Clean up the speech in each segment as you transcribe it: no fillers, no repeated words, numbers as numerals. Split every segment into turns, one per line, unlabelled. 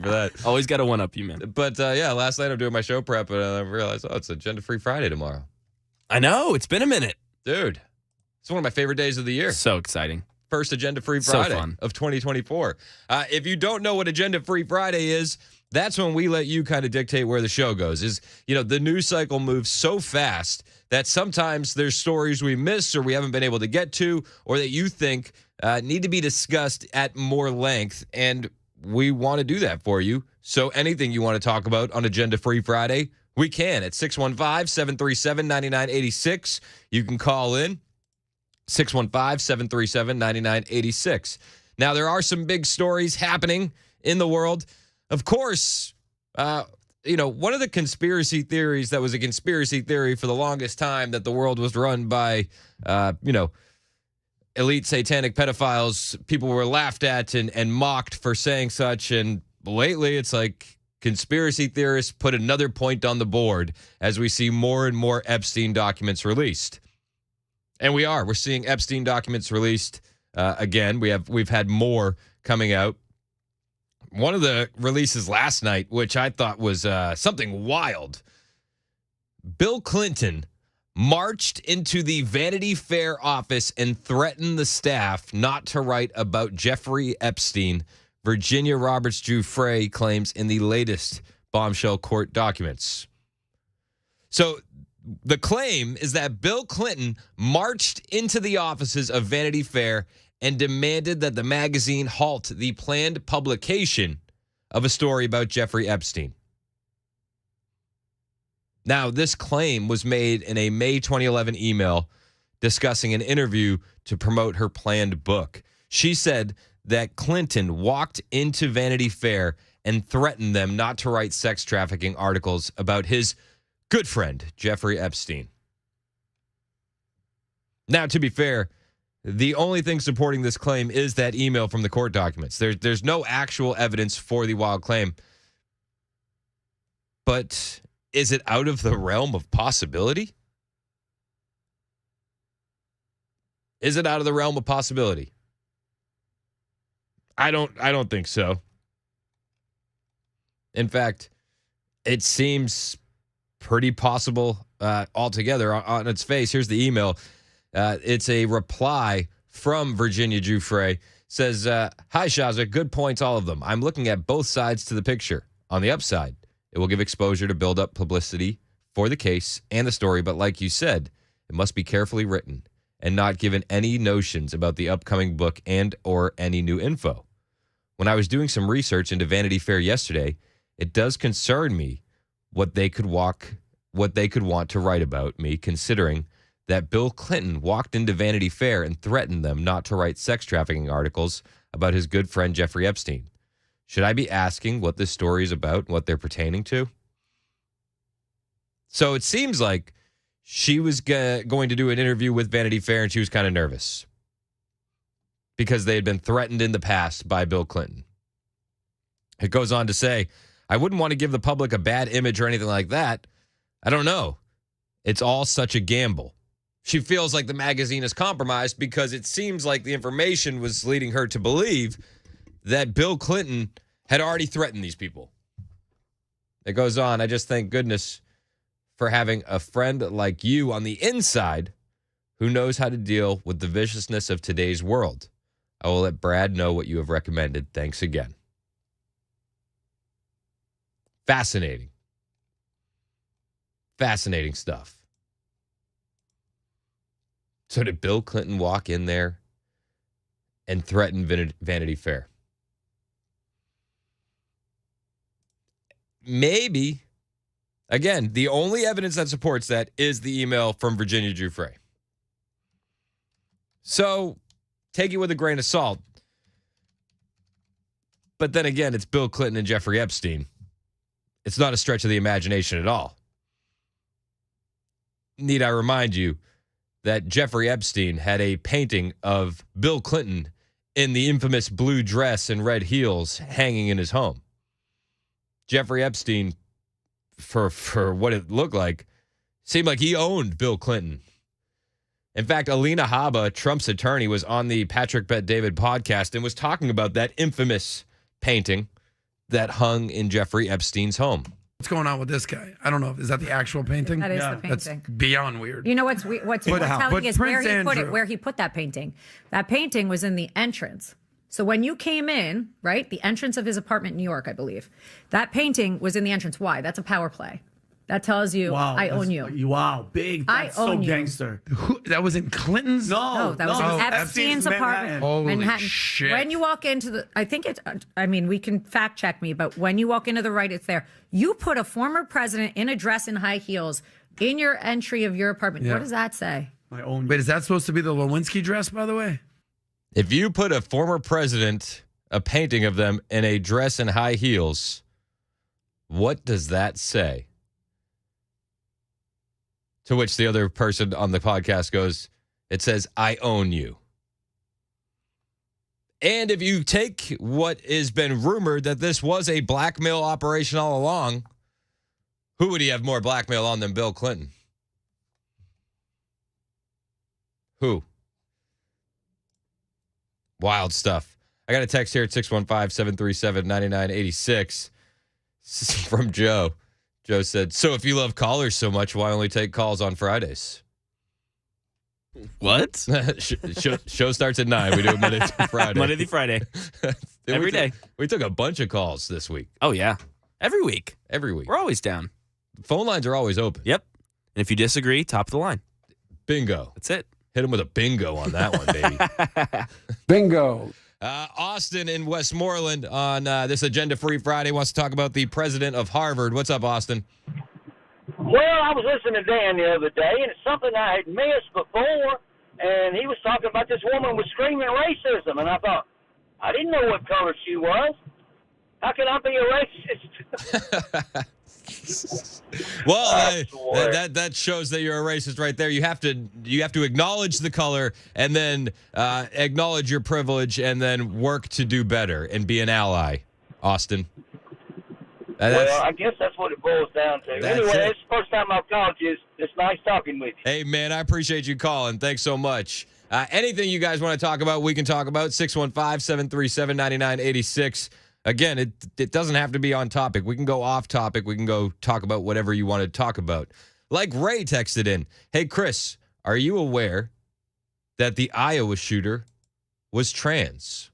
for that.
Always got to one-up you, man.
But, yeah, last night I'm doing my show prep, and I realized, it's Agenda-Free Friday tomorrow.
I know. It's been a minute.
Dude, it's one of my favorite days of the year.
So exciting.
First Agenda-Free Friday
fun.
of 2024. If you don't know what Agenda-Free Friday is, that's when we let you kind of dictate where the show goes. The news cycle moves so fast that sometimes there's stories we miss or we haven't been able to get to or that you think need to be discussed at more length, and we want to do that for you. So anything you want to talk about on Agenda-Free Friday, we can at 615-737-9986. You can call in. 615-737-9986. Now, there are some big stories happening in the world. Of course, one of the conspiracy theories that was a conspiracy theory for the longest time that the world was run by, elite satanic pedophiles. People were laughed at and mocked for saying such. And lately, it's like conspiracy theorists put another point on the board as we see more and more Epstein documents released. And we're seeing Epstein documents released again. We've had more coming out. One of the releases last night, which I thought was something wild. Bill Clinton marched into the Vanity Fair office and threatened the staff not to write about Jeffrey Epstein, Virginia Roberts Giuffre claims in the latest bombshell court documents. So the claim is that Bill Clinton marched into the offices of Vanity Fair and demanded that the magazine halt the planned publication of a story about Jeffrey Epstein. Now, this claim was made in a May 2011 email discussing an interview to promote her planned book. She said that Clinton walked into Vanity Fair and threatened them not to write sex trafficking articles about his good friend, Jeffrey Epstein. Now, to be fair, the only thing supporting this claim is that email from the court documents. There's no actual evidence for the wild claim. But is it out of the realm of possibility? Is it out of the realm of possibility? I don't think so. In fact, it seems pretty possible altogether on its face. Here's the email. It's a reply from Virginia Giuffre. Says, hi, Shaza. Good points, all of them. I'm looking at both sides to the picture. On the upside, it will give exposure to build up publicity for the case and the story. But like you said, it must be carefully written and not given any notions about the upcoming book and or any new info. When I was doing some research into Vanity Fair yesterday, it does concern me what they could want to write about me, considering that Bill Clinton walked into Vanity Fair and threatened them not to write sex trafficking articles about his good friend Jeffrey Epstein. Should I be asking what this story is about, what they're pertaining to? So it seems like she was going to do an interview with Vanity Fair, and she was kind of nervous because they had been threatened in the past by Bill Clinton. It goes on to say, I wouldn't want to give the public a bad image or anything like that. I don't know. It's all such a gamble. She feels like the magazine is compromised because it seems like the information was leading her to believe that Bill Clinton had already threatened these people. It goes on, I just thank goodness for having a friend like you on the inside who knows how to deal with the viciousness of today's world. I will let Brad know what you have recommended. Thanks again. Fascinating. Fascinating stuff. So did Bill Clinton walk in there and threaten Vanity Fair? Maybe. Again, the only evidence that supports that is the email from Virginia Giuffre. So take it with a grain of salt. But then again, it's Bill Clinton and Jeffrey Epstein. It's not a stretch of the imagination at all. Need I remind you that Jeffrey Epstein had a painting of Bill Clinton in the infamous blue dress and red heels hanging in his home. Jeffrey Epstein, for what it looked like, seemed like he owned Bill Clinton. In fact, Alina Habba, Trump's attorney, was on the Patrick Bet David podcast and was talking about that infamous painting that hung in Jeffrey Epstein's home.
What's going on with this guy? I don't know. Is that the actual painting?
That is the
That's
painting.
beyond weird.
You know what's telling is
Prince
where he put that painting. That painting was in the entrance. So when you came in, right, the entrance of his apartment in New York, I believe, that painting was in the entrance. Why? That's a power play. That tells you, I own you.
Wow, big. That's
I own
so
you.
Gangster.
That was in Clinton's?
No, that was in Epstein's apartment.
Holy
Manhattan.
shit.
When you walk into we can fact check me, but when you walk into the right, it's there. You put a former president in a dress and high heels in your entry of your apartment.
Yeah.
What does that say?
My own.
Wait, is that supposed to be the Lewinsky dress, by the way?
If you put a former president, a painting of them in a dress and high heels, what does that say? To which the other person on the podcast goes, it says, I own you. And if you take what has been rumored that this was a blackmail operation all along, who would he have more blackmail on than Bill Clinton? Who? Wild stuff. I got a text here at 615-737-9986 from Joe. Joe said, so if you love callers so much, why only take calls on Fridays?
What?
Show starts at 9. We do it Monday through Friday.
Monday through Friday. Every day.
We took a bunch of calls this week.
Oh, yeah. Every week.
Every week.
We're always down.
Phone lines are always open.
Yep. And if you disagree, top of the line.
Bingo.
That's it.
Hit him with a bingo on that one, baby.
Bingo.
Austin in Westmoreland on this Agenda Free Friday wants to talk about the president of Harvard. What's up, Austin?
Well, I was listening to Dan the other day, and it's something I had missed before, and he was talking about this woman was screaming racism, and I thought, I didn't know what color she was. How can I be a racist?
Well, that shows that you're a racist right there. You have to acknowledge the color and then acknowledge your privilege and then work to do better and be an ally, Austin.
Well, I guess that's what it boils down to. Anyway,
it.
it's the first time I've called you. It's nice talking with you.
Hey, man, I appreciate you calling. Thanks so much. Anything you guys want to talk about, we can talk about. 615-737-9986. Again, it doesn't have to be on topic. We can go off topic. We can go talk about whatever you want to talk about. Like Ray texted in, hey, Chris, are you aware that the Iowa shooter was trans?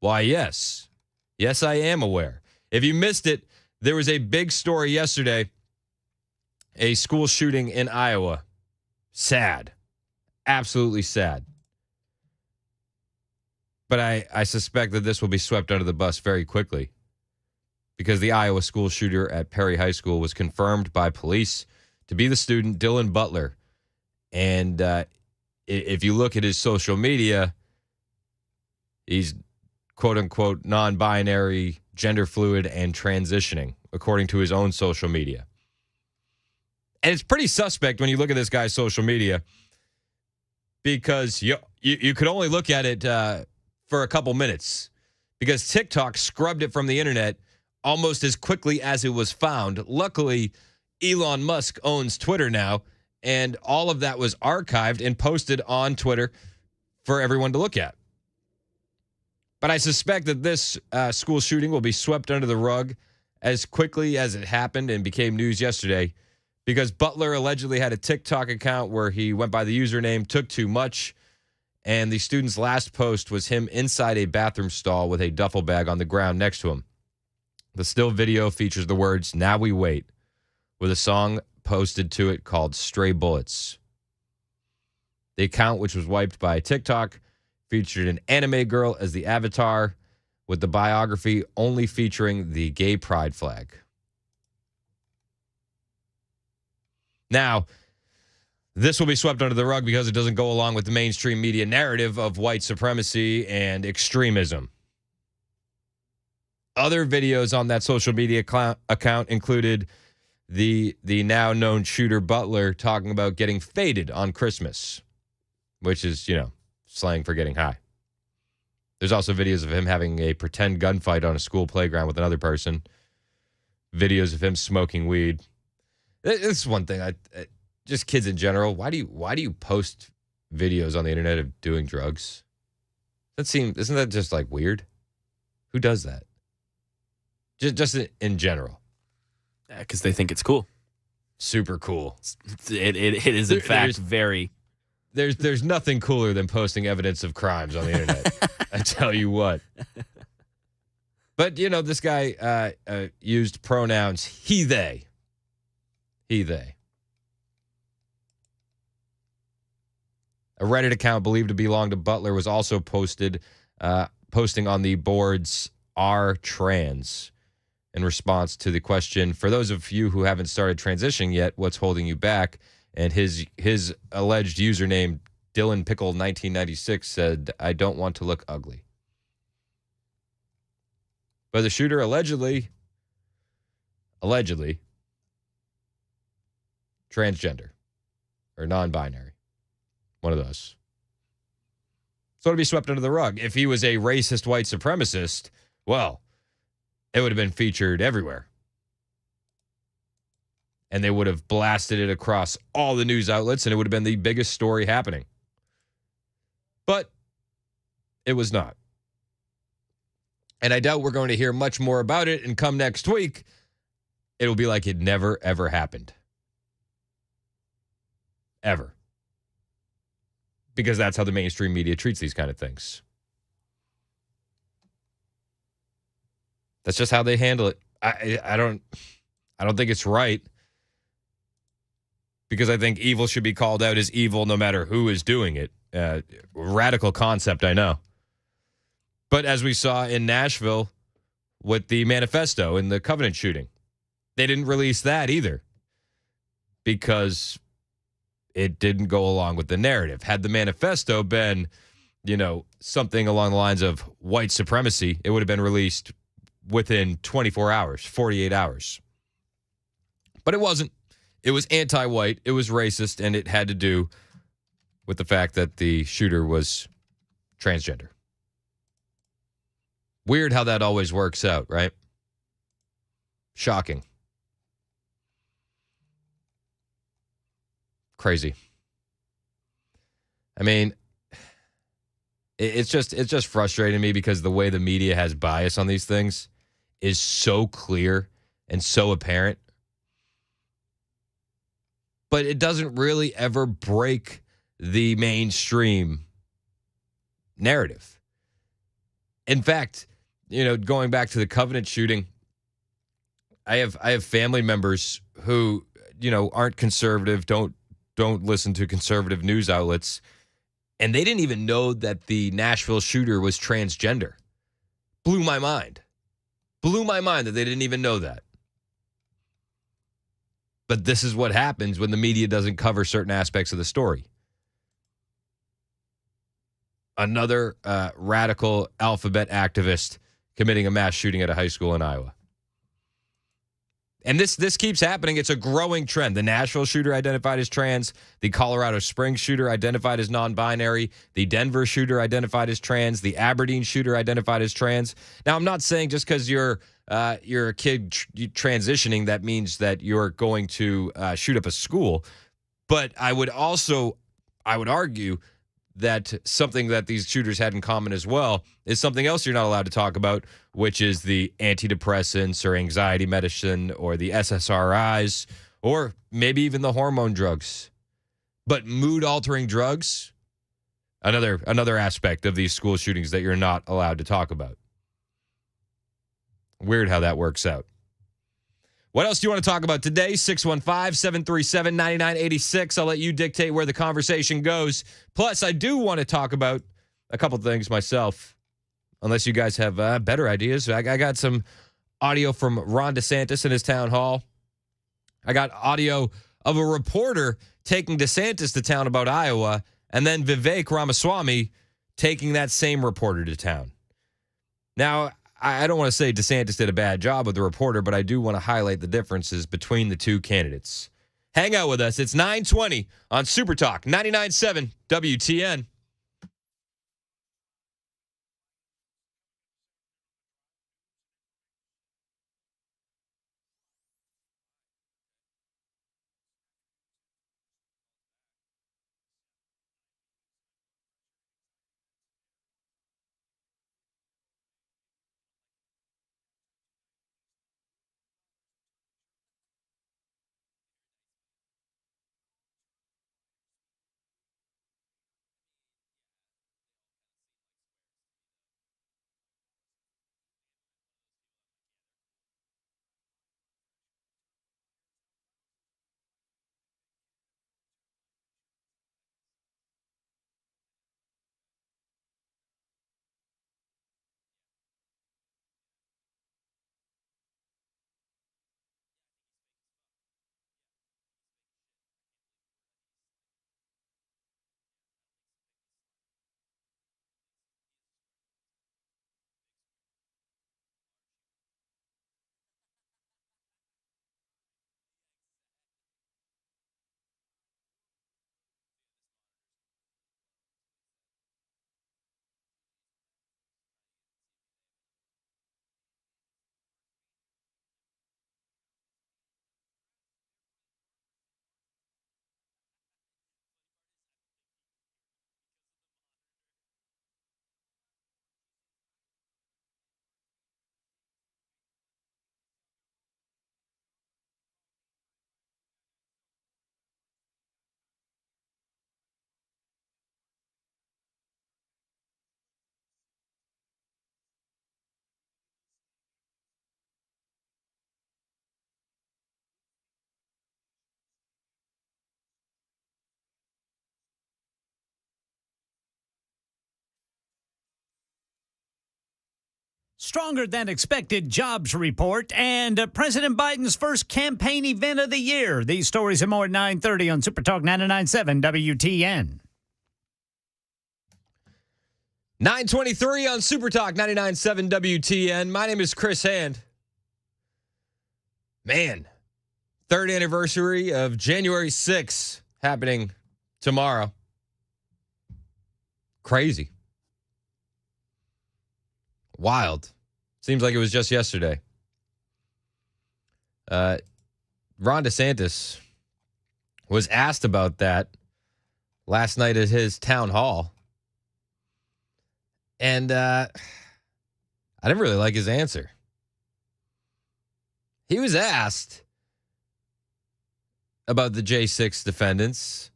Why, yes. Yes, I am aware. If you missed it, there was a big story yesterday, a school shooting in Iowa. Sad. Absolutely sad. But I suspect that this will be swept under the bus very quickly because the Iowa school shooter at Perry High School was confirmed by police to be the student Dylan Butler. And if you look at his social media, he's quote-unquote non-binary, gender fluid, and transitioning, according to his own social media. And it's pretty suspect when you look at this guy's social media because you could only look at it for a couple minutes because TikTok scrubbed it from the internet almost as quickly as it was found. Luckily, Elon Musk owns Twitter now, and all of that was archived and posted on Twitter for everyone to look at. But I suspect that this school shooting will be swept under the rug as quickly as it happened and became news yesterday because Butler allegedly had a TikTok account where he went by the username Took Too Much. And the student's last post was him inside a bathroom stall with a duffel bag on the ground next to him. The still video features the words, Now We Wait, with a song posted to it called Stray Bullets. The account, which was wiped by TikTok, featured an anime girl as the avatar, with the biography only featuring the gay pride flag. Now, this will be swept under the rug because it doesn't go along with the mainstream media narrative of white supremacy and extremism. Other videos on that social media account included the now known shooter Butler talking about getting faded on Christmas, which is, slang for getting high. There's also videos of him having a pretend gunfight on a school playground with another person. Videos of him smoking weed. This is one thing just kids in general. Why do you post videos on the internet of doing drugs? Isn't that just like weird? Who does that? Just in general.
Because they think it's cool.
Super cool.
It is, in fact, very.
There's nothing cooler than posting evidence of crimes on the internet. I tell you what. But, this guy used pronouns he, they. He, they. A Reddit account believed to belong to Butler was also posting on the board's R trans in response to the question, for those of you who haven't started transitioning yet, what's holding you back? And his alleged username, Dylan Pickle 1996, said, I don't want to look ugly. But the shooter allegedly, transgender or non-binary. One of those. So to be swept under the rug. If he was a racist white supremacist, well, it would have been featured everywhere. And they would have blasted it across all the news outlets, and it would have been the biggest story happening. But it was not. And I doubt we're going to hear much more about it, and come next week, it'll be like it never, ever happened. Ever. Because that's how the mainstream media treats these kind of things. That's just how they handle it. I don't think it's right. Because I think evil should be called out as evil no matter who is doing it. Radical concept, I know. But as we saw in Nashville with the manifesto and the Covenant shooting, they didn't release that either because it didn't go along with the narrative. Had the manifesto been, something along the lines of white supremacy, it would have been released within 24 hours, 48 hours. But it wasn't. It was anti-white, it was racist, and it had to do with the fact that the shooter was transgender. Weird how that always works out, right? Shocking. Crazy. I mean, it's just frustrating me because the way the media has bias on these things is so clear and so apparent. But it doesn't really ever break the mainstream narrative. In fact, going back to the Covenant shooting, I have family members who, aren't conservative, don't listen to conservative news outlets, and they didn't even know that the Nashville shooter was transgender. Blew my mind. Blew my mind that they didn't even know that. But this is what happens when the media doesn't cover certain aspects of the story. Another radical alphabet activist committing a mass shooting at a high school in Iowa. And this keeps happening. It's a growing trend. The Nashville shooter identified as trans. The Colorado Springs shooter identified as non-binary. The Denver shooter identified as trans. The Aberdeen shooter identified as trans. Now, I'm not saying just because you're a kid transitioning, that means that you're going to shoot up a school. But I would argue that something that these shooters had in common as well is something else you're not allowed to talk about, which is the antidepressants or anxiety medicine or the SSRIs or maybe even the hormone drugs. But mood-altering drugs, another aspect of these school shootings that you're not allowed to talk about. Weird how that works out. What else do you want to talk about today? 615-737-9986. I'll let you dictate where the conversation goes. Plus, I do want to talk about a couple things myself, unless you guys have better ideas. I got some audio from Ron DeSantis in his town hall. I got audio of a reporter taking DeSantis to town about Iowa, and then Vivek Ramaswamy taking that same reporter to town. Now, I don't want to say DeSantis did a bad job with the reporter, but I do want to highlight the differences between the two candidates. Hang out with us. It's 9:20 on Super Talk 99.7 WTN.
Stronger than expected jobs report and President Biden's first campaign event of the year. These stories and more at 9:30 on Super Talk 99.7 WTN.
9:23 on Super Talk 99.7 WTN. My name is Chris Hand. Man, third anniversary of January 6th happening tomorrow. Crazy. Wild. Seems like it was just yesterday. Ron DeSantis was asked about that last night at his town hall. And I didn't really like his answer. He was asked about the J6 defendants,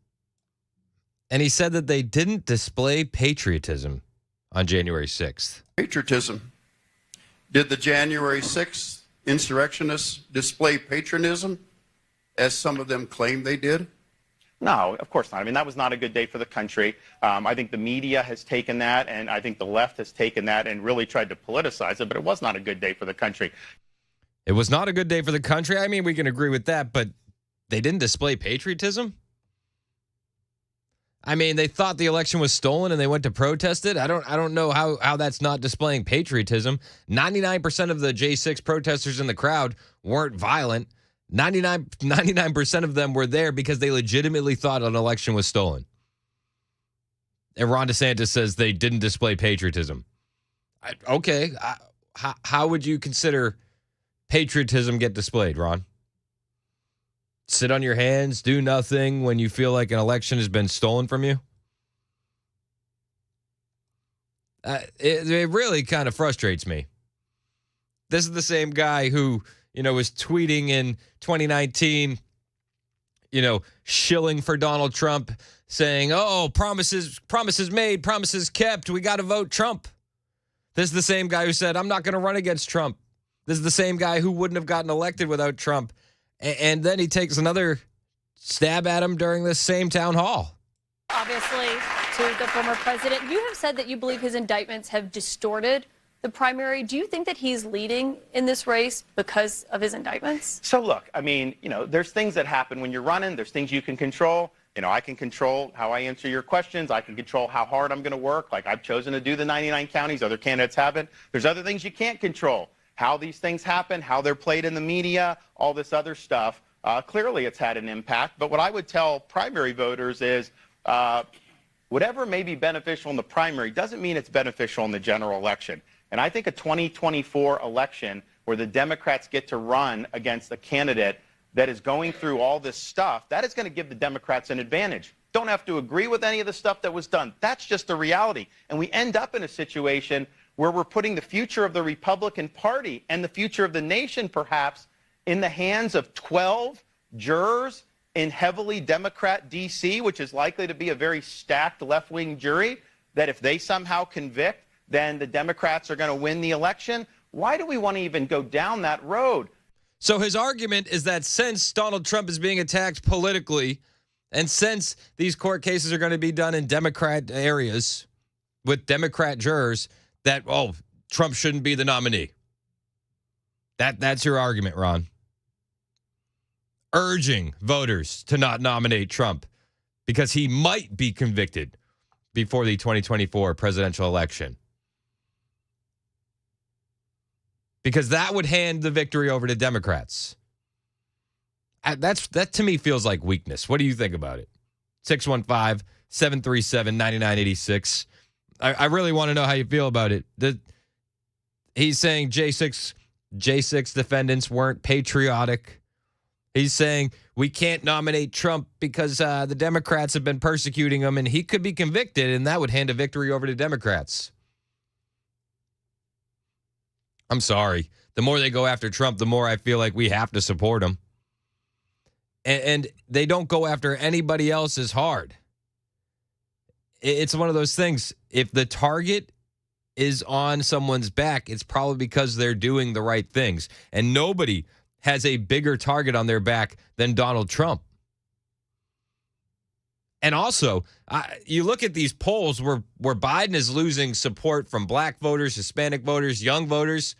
and he said that they didn't display patriotism on January 6th.
Patriotism. Did the January 6th insurrectionists display patriotism, as some of them claim they did?
No, of course not. I mean, that was not a good day for the country. I think the media has taken that, and I think the left has taken that and really tried to politicize it, but it was not a good day for the country.
It was not a good day for the country. I mean, we can agree with that, but they didn't display patriotism? I mean, they thought the election was stolen and they went to protest it. I don't know how that's not displaying patriotism. 99% of the J6 protesters in the crowd weren't violent. 99% of them were there because they legitimately thought an election was stolen. And Ron DeSantis says they didn't display patriotism. How would you consider patriotism get displayed, Ron? Sit on your hands, do nothing when you feel like an election has been stolen from you? It really kind of frustrates me. This is the same guy who, was tweeting in 2019, shilling for Donald Trump, saying, "Oh, promises made, promises kept. We got to vote Trump." This is the same guy who said, "I'm not going to run against Trump." This is the same guy who wouldn't have gotten elected without Trump. And then he takes another stab at him during this same town hall.
Obviously, to the former president, you have said that you believe his indictments have distorted the primary. Do you think that he's leading in this race because of his indictments?
So look, I mean, there's things that happen when you're running. There's things you can control. I can control how I answer your questions. I can control how hard I'm going to work. Like I've chosen to do the 99 counties. Other candidates haven't. There's other things you can't control. How these things happen, how they're played in the media, all this other stuff. Clearly, it's had an impact. But what I would tell primary voters is whatever may be beneficial in the primary doesn't mean it's beneficial in the general election. And I think a 2024 election where the Democrats get to run against a candidate that is going through all this stuff, that is going to give the Democrats an advantage. Don't have to agree with any of the stuff that was done. That's just the reality. And we end up in a situation where we're putting the future of the Republican Party and the future of the nation, perhaps, in the hands of 12 jurors in heavily Democrat D.C., which is likely to be a very stacked left-wing jury, that if they somehow convict, then the Democrats are going to win the election. Why do we want to even go down that road?
So his argument is that since Donald Trump is being attacked politically, and since these court cases are going to be done in Democrat areas with Democrat jurors, that, Trump shouldn't be the nominee. That's your argument, Ron. Urging voters to not nominate Trump because he might be convicted before the 2024 presidential election. Because that would hand the victory over to Democrats. That to me feels like weakness. What do you think about it? 615-737-9986. I really want to know how you feel about it. He's saying J6 defendants weren't patriotic. He's saying we can't nominate Trump because the Democrats have been persecuting him, and he could be convicted, and that would hand a victory over to Democrats. I'm sorry. The more they go after Trump, the more I feel like we have to support him. And they don't go after anybody else as hard. It's one of those things. If the target is on someone's back, it's probably because they're doing the right things. And nobody has a bigger target on their back than Donald Trump. And also, you look at these polls where Biden is losing support from black voters, Hispanic voters, young voters.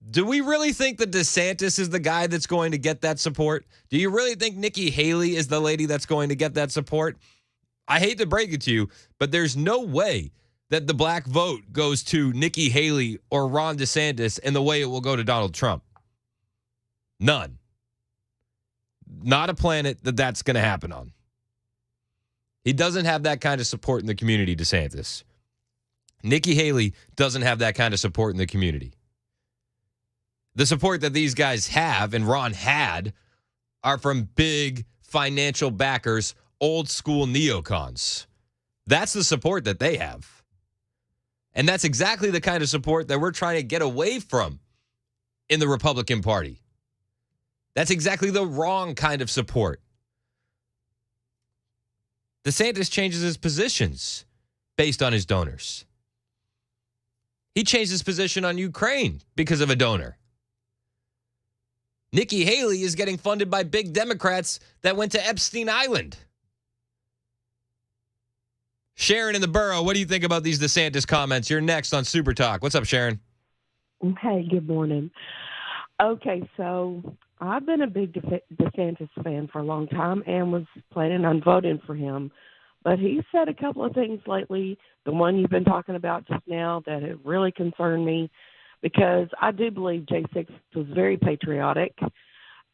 Do we really think that DeSantis is the guy that's going to get that support? Do you really think Nikki Haley is the lady that's going to get that support? I hate to break it to you, but there's no way that the black vote goes to Nikki Haley or Ron DeSantis in the way it will go to Donald Trump. None. Not a planet that's going to happen on. He doesn't have that kind of support in the community, DeSantis. Nikki Haley doesn't have that kind of support in the community. The support that these guys have, and Ron had, are from big financial backers, old school neocons. That's the support that they have. And that's exactly the kind of support that we're trying to get away from in the Republican Party. That's exactly the wrong kind of support. DeSantis changes his positions based on his donors. He changed his position on Ukraine because of a donor. Nikki Haley is getting funded by big Democrats that went to Epstein Island. Sharon in the borough, what do you think about these DeSantis comments? You're next on Super Talk. What's up, Sharon?
Hey, good morning. Okay, so I've been a big DeSantis fan for a long time and was planning on voting for him. But he said a couple of things lately, the one you've been talking about just now, that have really concerned me, because I do believe J6 was very patriotic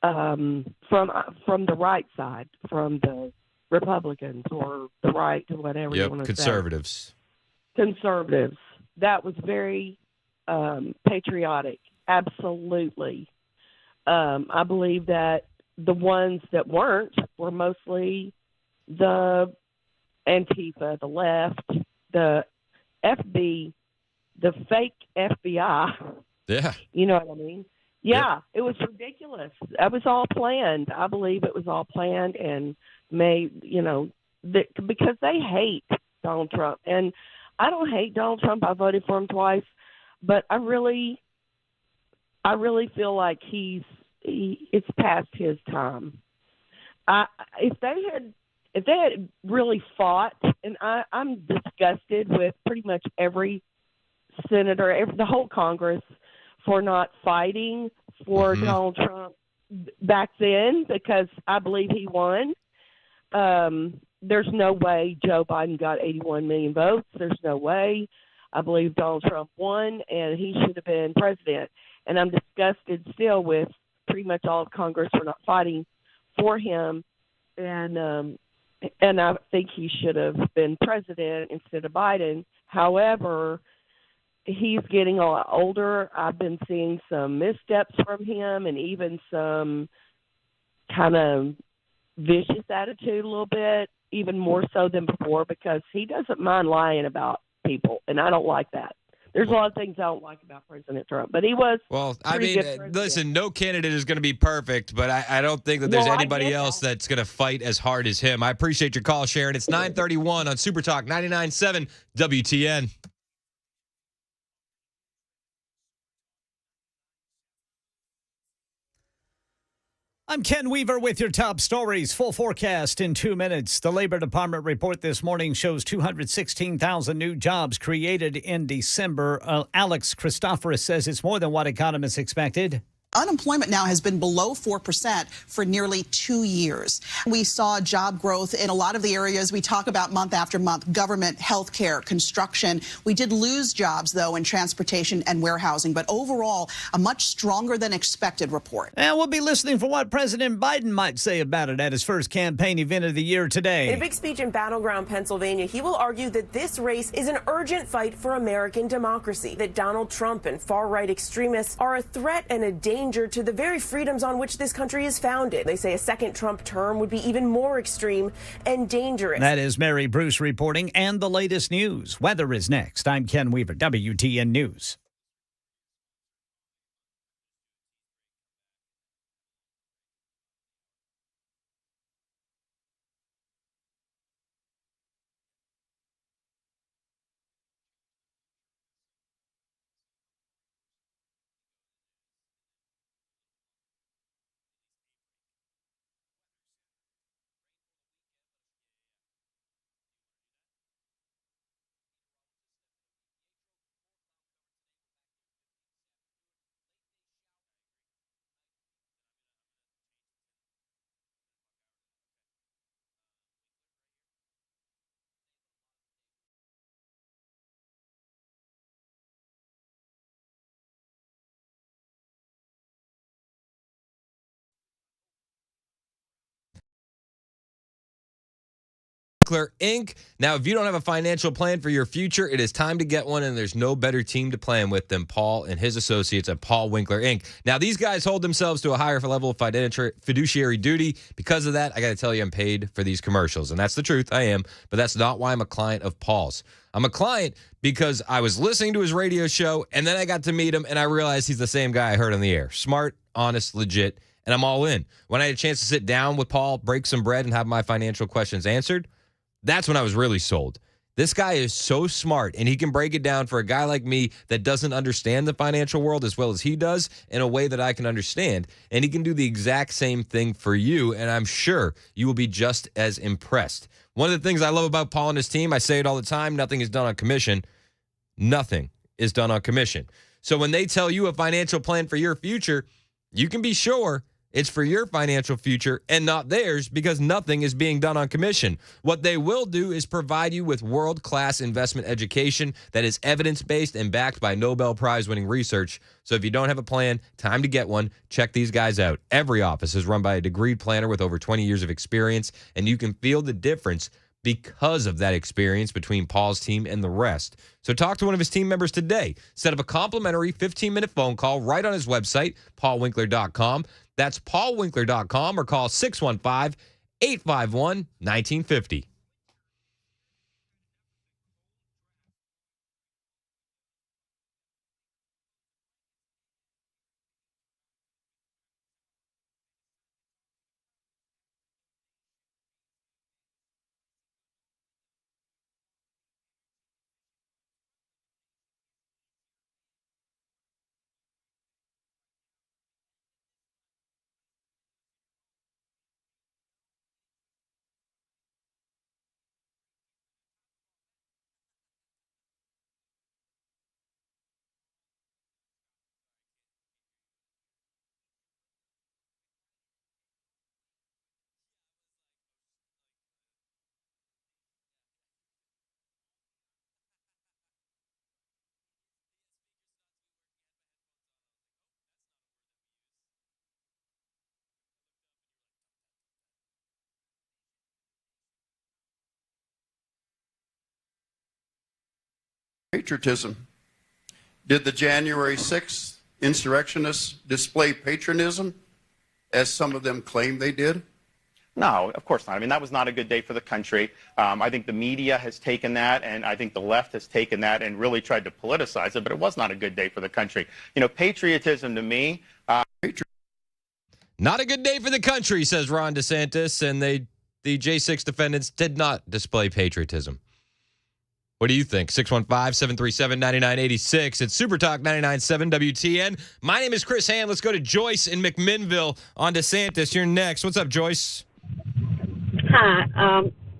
from the right side, from the Republicans or the right or whatever you want to
conservatives.
say. Conservatives. That was very patriotic, absolutely. I believe that the ones that weren't were mostly the Antifa, the left, the FB, the fake FBI.
Yeah.
You know what I mean? Yeah, it was ridiculous. That was all planned. I believe it was all planned and made, because they hate Donald Trump. And I don't hate Donald Trump. I voted for him twice. But I really feel like it's past his time. If they had really fought, and I'm disgusted with pretty much every senator, the whole Congress, for not fighting for Donald Trump back then, because I believe he won. There's no way Joe Biden got 81 million votes. There's no way. I believe Donald Trump won, and he should have been president. And I'm disgusted still with pretty much all of Congress for not fighting for him. And I think he should have been president instead of Biden. However, he's getting a lot older. I've been seeing some missteps from him and even some kind of vicious attitude a little bit, even more so than before, because he doesn't mind lying about people, and I don't like that. There's a lot of things I don't like about President Trump, but he was.
Well, I mean, listen, no candidate is going to be perfect, but I don't think that there's anybody else that's going to fight as hard as him. I appreciate your call, Sharon. It's 9:31 on Super Talk 99.7 WTN.
I'm Ken Weaver with your top stories. Full forecast in 2 minutes. The Labor Department report this morning shows 216,000 new jobs created in December. Alex Christoforous says it's more than what economists expected.
Unemployment now has been below 4% for nearly 2 years. We saw job growth in a lot of the areas we talk about month after month: government, healthcare, construction. We did lose jobs, though, in transportation and warehousing, but overall, a much stronger than expected report.
And we'll be listening for what President Biden might say about it at his first campaign event of the year today.
In a big speech in Battleground, Pennsylvania, he will argue that this race is an urgent fight for American democracy, that Donald Trump and far-right extremists are a threat and a danger to the very freedoms on which this country is founded. They say a second Trump term would be even more extreme and dangerous.
That is Mary Bruce reporting, and the latest news. Weather is next. I'm Ken Weaver, WTN News.
Winkler Inc. Now, if you don't have a financial plan for your future, it is time to get one, and there's no better team to plan with than Paul and his associates at Paul Winkler Inc. Now, these guys hold themselves to a higher level of fiduciary duty. Because of that, I got to tell you, I'm paid for these commercials, and that's the truth. I am, but that's not why I'm a client of Paul's. I'm a client because I was listening to his radio show, and then I got to meet him, and I realized he's the same guy I heard on the air. Smart, honest, legit, and I'm all in. When I had a chance to sit down with Paul, break some bread, and have my financial questions answered, that's when I was really sold. This guy is so smart, and he can break it down for a guy like me that doesn't understand the financial world as well as he does in a way that I can understand. And he can do the exact same thing for you, and I'm sure you will be just as impressed. One of the things I love about Paul and his team, I say it all the time, nothing is done on commission. Nothing is done on commission. So when they tell you a financial plan for your future, you can be sure it's for your financial future and not theirs, because nothing is being done on commission. What they will do is provide you with world-class investment education that is evidence-based and backed by Nobel Prize-winning research. So if you don't have a plan, time to get one. Check these guys out. Every office is run by a degreed planner with over 20 years of experience, and you can feel the difference because of that experience between Paul's team and the rest. So talk to one of his team members today. Set up a complimentary 15-minute phone call right on his website, paulwinkler.com. That's paulwinkler.com, or call 615-851-1950.
Patriotism. Did the January 6th insurrectionists display patriotism as some of them claim they did?
No, of course not. I mean, that was not a good day for the country. I think the media has taken that, and I think the left has taken that and really tried to politicize it, but it was not a good day for the country. You know, patriotism to me...
Not a good day for the country, says Ron DeSantis, and the J6 defendants did not display patriotism. What do you think? 615-737-9986. It's Super Talk 99.7 WTN. My name is Chris Hand. Let's go to Joyce in McMinnville on DeSantis. You're next. What's up, Joyce?
Hi.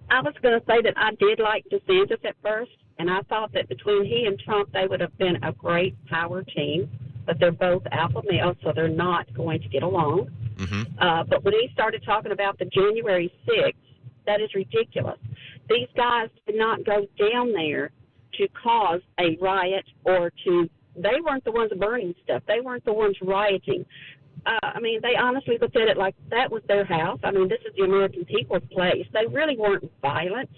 I was going to say that I did like DeSantis at first, and I thought that between he and Trump, they would have been a great power team, but they're both alpha males, so they're not going to get along.
Mm-hmm.
But when he started talking about the January 6th, that is ridiculous. These guys did not go down there to cause a riot or to, they weren't the ones burning stuff. They weren't the ones rioting. I mean, they honestly looked at it like that was their house. I mean, this is the American people's place. They really weren't violent.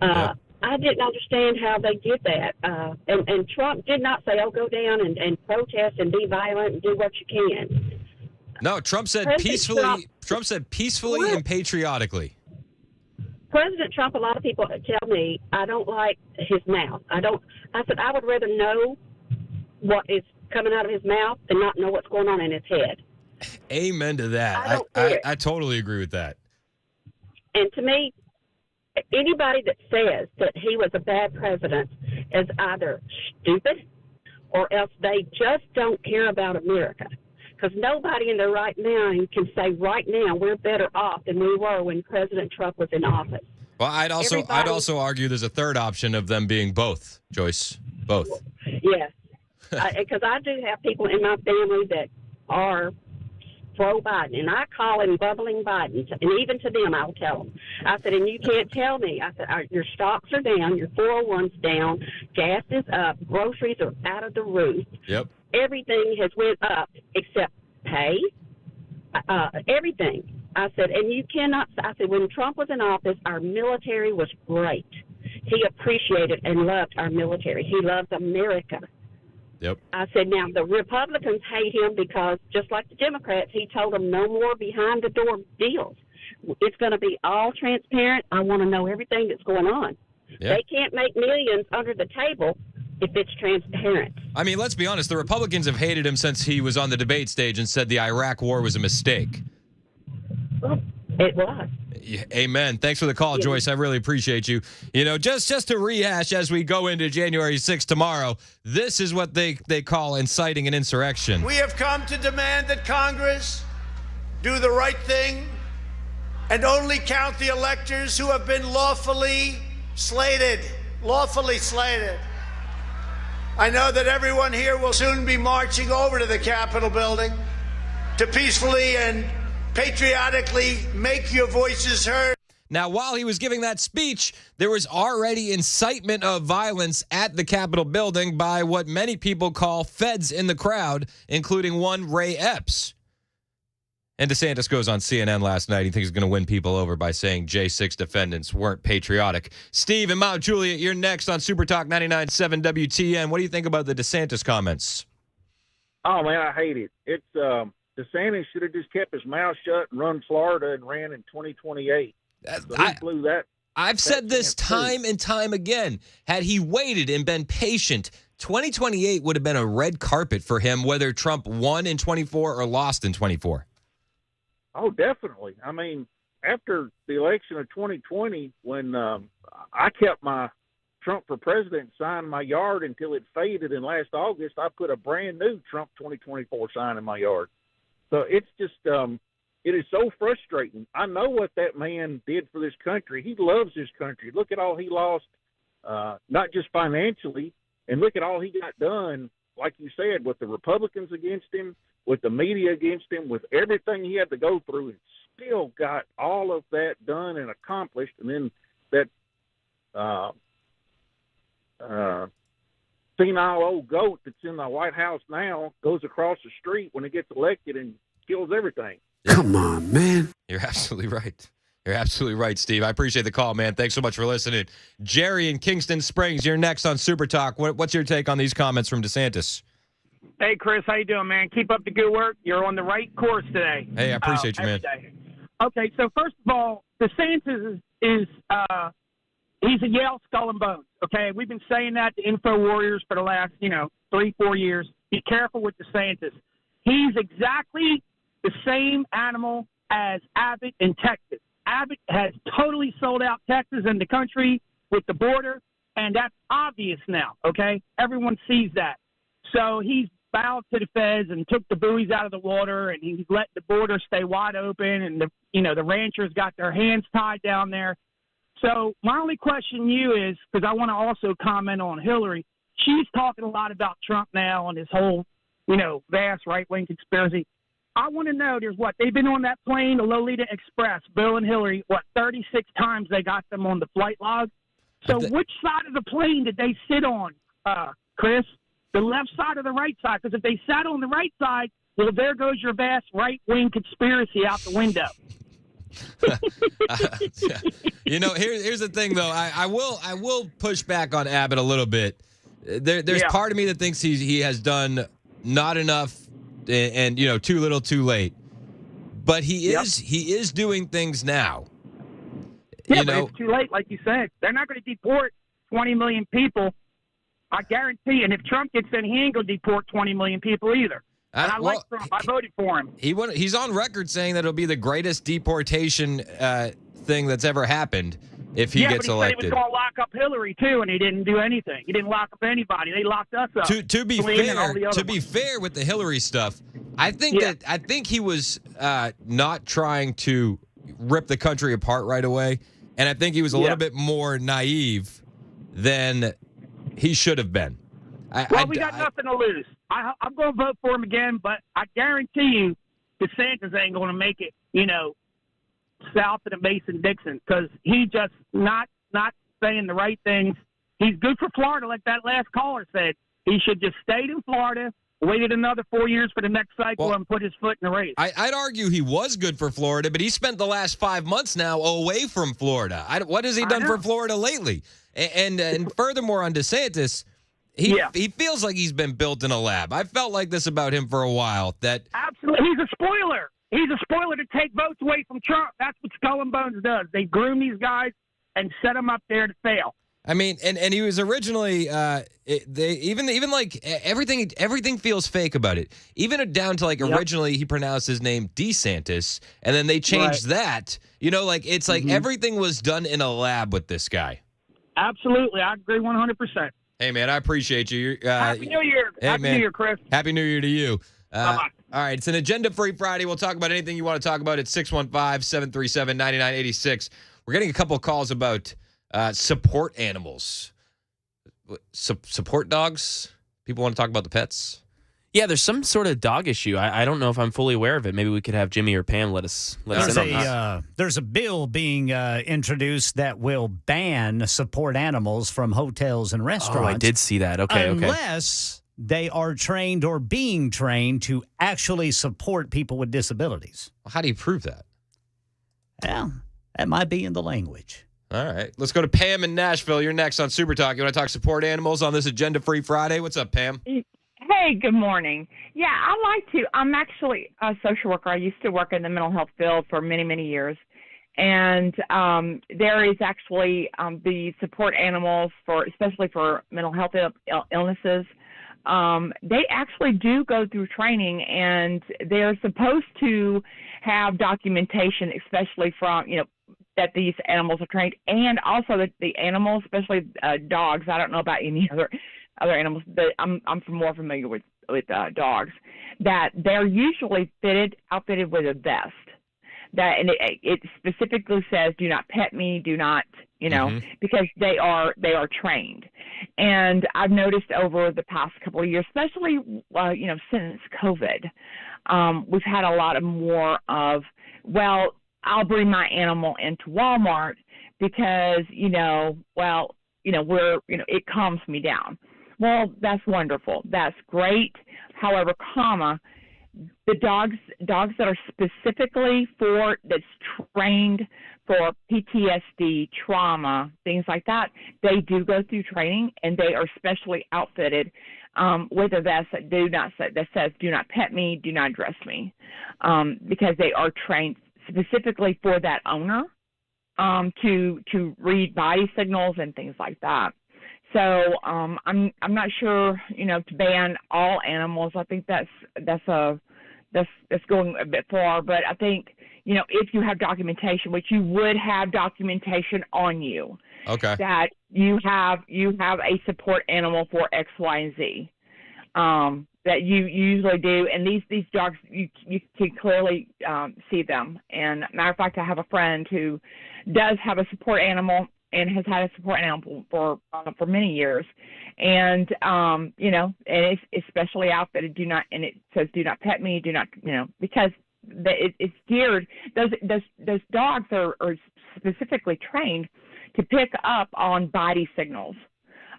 I didn't understand how they did that. And Trump did not say, oh, go down and protest and be violent and do what you can.
No, Trump said peacefully. Trump said peacefully and patriotically.
President Trump, a lot of people tell me I don't like his mouth. I said I would rather know what is coming out of his mouth than not know what's going on in his head.
Amen to that. I totally agree with that.
And to me, anybody that says that he was a bad president is either stupid or else they just don't care about America. Because nobody in their right mind can say right now we're better off than we were when President Trump was in office.
Well, I'd also argue there's a third option of them being both, Joyce. Both.
Yes. Because I do have people in my family that are pro-Biden, and I call him bubbling Biden. And even to them, I'll tell them. I said, and you can't tell me. I said, your stocks are down, your 401's down, gas is up, groceries are out of the roof.
Yep.
Everything has went up except pay, everything. I said, and you cannot, I said, when Trump was in office, our military was great. He appreciated and loved our military. He loves America.
Yep.
I said, now, the Republicans hate him because, just like the Democrats, he told them no more behind-the-door deals. It's going to be all transparent. I want to know everything that's going on.
Yeah.
They can't make millions under the table if it's transparent.
I mean, let's be honest. The Republicans have hated him since he was on the debate stage and said the Iraq war was a mistake.
Well, it was.
Amen. Thanks for the call, Joyce. I really appreciate you. You know, just to rehash as we go into January 6th tomorrow, this is what they call inciting an insurrection.
We have come to demand that Congress do the right thing and only count the electors who have been lawfully slated. Lawfully slated. I know that everyone here will soon be marching over to the Capitol building to peacefully and patriotically make your voices heard.
Now, while he was giving that speech, there was already incitement of violence at the Capitol building by what many people call feds in the crowd, including one Ray Epps. And DeSantis goes on CNN last night. He thinks he's going to win people over by saying J6 defendants weren't patriotic. Steve and Mount Juliet, you're next on Super Talk 99.7 WTN. What do you think about the DeSantis comments?
Oh, man, I hate it. It's DeSantis should have just kept his mouth shut and run Florida and ran in 2028. So he blew that.
I've said this time and time again. Had he waited and been patient, 2028 would have been a red carpet for him, whether Trump won in 24 or lost in 24.
Oh, definitely. I mean, after the election of 2020, when I kept my Trump for president sign in my yard until it faded in last August, I put a brand new Trump 2024 sign in my yard. So it's just, it is so frustrating. I know what that man did for this country. He loves this country. Look at all he lost, not just financially, and look at all he got done, like you said, with the Republicans against him, with the media against him, with everything he had to go through, and still got all of that done and accomplished. And then that senile old goat that's in the White House now goes across the street when he gets elected and kills everything.
Come on, man.
You're absolutely right. You're absolutely right, Steve. I appreciate the call, man. Thanks so much for listening. Jerry in Kingston Springs, you're next on Super Talk. What's your take on these comments from DeSantis?
Hey, Chris, how you doing, man? Keep up the good work. You're on the right course today.
Hey, I appreciate you, man.
Okay, so first of all, DeSantis is he's a Yale skull and bones, okay? We've been saying that to Info Warriors for the last, 3-4 years. Be careful with DeSantis. He's exactly the same animal as Abbott in Texas. Abbott has totally sold out Texas and the country with the border, and that's obvious now, okay? Everyone sees that. So he's bowed to the feds and took the buoys out of the water, and he's let the border stay wide open, and the ranchers got their hands tied down there. So my only question to you is, because I want to also comment on Hillary, she's talking a lot about Trump now and his whole, vast right-wing conspiracy. I want to know, they've been on that plane, the Lolita Express, Bill and Hillary, 36 times they got them on the flight log. So which side of the plane did they sit on, Chris? The left side or the right side? Because if they sat on the right side, well, there goes your vast right-wing conspiracy out the window.
Here's the thing, though. I will push back on Abbott a little bit. There's part of me that thinks he has done not enough and too little too late. But he is doing things now.
Yeah, but it's too late, like you said. They're not going to deport 20 million people. I guarantee. And if Trump gets in, he ain't going to deport 20 million people either. And I like Trump. I voted for him.
He's on record saying that it'll be the greatest deportation thing that's ever happened if he gets elected.
Yeah, but he said he was going to lock up Hillary, too, and he didn't do anything. He didn't lock up anybody. They locked us up.
To be fair with the Hillary stuff, I think he was not trying to rip the country apart right away, and I think he was a little bit more naive than he should have been.
We got nothing to lose. I'm going to vote for him again, but I guarantee you DeSantis ain't going to make it, south of the Mason-Dixon, because he just not saying the right things. He's good for Florida, like that last caller said. He should just stay in Florida, waited another 4 years for the next cycle and put his foot in the race.
I'd argue he was good for Florida, but he spent the last 5 months now away from Florida. What has he done for Florida lately? And furthermore, on DeSantis, he feels like he's been built in a lab. I felt like this about him for a while. That
Absolutely. He's a spoiler. He's a spoiler to take votes away from Trump. That's what Skull and Bones does. They groom these guys and set them up there to fail.
I mean, and he was originally even like everything feels fake about it. Even down to like originally he pronounced his name DeSantis, and then they changed that. You know, like it's like everything was done in a lab with this guy.
Absolutely, I agree 100%.
Hey man, I appreciate you.
Happy New Year.
Hey,
Happy New Year, Chris.
Happy New Year to you.
Bye-bye.
All right, it's an agenda-free Friday. We'll talk about anything you want to talk about at 615-737-9986. We're getting a couple of calls about support animals. Support dogs? People want to talk about the pets?
Yeah, there's some sort of dog issue. I don't know if I'm fully aware of it. Maybe we could have Jimmy or Pam let us in on that.
There's a bill being introduced that will ban support animals from hotels and restaurants.
Oh, I did see that. Okay,
unless they are trained or being trained to actually support people with disabilities.
How do you prove that?
Well, that might be in the language.
All right. Let's go to Pam in Nashville. You're next on Super Talk. You want to talk support animals on this agenda-free Friday? What's up, Pam?
Hey, good morning. Yeah, I'm actually a social worker. I used to work in the mental health field for many, many years. And there is actually the support animals especially for mental health illnesses. They actually do go through training, and they're supposed to have documentation, especially from, that these animals are trained, and also that the animals, especially dogs. I don't know about any other animals, but I'm more familiar with dogs. That they're usually outfitted with a vest. And it specifically says, "Do not pet me. Do not," because they are trained. And I've noticed over the past couple of years, especially since COVID, we've had a lot more of, well, I'll bring my animal into Walmart because it calms me down. Well, that's wonderful. That's great. However, the dogs that are specifically that's trained for PTSD, trauma, things like that, they do go through training, and they are specially outfitted with a vest that says "Do not pet me, do not dress me," because they are trained specifically for that owner to read body signals and things like that. So I'm not sure, to ban all animals. I think that's going a bit far. But I think, if you have documentation, which you would have documentation on you,
okay,
that you have a support animal for X, Y, and Z, that you usually do. And these dogs, you can clearly see them. And matter of fact, I have a friend who does have a support animal and has had a support animal for many years, and and it's especially outfitted. And it says "Do not pet me." Do not, because it's geared. Those dogs are specifically trained to pick up on body signals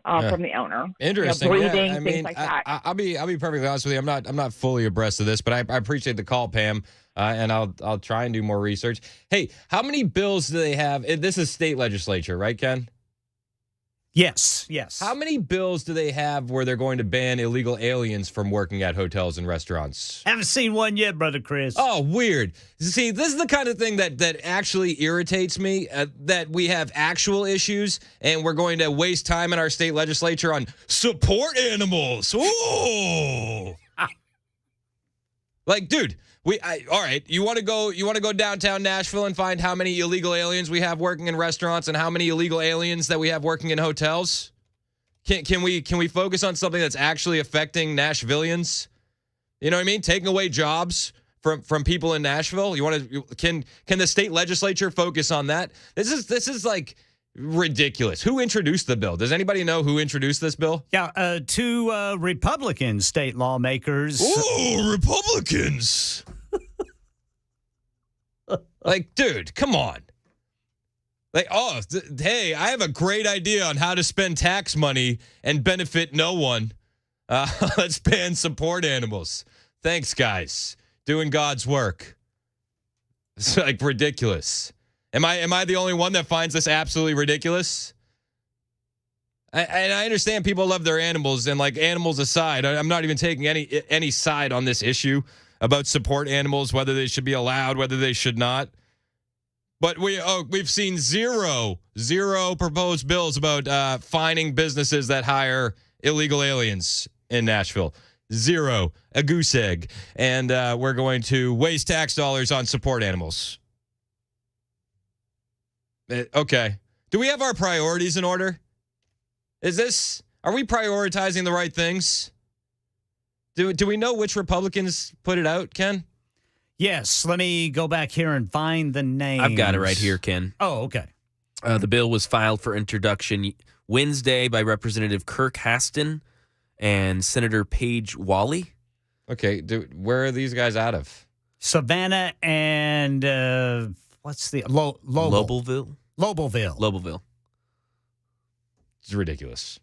from the owner.
Interesting.
Breathing, things like that.
I'll be perfectly honest with you. I'm not fully abreast of this, but I appreciate the call, Pam. And I'll try and do more research. Hey, how many bills do they have? This is state legislature, right, Ken?
Yes.
How many bills do they have where they're going to ban illegal aliens from working at hotels and restaurants?
Haven't seen one yet, Brother Chris.
Oh, weird. See, this is the kind of thing that actually irritates me, that we have actual issues and we're going to waste time in our state legislature on support animals. Ooh. Like, dude, all right. You want to go downtown Nashville and find how many illegal aliens we have working in restaurants and how many illegal aliens that we have working in hotels? Can we focus on something that's actually affecting Nashvillians? You know what I mean? Taking away jobs from people in Nashville. Can the state legislature focus on that? This is like ridiculous. Who introduced the bill? Does anybody know who introduced this bill?
Yeah, two Republican state lawmakers.
Ooh, Republicans. Like, dude, come on. Like, hey, I have a great idea on how to spend tax money and benefit no one. Let's ban support animals. Thanks, guys. Doing God's work. It's like ridiculous. Am I the only one that finds this absolutely ridiculous? And I understand people love their animals, and like animals aside, I'm not even taking any side on this issue about support animals, whether they should be allowed, whether they should not. But we've seen zero proposed bills about fining businesses that hire illegal aliens in Nashville. Zero, a goose egg, and we're going to waste tax dollars on support animals. Okay, do we have our priorities in order? Are we prioritizing the right things? Do we know which Republicans put it out, Ken?
Yes, let me go back here and find the name.
I've got it right here, Ken.
Oh, okay.
The bill was filed for introduction Wednesday by Representative Kirk Haston and Senator Paige Wally.
Okay, where are these guys out of?
Savannah and what's the
Lobelville?
Lobelville.
It's ridiculous.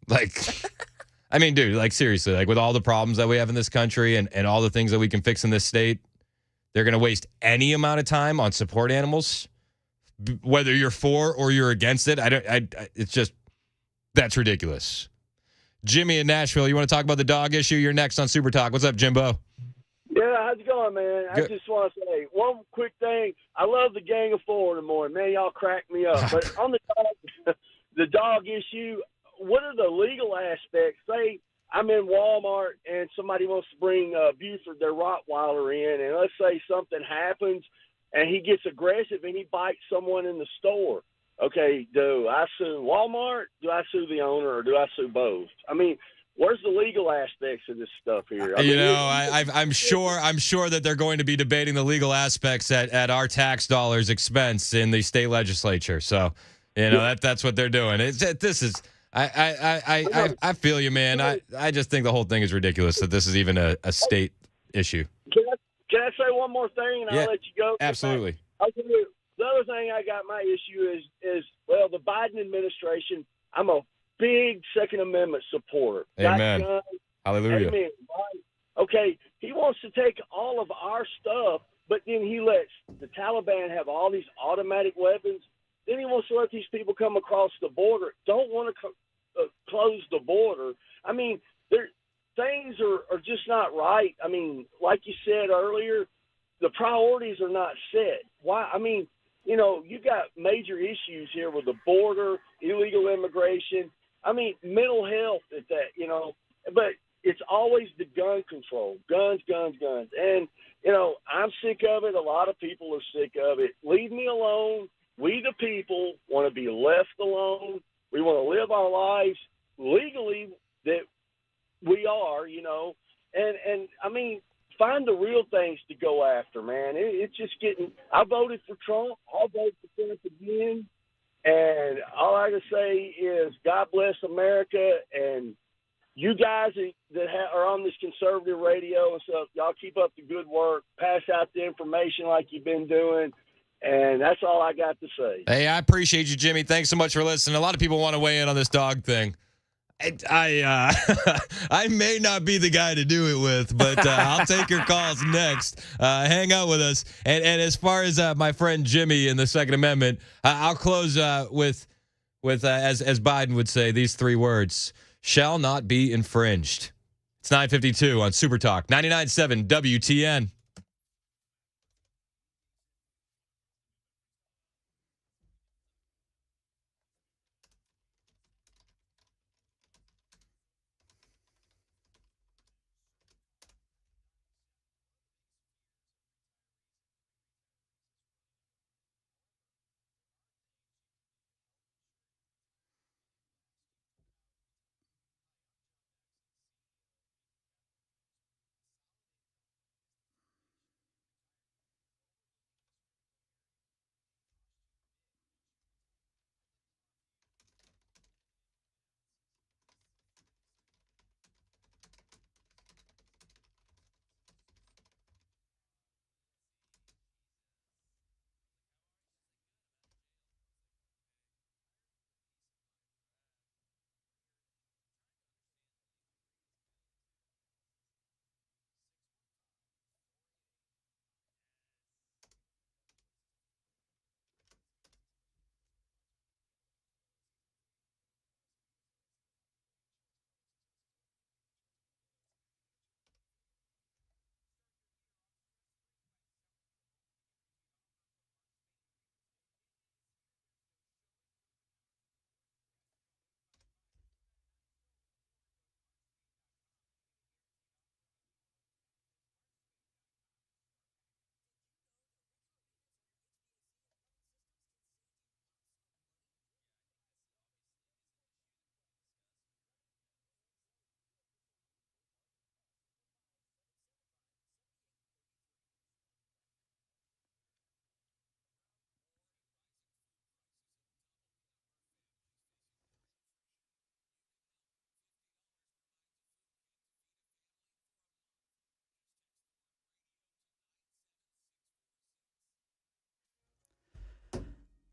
Like, I mean, dude, like seriously, like with all the problems that we have in this country and all the things that we can fix in this state, they're going to waste any amount of time on support animals, whether you're for or you're against it. It's just, that's ridiculous. Jimmy in Nashville, you want to talk about the dog issue? You're next on Super Talk. What's up, Jimbo?
Yeah, how's it going, man?
Good.
I just want to say one quick thing. I love the Gang of Four in the morning. Man, y'all crack me up. But on the dog issue, what are the legal aspects? Say I'm in Walmart and somebody wants to bring Buford, their Rottweiler, in, and let's say something happens and he gets aggressive and he bites someone in the store. Okay, do I sue Walmart? Do I sue the owner, or do I sue both? I mean, where's the legal aspects of this stuff here?
I'm sure that they're going to be debating the legal aspects at our tax dollars' expense in the state legislature. So, that's what they're doing. I feel you, man. I just think the whole thing is ridiculous that this is even a state issue.
Can I say one more thing and I'll let you go?
Absolutely.
The other thing I got my issue is the Biden administration. I'm a big Second Amendment supporter.
Amen. Hallelujah.
Amen. Right? Okay, he wants to take all of our stuff, but then he lets the Taliban have all these automatic weapons. Then he wants to let these people come across the border. Don't want to close the border. I mean, things are just not right. I mean, like you said earlier, the priorities are not set. Why? I mean, you got major issues here with the border, illegal immigration. I mean, mental health at that, but it's always the gun control, guns. And, I'm sick of it. A lot of people are sick of it. Leave me alone. We, the people, want to be left alone. We want to live our lives legally that we are, and I mean, find the real things to go after, man. It's just getting – I voted for Trump. I'll vote for Trump again. And all I can say is God bless America. And you guys that are on this conservative radio and stuff, y'all keep up the good work. Pass out the information like you've been doing. And that's all I got to say.
Hey, I appreciate you, Jimmy. Thanks so much for listening. A lot of people want to weigh in on this dog thing. I may not be the guy to do it with, but I'll take your calls next. Hang out with us. And as far as my friend Jimmy in the Second Amendment, I'll close with as Biden would say, these three words: shall not be infringed. It's 9:52 on Super Talk 99.7 WTN.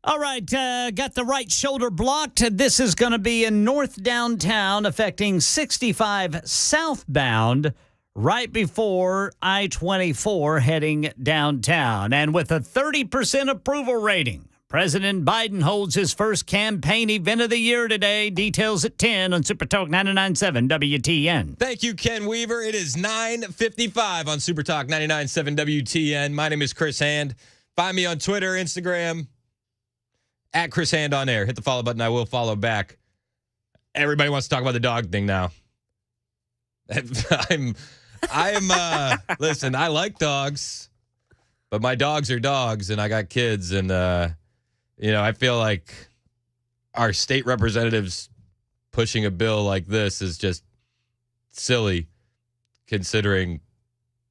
All right, got the right shoulder blocked. This is going to be in north downtown, affecting 65 southbound, right before I-24 heading downtown. And with a 30% approval rating, President Biden holds his first campaign event of the year today. Details at 10 on Super Talk 99.7 WTN.
Thank you, Ken Weaver. It is 9:55 on Super Talk 99.7 WTN. My name is Chris Hand. Find me on Twitter, Instagram, at Chris Hand on air. Hit the follow button. I will follow back. Everybody wants to talk about the dog thing now. Listen, I like dogs, but my dogs are dogs, and I got kids, and, I feel like our state representatives pushing a bill like this is just silly, considering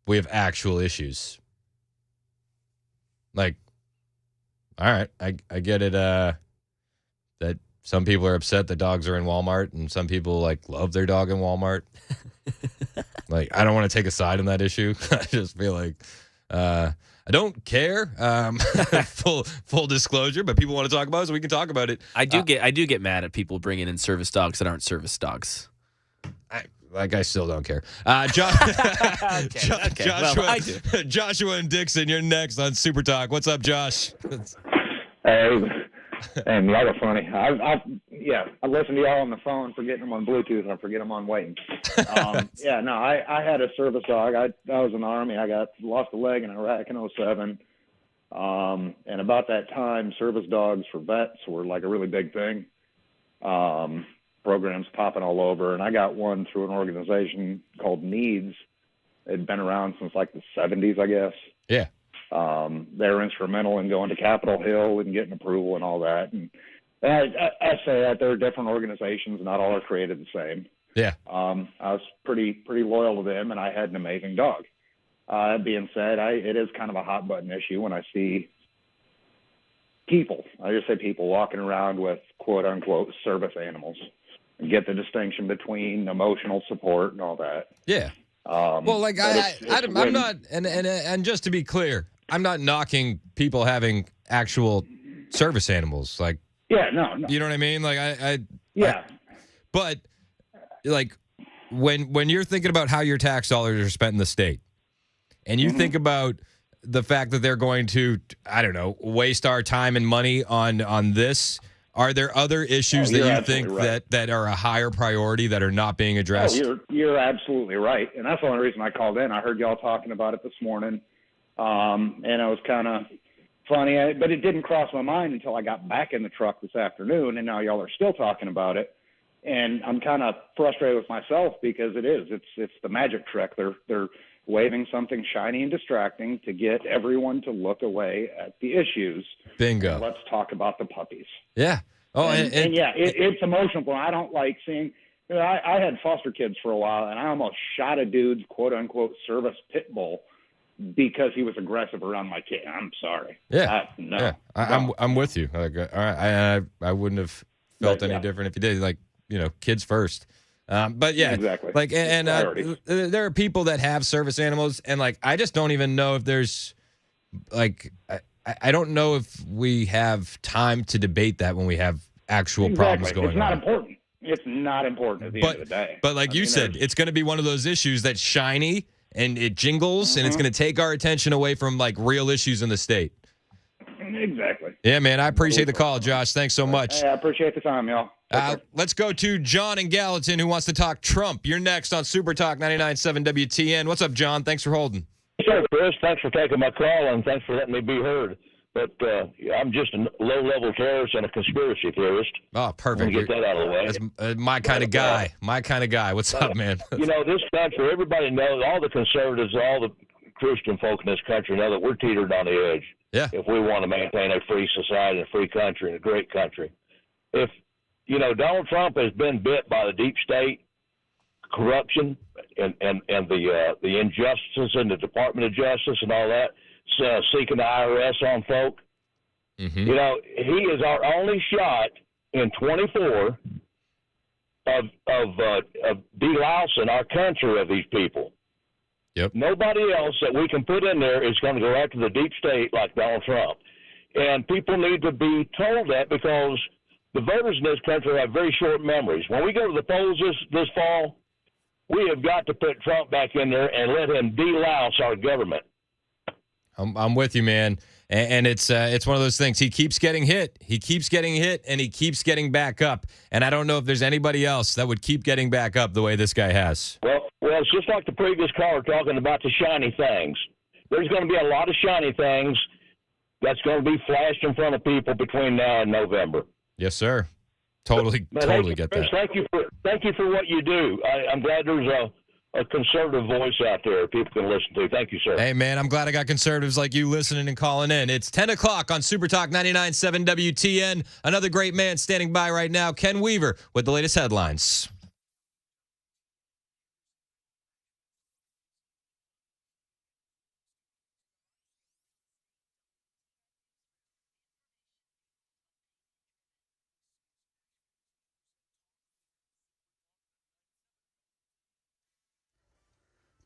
we have actual issues. Like, all right, I get it, that some people are upset that dogs are in Walmart, and some people, love their dog in Walmart. I don't want to take a side on that issue. I just feel like I don't care. Full disclosure, but people want to talk about it, so we can talk about it.
I do get mad at people bringing in service dogs that aren't service dogs.
I still don't care.
Okay.
Joshua,
Well, I do.
Joshua and Dixon, you're next on Super Talk. What's up, Josh?
Hey, and y'all are funny. I listen to y'all on the phone, forgetting them on Bluetooth, and I forget them on waiting. I had a service dog. I was in the Army. I lost a leg in Iraq in 2007. And about that time, service dogs for vets were like a really big thing. Programs popping all over, and I got one through an organization called Needs. It'd been around since the 70s, I guess.
Yeah.
They were instrumental in going to Capitol Hill and getting approval and all that. And I say that there are different organizations, not all are created the same.
Yeah.
I was pretty loyal to them, and I had an amazing dog. That being said, it is kind of a hot button issue when I see people. I just say people walking around with quote unquote service animals. And get the distinction between emotional support and all that.
Yeah. I'm not, and just to be clear, I'm not knocking people having actual service animals.
Yeah, no.
You know what I mean? But when you're thinking about how your tax dollars are spent in the state, and you think about the fact that they're going to, waste our time and money on this. Are there other issues that you think that are a higher priority that are not being addressed?
You're absolutely right. And that's the only reason I called in. I heard y'all talking about it this morning. And it was kind of funny, but it didn't cross my mind until I got back in the truck this afternoon. And now y'all are still talking about it. And I'm kind of frustrated with myself because it's the magic trick. They're waving something shiny and distracting to get everyone to look away at the issues.
Bingo.
And let's talk about the puppies.
Yeah. Oh,
it's emotional. I don't like seeing. I had foster kids for a while, and I almost shot a dude's quote unquote service pit bull because he was aggressive around my kid. I'm sorry.
Yeah.
No.
Yeah. I'm with you. All right. I wouldn't have felt any different if you did. Kids first. But yeah,
exactly.
There are people that have service animals, and I just don't even know if there's I don't know if we have time to debate that when we have actual problems going on.
It's not important. It's not important at the end of the day.
But you said, it's going to be one of those issues that's shiny and it jingles, and it's going to take our attention away from real issues in the state.
Exactly.
Yeah, man. I appreciate the call, Josh. Thanks so much.
Hey, I appreciate the time, y'all.
Let's go to John in Gallatin who wants to talk Trump. You're next on Super Talk 99.7 WTN. What's up, John? Thanks for holding.
Sure, Chris. Thanks for taking my call, and thanks for letting me be heard. But I'm just a low-level terrorist and a conspiracy theorist.
Oh, perfect.
Get that out of the way.
That's my kind of guy. My kind of guy. What's up, man?
This country, everybody knows, all the conservatives, all the Christian folk in this country know that we're teetered on the edge.
Yeah.
If we want to maintain a free society, a free country, and a great country. If, Donald Trump has been bit by the deep state, corruption, and the injustices in the Department of Justice and all that, seeking the IRS on folk.
Mm-hmm.
He is our only shot in 24 of delousing our country of these people.
Yep.
Nobody else that we can put in there is going to go after the deep state like Donald Trump. And people need to be told that because the voters in this country have very short memories. When we go to the polls this fall, we have got to put Trump back in there and let him delouse our government.
I'm with you, man. And it's one of those things. He keeps getting hit. He keeps getting hit, and he keeps getting back up. And I don't know if there's anybody else that would keep getting back up the way this guy has.
Well, it's just like the previous caller talking about the shiny things. There's going to be a lot of shiny things that's going to be flashed in front of people between now and November.
Yes, sir. Totally get that.
Thank you for what you do. I'm glad there's a conservative voice out there people can listen to. Thank you, sir.
Hey, man, I'm glad I got conservatives like you listening and calling in. It's 10 o'clock on Super Talk 99.7 WTN. Another great man standing by right now, Ken Weaver, with the latest headlines.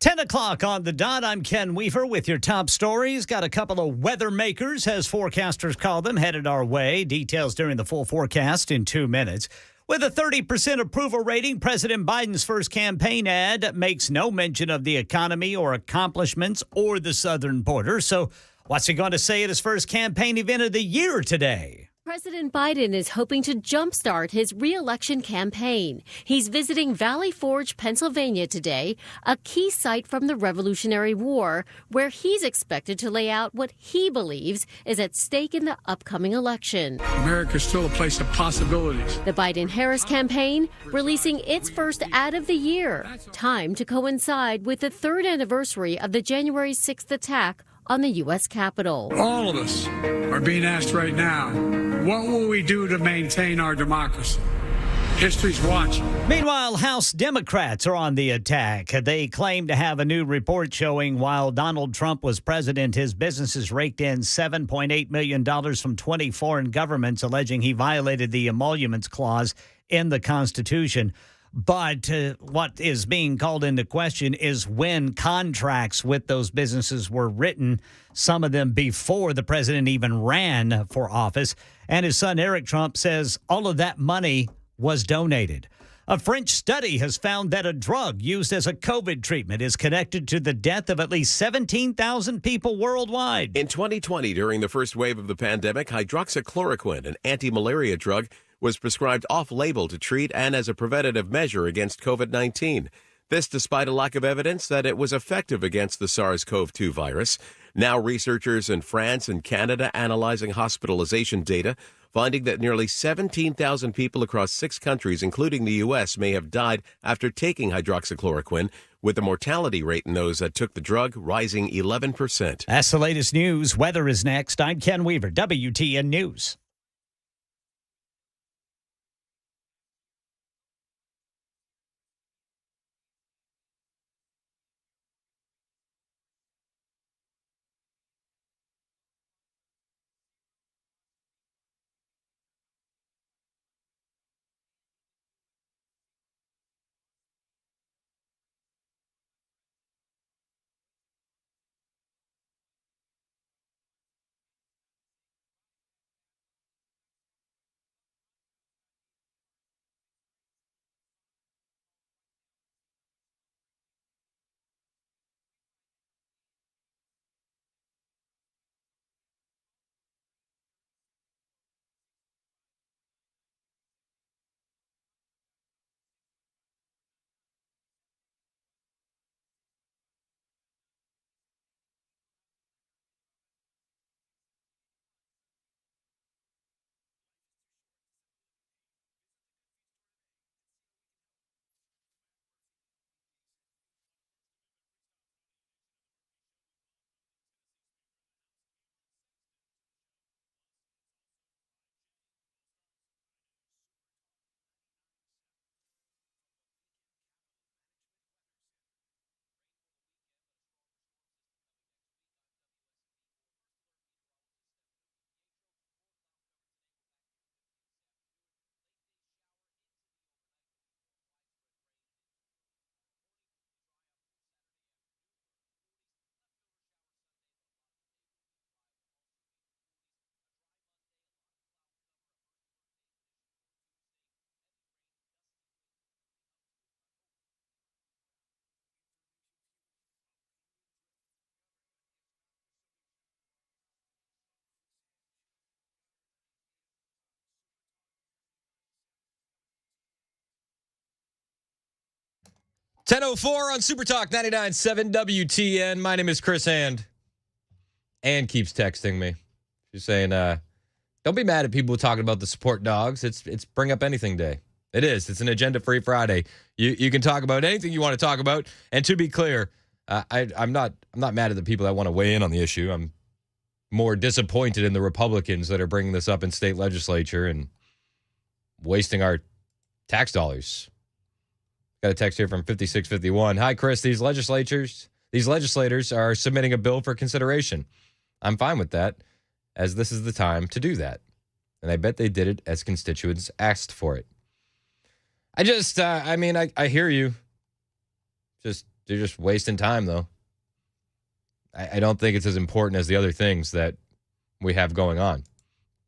Ten o'clock on the dot. I'm Ken Weaver with your top stories. Got a couple of weather makers, as forecasters call them, headed our way. Details during the full forecast in 2 minutes. With a 30% approval rating, President Biden's first campaign ad makes no mention of the economy or accomplishments or the southern border. So what's he going to say at his first campaign event of the year today?
President Biden is hoping to jumpstart his re-election campaign. He's visiting Valley Forge, Pennsylvania today, a key site from the Revolutionary War, where he's expected to lay out what he believes is at stake in the upcoming election.
America's still a place of possibilities.
The Biden-Harris campaign releasing its first ad of the year, timed to coincide with the third anniversary of the January 6th attack on the U.S. Capitol.
All of us are being asked right now, what will we do to maintain our democracy? History's watching.
Meanwhile, House Democrats are on the attack. They claim to have a new report showing while Donald Trump was president, his businesses raked in $7.8 million from 20 foreign governments, alleging he violated the emoluments clause in the Constitution. But what is being called into question is when contracts with those businesses were written, some of them before the president even ran for office. And his son, Eric Trump, says all of that money was donated. A French study has found that a drug used as a COVID treatment is connected to the death of at least 17,000 people worldwide.
In 2020, during the first wave of the pandemic, hydroxychloroquine, an anti-malaria drug, was prescribed off-label to treat and as a preventative measure against COVID-19. This despite a lack of evidence that it was effective against the SARS-CoV-2 virus. Now researchers in France and Canada analyzing hospitalization data, finding that nearly 17,000 people across 6 countries, including the U.S., may have died after taking hydroxychloroquine, with the mortality rate in those that took the drug rising 11%.
That's the latest news. Weather is next. I'm Ken Weaver, WTN News.
10:04 on Super Talk 99.7 WTN. My name is Chris Hand. Ann keeps texting me. She's saying, don't be mad at people talking about the support dogs. It's Bring Up Anything Day. It is. It's an agenda-free Friday. You can talk about anything you want to talk about. And to be clear, I'm not mad at the people that want to weigh in on the issue. I'm more disappointed in the Republicans that are bringing this up in state legislature and wasting our tax dollars. Got a text here from 5651. Hi, Chris. These legislators are submitting a bill for consideration. I'm fine with that, as this is the time to do that. And I bet they did it as constituents asked for it. I just, I hear you. They're just wasting time, though. I don't think it's as important as the other things that we have going on.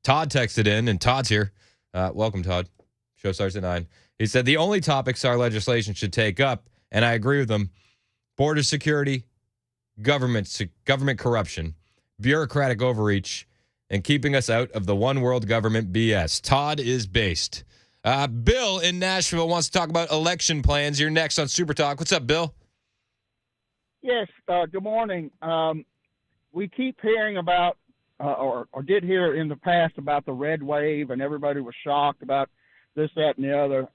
Todd texted in, and Todd's here. Welcome, Todd. Show starts at 9. He said, the only topics our legislation should take up, and I agree with them, border security, government corruption, bureaucratic overreach, and keeping us out of the one world government BS. Todd is based. Bill in Nashville wants to talk about election plans. You're next on Super Talk. What's up, Bill?
Yes, good morning. We keep hearing about, or did hear in the past about the red wave, and everybody was shocked about this, that, and the other.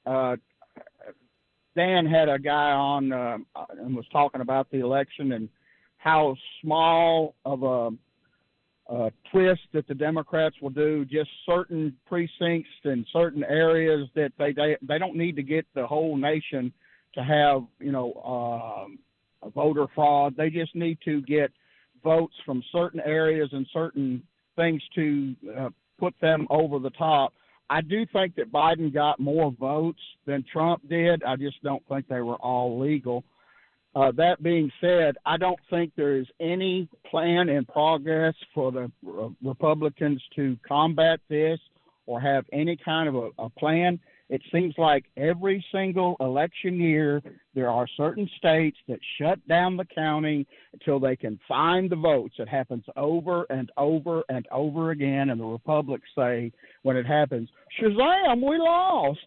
Dan had a guy on and was talking about the election and how small of a twist that the Democrats will do, just certain precincts and certain areas that they don't need to get the whole nation to have, a voter fraud. They just need to get votes from certain areas and certain things to put them over the top. I do think that Biden got more votes than Trump did. I just don't think they were all legal. That being said, I don't think there is any plan in progress for the Republicans to combat this or have any kind of a plan. It seems like every single election year, there are certain states that shut down the counting until they can find the votes. It happens over and over and over again, and the Republicans say when it happens, Shazam, we lost.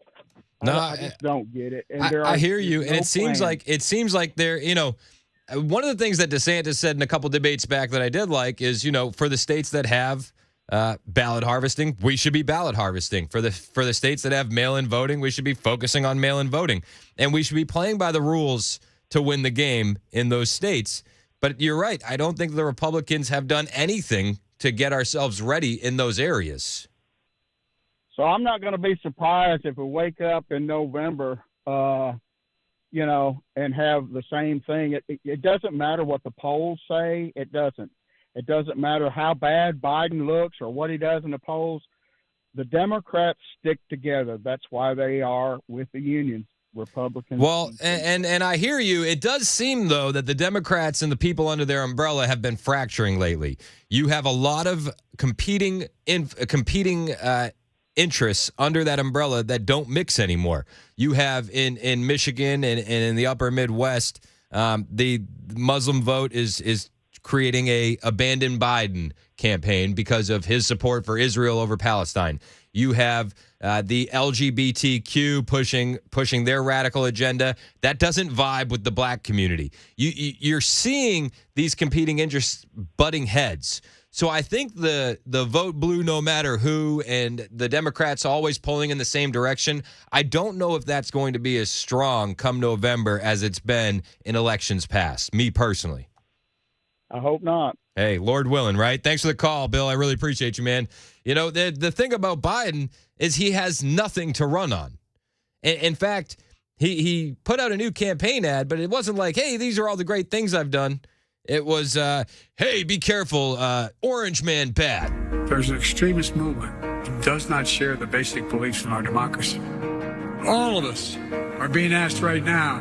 No,
I just don't get it. And
I hear you, and it seems like they're, one of the things that DeSantis said in a couple debates back that I did like is, for the states that have ballot harvesting, we should be ballot harvesting. For the states that have mail-in voting, we should be focusing on mail-in voting, and we should be playing by the rules to win the game in those states. But you're right. I don't think the Republicans have done anything to get ourselves ready in those areas.
So I'm not going to be surprised if we wake up in November, and have the same thing. It doesn't matter what the polls say. It doesn't. It doesn't matter how bad Biden looks or what he does in the polls. The Democrats stick together. That's why they are with the unions, Republicans.
Well, and I hear you. It does seem, though, that the Democrats and the people under their umbrella have been fracturing lately. You have a lot of competing interests under that umbrella that don't mix anymore. You have in Michigan and in the upper Midwest, the Muslim vote is creating a abandon Biden campaign because of his support for Israel over Palestine. You have the LGBTQ pushing their radical agenda. That doesn't vibe with the black community. You're seeing these competing interests butting heads. So I think the vote blue no matter who and the Democrats always pulling in the same direction, I don't know if that's going to be as strong come November as it's been in elections past, me personally.
I hope not.
Hey, Lord willing, right? Thanks for the call, Bill. I really appreciate you, man. The thing about Biden is he has nothing to run on. In fact, he put out a new campaign ad, but it wasn't like, hey, these are all the great things I've done. It was, hey, be careful, orange man bad.
There's an extremist movement that does not share the basic beliefs in our democracy. All of us are being asked right now,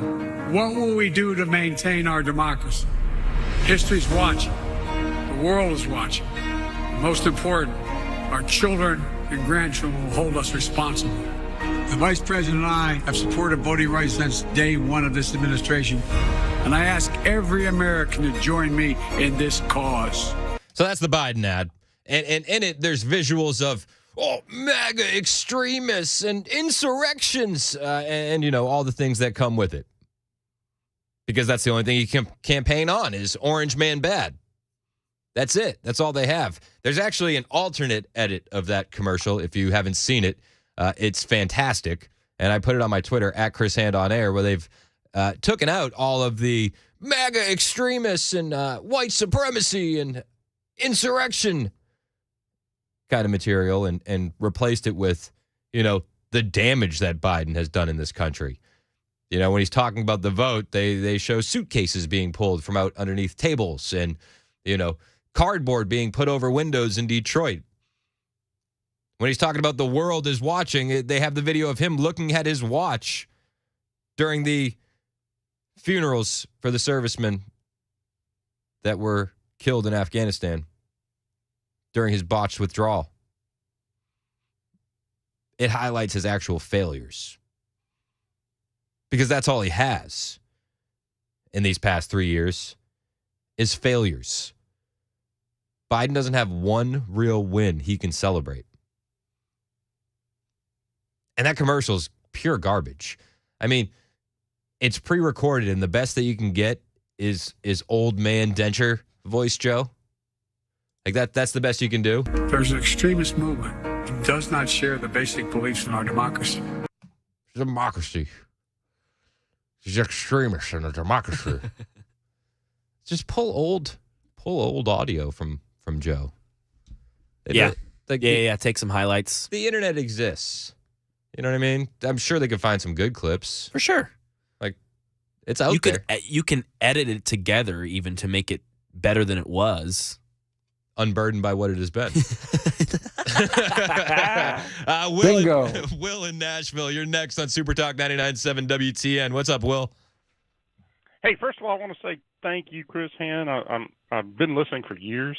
what will we do to maintain our democracy? History's watching. The world is watching. And most important, our children and grandchildren will hold us responsible. The Vice President and I have supported voting rights since day one of this administration, and I ask every American to join me in this cause.
So that's the Biden ad. And in it, there's visuals of, MAGA extremists and insurrections and all the things that come with it. because that's the only thing you can campaign on is Orange Man Bad. That's it. That's all they have. There's actually an alternate edit of that commercial. If you haven't seen it, it's fantastic. And I put it on my Twitter, @ChrisHandOnAir, where they've taken out all of the MAGA extremists and white supremacy and insurrection kind of material and replaced it with, the damage that Biden has done in this country. When he's talking about the vote, they show suitcases being pulled from out underneath tables and, cardboard being put over windows in Detroit. When he's talking about the world is watching, they have the video of him looking at his watch during the funerals for the servicemen that were killed in Afghanistan during his botched withdrawal. It highlights his actual failures because that's all he has in these past 3 years is failures. Biden doesn't have one real win he can celebrate. And that commercial is pure garbage. I mean, it's pre-recorded, and the best that you can get is old man denture voice, Joe. Like that's the best you can do.
There's an extremist movement that does not share the basic beliefs in our democracy.
Democracy. She's extremist in a democracy. Just pull old audio from Joe.
Yeah. Take some highlights.
The internet exists. You know what I mean? I'm sure they could find some good clips.
For sure.
Like, it's out there.
You can edit it together even to make it better than it was.
Unburdened by what it has been.
Bingo.
Will in Nashville, you're next on Super Talk 99.7 WTN. What's up, Will?
Hey, first of all, I want to say thank you, Chris Hand. I've been listening for years,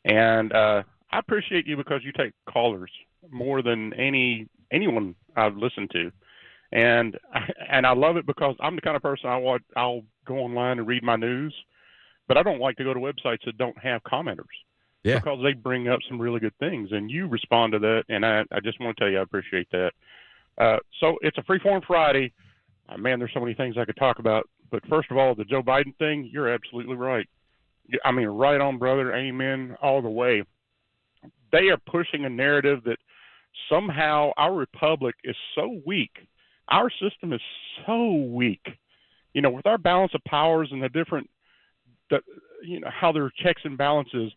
and I appreciate you because you take callers more than anyone I've listened to, and I love it because I'm the kind of person I'll go online and read my news, but I don't like to go to websites that don't have commenters.
Yeah.
Because they bring up some really good things, and you respond to that, and I just want to tell you I appreciate that. So it's a Freeform Friday. Man, there's so many things I could talk about. But first of all, the Joe Biden thing, you're absolutely right. I mean, right on, brother. Amen all the way. They are pushing a narrative that somehow our republic is so weak. Our system is so weak. With our balance of powers and the different, how there are checks and balances,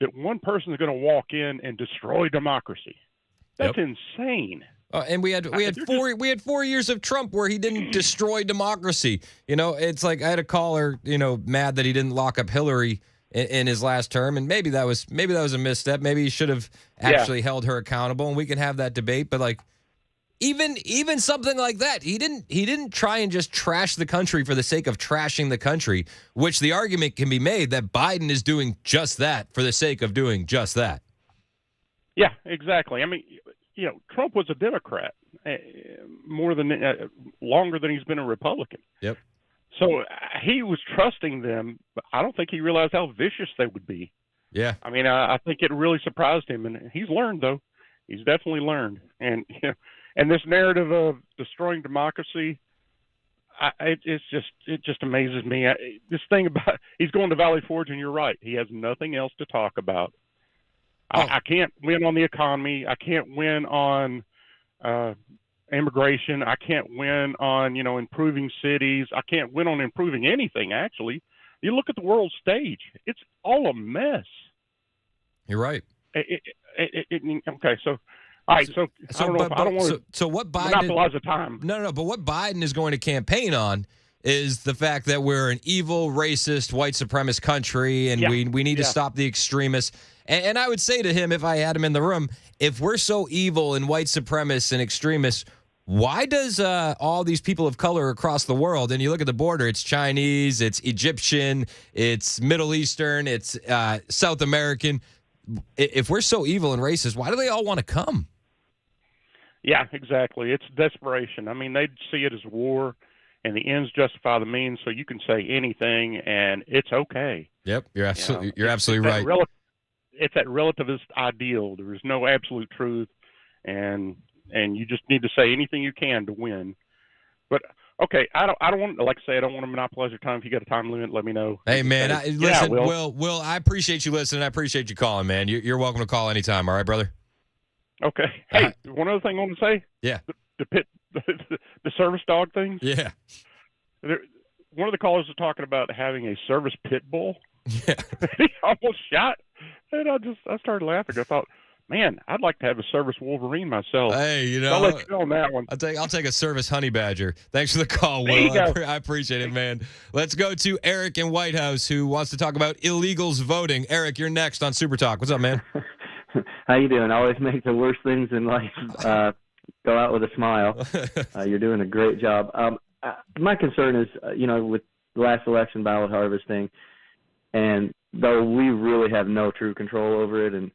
that one person is going to walk in and destroy democracy. That's insane.
And we had 4 years of Trump where he didn't destroy democracy. It's like I had a caller, mad that he didn't lock up Hillary in his last term, and maybe that was a misstep. Maybe he should have actually held her accountable, and we can have that debate. But like, even something like that, he didn't try and just trash the country for the sake of trashing the country, which the argument can be made that Biden is doing just that for the sake of doing just that.
Yeah, exactly. I mean, Trump was a Democrat longer than he's been a Republican.
Yep.
So he was trusting them, but I don't think he realized how vicious they would be.
Yeah.
I mean, I think it really surprised him, and he's learned, though. He's definitely learned. And and this narrative of destroying democracy, it just amazes me. This thing about he's going to Valley Forge, and you're right. He has nothing else to talk about. I can't win on the economy. I can't win on immigration. I can't win on, improving cities. I can't win on improving anything, actually. You look at the world stage. It's all a mess.
You're right.
Okay, so all right, so I don't want to
what Biden
monopolize the time.
No, but what Biden is going to campaign on is the fact that we're an evil, racist, white supremacist country, and we need to stop the extremists. And I would say to him, if I had him in the room, if we're so evil and white supremacists and extremists, why does all these people of color across the world, and you look at the border, it's Chinese, it's Egyptian, it's Middle Eastern, it's South American. If we're so evil and racist, why do they all want to come?
Yeah, exactly. It's desperation. I mean, they see it as war, and the ends justify the means, so you can say anything, and it's okay.
Yep, you're absolutely right.
It's that relativist ideal. There is no absolute truth, and you just need to say anything you can to win. But Okay, I don't want, like I say, I don't want to monopolize your time. If you got a time limit, let me know.
Hey, man,
Yeah,
listen, Will, I appreciate you listening. I appreciate you calling, man. You're welcome to call anytime. All right, brother?
Okay. Hey, one other thing I want to say.
Yeah.
The service dog things.
Yeah.
One of the callers was talking about having a service pit bull.
Yeah.
He almost shot. And I started laughing. I thought, man, I'd like to have a service Wolverine myself.
Hey,
So I'll let you know on that one.
I'll take a service honey badger. Thanks for the call,
There you
Will.
go.
I appreciate it, man. Let's go to Eric in White House, who wants to talk about illegals voting. Eric, you're next on Super Talk. What's up, man?
How you doing? Always make the worst things in life go out with a smile. You're doing a great job. My concern is, with the last election ballot harvesting, and though we really have no true control over it in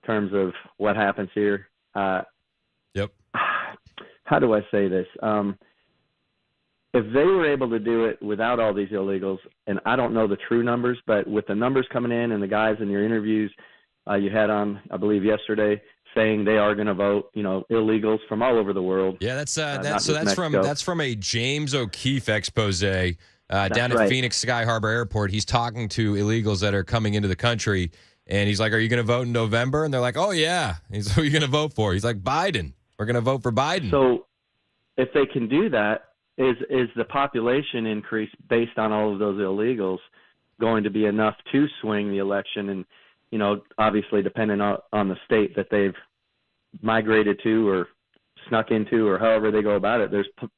terms of what happens here.
Yep.
How do I say this? If they were able to do it without all these illegals, and I don't know the true numbers, but with the numbers coming in and the guys in your interviews you had on, I believe, yesterday, saying they are going to vote, illegals from all over the world.
Yeah, that's
Mexico.
from a James O'Keefe expose down at
right.
Phoenix Sky Harbor Airport. He's talking to illegals that are coming into the country, and he's like, "Are you going to vote in November?" And they're like, "Oh yeah." He's like, "Who are you going to vote for?" He's like, "Biden. We're going to vote for Biden."
So, if they can do that, is the population increase based on all of those illegals going to be enough to swing the election? And obviously, depending on the state that they've migrated to or snuck into, or however they go about it,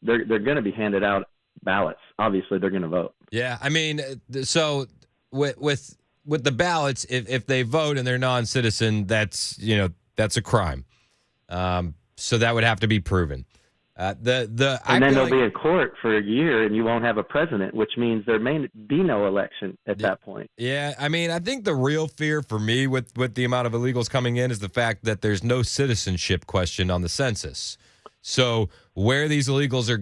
they're going to be handed out ballots. Obviously, they're going to vote.
Yeah, I mean, so with the ballots, if they vote and they're non-citizen, that's a crime. So that would have to be proven.
And then they'll be in court for a year, and you won't have a president, which means there may be no election at that point.
Yeah, I mean, I think the real fear for me with the amount of illegals coming in is the fact that there's no citizenship question on the census. So where these illegals are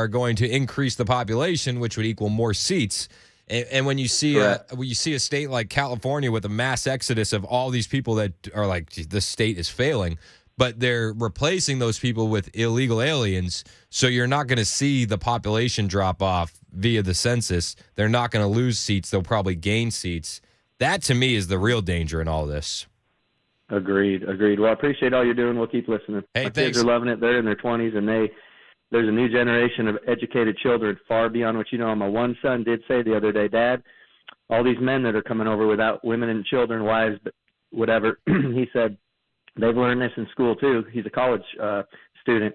going to increase the population, which would equal more seats. And when you see a state like California with a mass exodus of all these people that are like, the state is failing, but they're replacing those people with illegal aliens. So you're not going to see the population drop off via the census. They're not going to lose seats. They'll probably gain seats. That, to me, is the real danger in all this.
Agreed. Well, I appreciate all you're doing. We'll keep listening.
Hey,
My
thanks.
kids are loving it. They're in their 20s, and there's a new generation of educated children far beyond what you know. My one son did say the other day, Dad, all these men that are coming over without women and children, wives, whatever, he said, they've learned this in school too. He's a college student.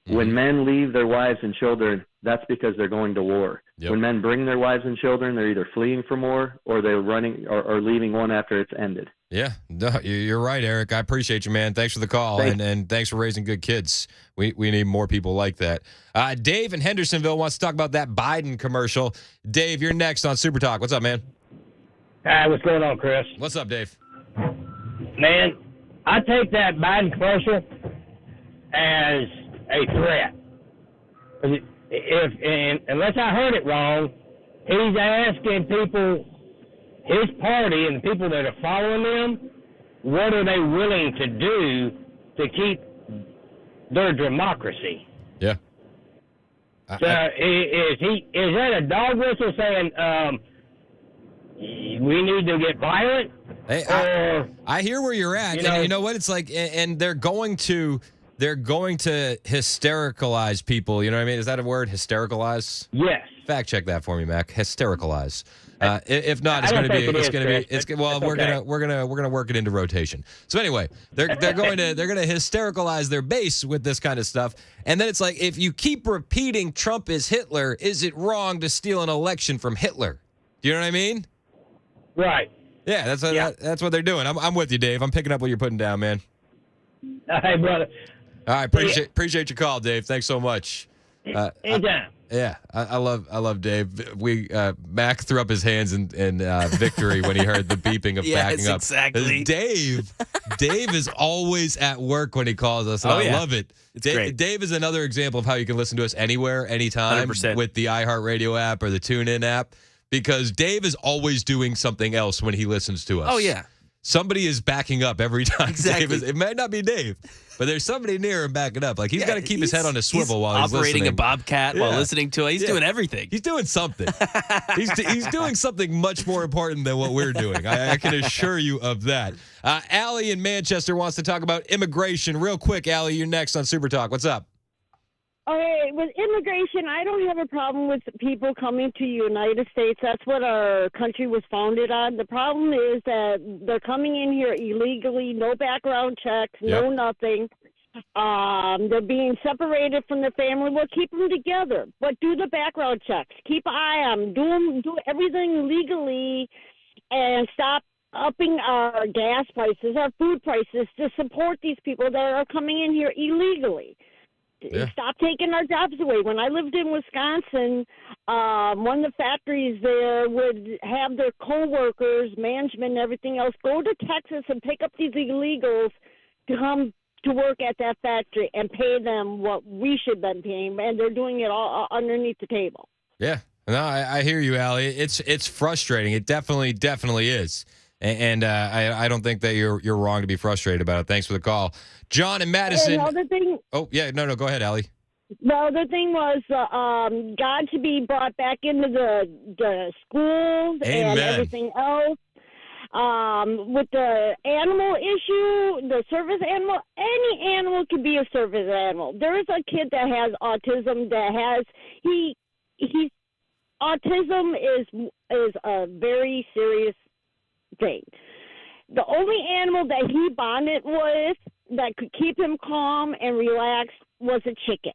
Mm-hmm.
When men leave their wives and children, that's because they're going to war.
Yep.
When men bring their wives and children, they're either fleeing from war or they're running or leaving one after it's ended.
Yeah, no, you're right, Eric. I appreciate you, man. Thanks for the call, and thanks for raising good kids. We need more people like that. Dave in Hendersonville wants to talk about that Biden commercial. Dave, you're next on Super Talk. What's up, man?
Hi, what's going on, Chris?
What's up, Dave?
Man, I take that Biden commercial as a threat. Unless I heard it wrong, he's asking people, his party and the people that are following them, what are they willing to do to keep their democracy?
Yeah.
So is that a dog whistle saying we need to get violent?
Hey, I hear where you're at, and you know what? It's like, and they're going to hystericalize people. You know what I mean? Is that a word? Hystericalize?
Yes.
Fact check that for me, Mac. Hystericalize. If not, it's going to be. We're gonna work it into rotation. So anyway, they're going to hystericalize their base with this kind of stuff, and then it's like, if you keep repeating Trump is Hitler, is it wrong to steal an election from Hitler? Do you know what I mean?
Right.
Yeah, that's what they're doing. I'm with you, Dave. I'm picking up what you're putting down, man.
Hey, brother.
All right, appreciate your call, Dave. Thanks so much.
Anytime.
I love Dave. Mac threw up his hands in victory when he heard the beeping of backing up.
Exactly.
Dave is always at work when he calls us, and I love it.
Great.
Dave is another example of how you can listen to us anywhere, anytime
100%.
with the iHeartRadio app or the TuneIn app, because Dave is always doing something else when he listens to us.
Oh, yeah.
somebody is backing up every time.
Exactly.
It might not be Dave, but there's somebody near him backing up. Like, he's got to keep his head on a swivel while he's
operating
listening.
a Bobcat while listening to it. He's doing everything.
He's doing something. he's doing something much more important than what we're doing. I can assure you of that. Allie in Manchester wants to talk about immigration. Real quick, Allie, you're next on Super Talk. What's up?
Okay, with immigration, I don't have a problem with people coming to the United States. That's what our country was founded on. The problem is that they're coming in here illegally, no background checks, no nothing. They're being separated from their family. Well, keep them together, but do the background checks. Keep an eye on them. Do everything legally, and stop upping our gas prices, our food prices, to support these people that are coming in here illegally. Stop taking our jobs away. When I lived in Wisconsin, one of the factories there would have their co-workers, management, and everything else go to Texas and pick up these illegals to come to work at that factory and pay them what we should have been paying, and they're doing it all underneath the table.
Yeah. No, I hear you, Allie. It's frustrating. It definitely is. And I don't think that you're wrong to be frustrated about it. Thanks for the call. John and Madison.
And the other thing,
oh, yeah. No. Go ahead, Allie.
the other thing was God should be brought back into the schools and everything else. With the animal issue, the service animal, any animal could be a service animal. There is a kid that has autism autism is a very serious thing. The only animal that he bonded with that could keep him calm and relaxed was a chicken.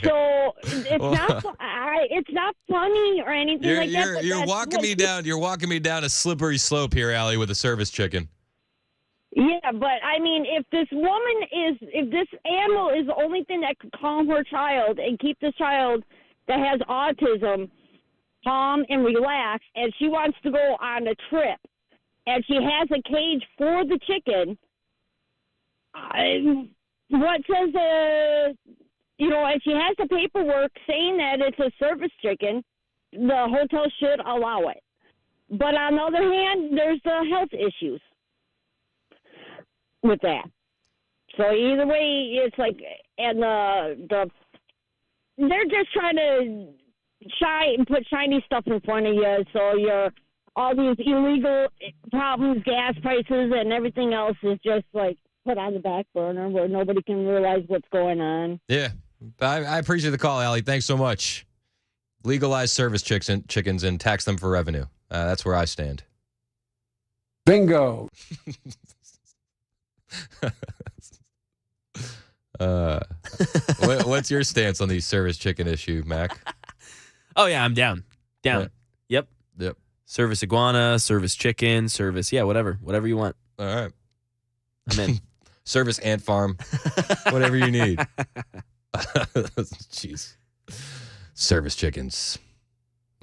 So it's not funny or anything like that. But
you're walking me down. You're walking me down a slippery slope here, Allie, with a service chicken.
Yeah, but I mean, if this animal is the only thing that could calm her child and keep this child that has autism calm and relaxed, and she wants to go on a trip, and she has a cage for the chicken, what says and she has the paperwork saying that it's a service chicken, the hotel should allow it. But on the other hand, there's the health issues with that. So either way, it's like, and they're just trying to put shiny stuff in front of you, so all these illegal problems, gas prices, and everything else is just like put on the back burner where nobody can realize what's going on.
Yeah, I appreciate the call, Allie. Thanks so much. Legalize service chickens and tax them for revenue. That's where I stand.
Bingo.
What's your stance on the service chicken issue, Mac?
Oh, yeah, I'm down.
Yeah.
Yep. Service iguana, service chicken, service, whatever you want.
All right.
I'm in.
Service ant farm, whatever you need. Jeez. Service chickens.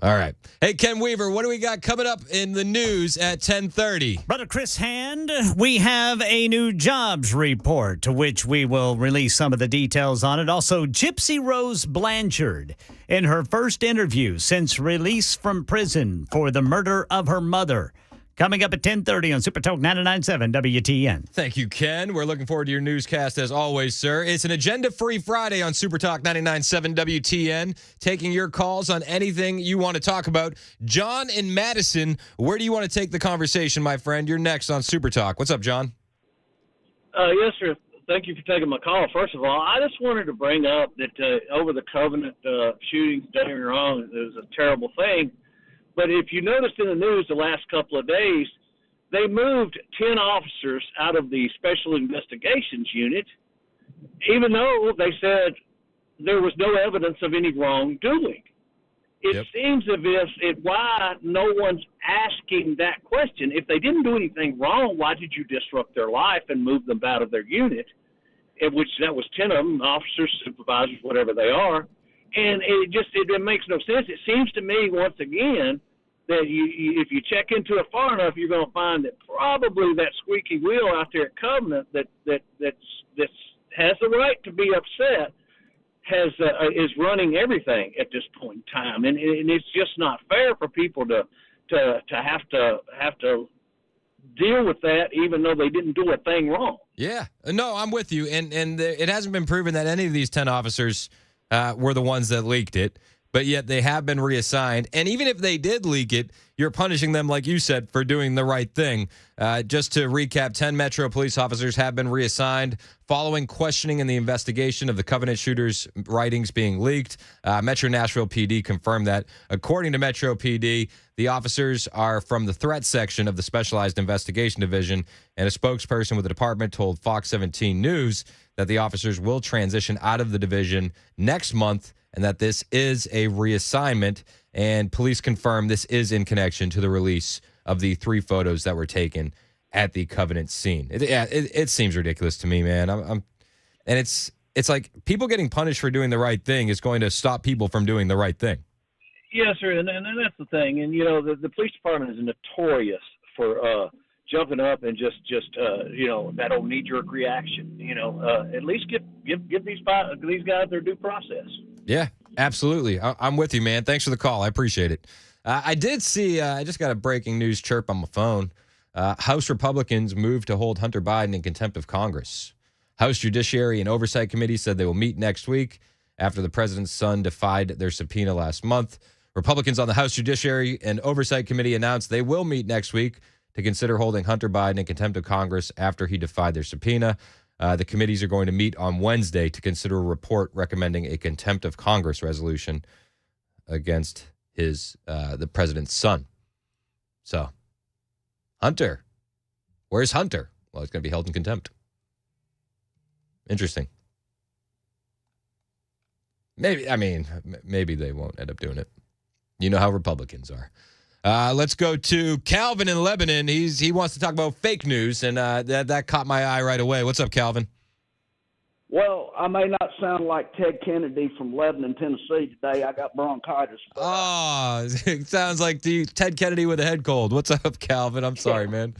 All right. Hey, Ken Weaver, what do we got coming up in the news at 10:30?
Brother Chris Hand, we have a new jobs report, to which we will release some of the details on it. Also, Gypsy Rose Blanchard, in her first interview since release from prison for the murder of her mother. Coming up at 10:30 on Super Talk 99.7 WTN.
Thank you, Ken. We're looking forward to your newscast as always, sir. It's an agenda-free Friday on Super Talk 99.7 WTN, taking your calls on anything you want to talk about. John in Madison, where do you want to take the conversation, my friend? You're next on Super Talk. What's up, John?
Yes, sir. Thank you for taking my call. First of all, I just wanted to bring up that over the Covenant shootings, don't get me wrong, it was a terrible thing. But if you noticed in the news the last couple of days, they moved 10 officers out of the Special Investigations Unit, even though they said there was no evidence of any wrongdoing. It seems as if why no one's asking that question. If they didn't do anything wrong, why did you disrupt their life and move them out of their unit? That was 10 of them, officers, supervisors, whatever they are. And it makes no sense. It seems to me, once again, that if you check into it far enough, you're going to find that probably that squeaky wheel out there at Covenant that has the right to be upset is running everything at this point in time, and it's just not fair for people to have to deal with that, even though they didn't do a thing wrong.
Yeah. No, I'm with you. And it hasn't been proven that any of these 10 officers were the ones that leaked it, but yet they have been reassigned. And even if they did leak it, you're punishing them, like you said, for doing the right thing. Just to recap, 10 Metro police officers have been reassigned following questioning in the investigation of the Covenant shooters' writings being leaked. Metro Nashville PD confirmed that. According to Metro PD, the officers are from the threat section of the Specialized Investigation Division, and a spokesperson with the department told Fox 17 News that the officers will transition out of the division next month and that this is a reassignment. And police confirm this is in connection to the release of the 3 photos that were taken at the Covenant scene. It seems ridiculous to me, man. And it's like people getting punished for doing the right thing is going to stop people from doing the right thing.
Yes, sir, and that's the thing. And, the police department is notorious for jumping up and just that old knee-jerk reaction. At least give these guys their due process.
Yeah, absolutely. I'm with you, man. Thanks for the call. I appreciate it. I did see, I just got a breaking news chirp on my phone. House Republicans moved to hold Hunter Biden in contempt of Congress. House Judiciary and Oversight Committee said they will meet next week after the president's son defied their subpoena last month. Republicans on the House Judiciary and Oversight Committee announced they will meet next week to consider holding Hunter Biden in contempt of Congress after he defied their subpoena. The committees are going to meet on Wednesday to consider a report recommending a contempt of Congress resolution against the president's son. So, Hunter. Where's Hunter? Well, he's going to be held in contempt. Interesting. Maybe they won't end up doing it. You know how Republicans are. Let's go to Calvin in Lebanon. He wants to talk about fake news, and that caught my eye right away. What's up, Calvin?
Well, I may not sound like Ted Kennedy from Lebanon, Tennessee today. I got bronchitis.
Oh, it sounds like Ted Kennedy with a head cold. What's up, Calvin? I'm sorry, man.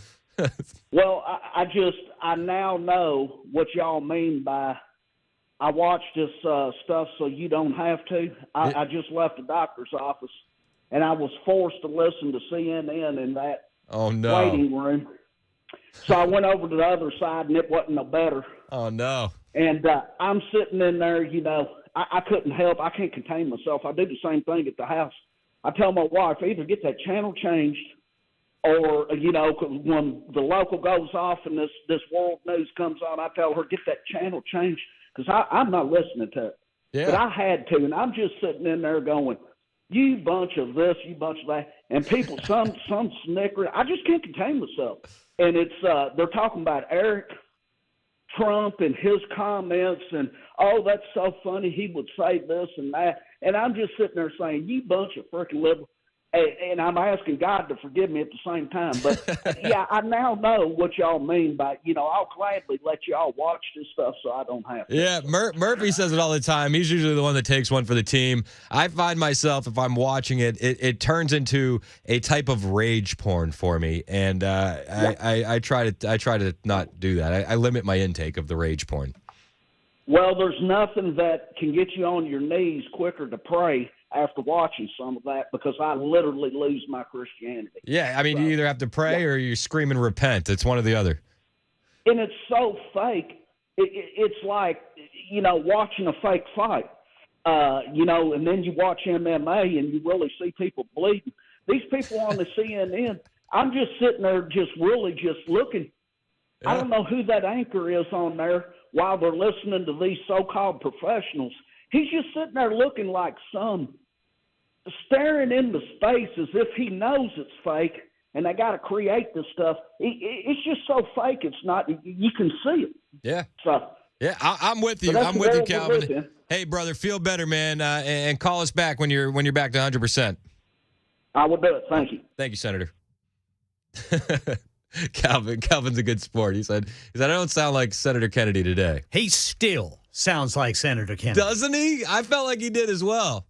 Well, I now know what y'all mean by I watch this stuff so you don't have to. I just left the doctor's office, and I was forced to listen to CNN in that waiting room. So I went over to the other side, and it wasn't no better.
Oh, no.
And I'm sitting in there, I couldn't help. I can't contain myself. I do the same thing at the house. I tell my wife, either get that channel changed or, when the local goes off and this world news comes on, I tell her, get that channel changed because I'm not listening to it.
Yeah.
But I had to, and I'm just sitting in there going, you bunch of this, you bunch of that. And people, some snickering. I just can't contain myself. And it's they're talking about Eric Trump and his comments and, oh, that's so funny. He would say this and that. And I'm just sitting there saying, you bunch of freaking liberal. And I'm asking God to forgive me at the same time. But, yeah, I now know what y'all mean by, I'll gladly let y'all watch this stuff so I don't have to.
Yeah, Murphy says it all the time. He's usually the one that takes one for the team. I find myself, if I'm watching it, it turns into a type of rage porn for me. And I try to not do that. I limit my intake of the rage porn.
Well, there's nothing that can get you on your knees quicker to pray after watching some of that because I literally lose my Christianity.
Yeah, you either have to pray or you scream and repent. It's one or the other.
And it's so fake. It's like, watching a fake fight, and then you watch MMA and you really see people bleeding. These people on the CNN, I'm just sitting there just looking. Yeah. I don't know who that anchor is on there while they're listening to these so-called professionals. He's just sitting there looking like staring into space as if he knows it's fake, and they got to create this stuff. It's just so fake. It's not. You can see it.
Yeah.
So.
Yeah, I'm with you. I'm with you, Calvin. Hey, brother, feel better, man, and call us back when you're back to 100%.
I will do it. Thank you.
Thank you, Senator. Calvin's a good sport. He said, I don't sound like Senator Kennedy today.
He still sounds like Senator Kennedy.
Doesn't he? I felt like he did as well.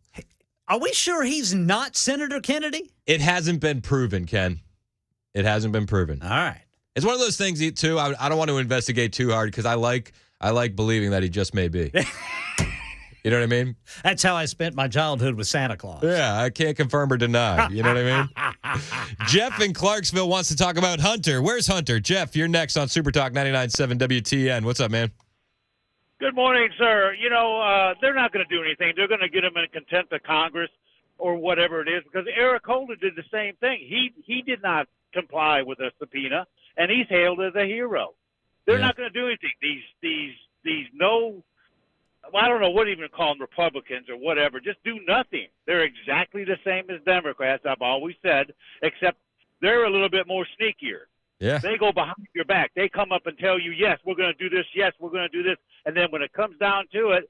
Are we sure he's not Senator Kennedy?
It hasn't been proven, Ken. It hasn't been proven.
All right.
It's one of those things, too, I don't want to investigate too hard because I like believing that he just may be. You know what I mean?
That's how I spent my childhood with Santa Claus.
Yeah, I can't confirm or deny. You know what I mean? Jeff in Clarksville wants to talk about Hunter. Where's Hunter? Jeff, you're next on Super Talk 99.7 WTN. What's up, man?
Good morning, sir. You know, they're not going to do anything. They're going to get him in contempt of Congress or whatever it is, because Eric Holder did the same thing. He did not comply with a subpoena, and he's hailed as a hero. They're not going to do anything. These well, I don't know what even call them, Republicans or whatever. Just do nothing. They're exactly the same as Democrats, I've always said, except they're a little bit more sneakier.
Yeah.
They go behind your back. They come up and tell you, yes, we're going to do this. Yes, we're going to do this. And then when it comes down to it,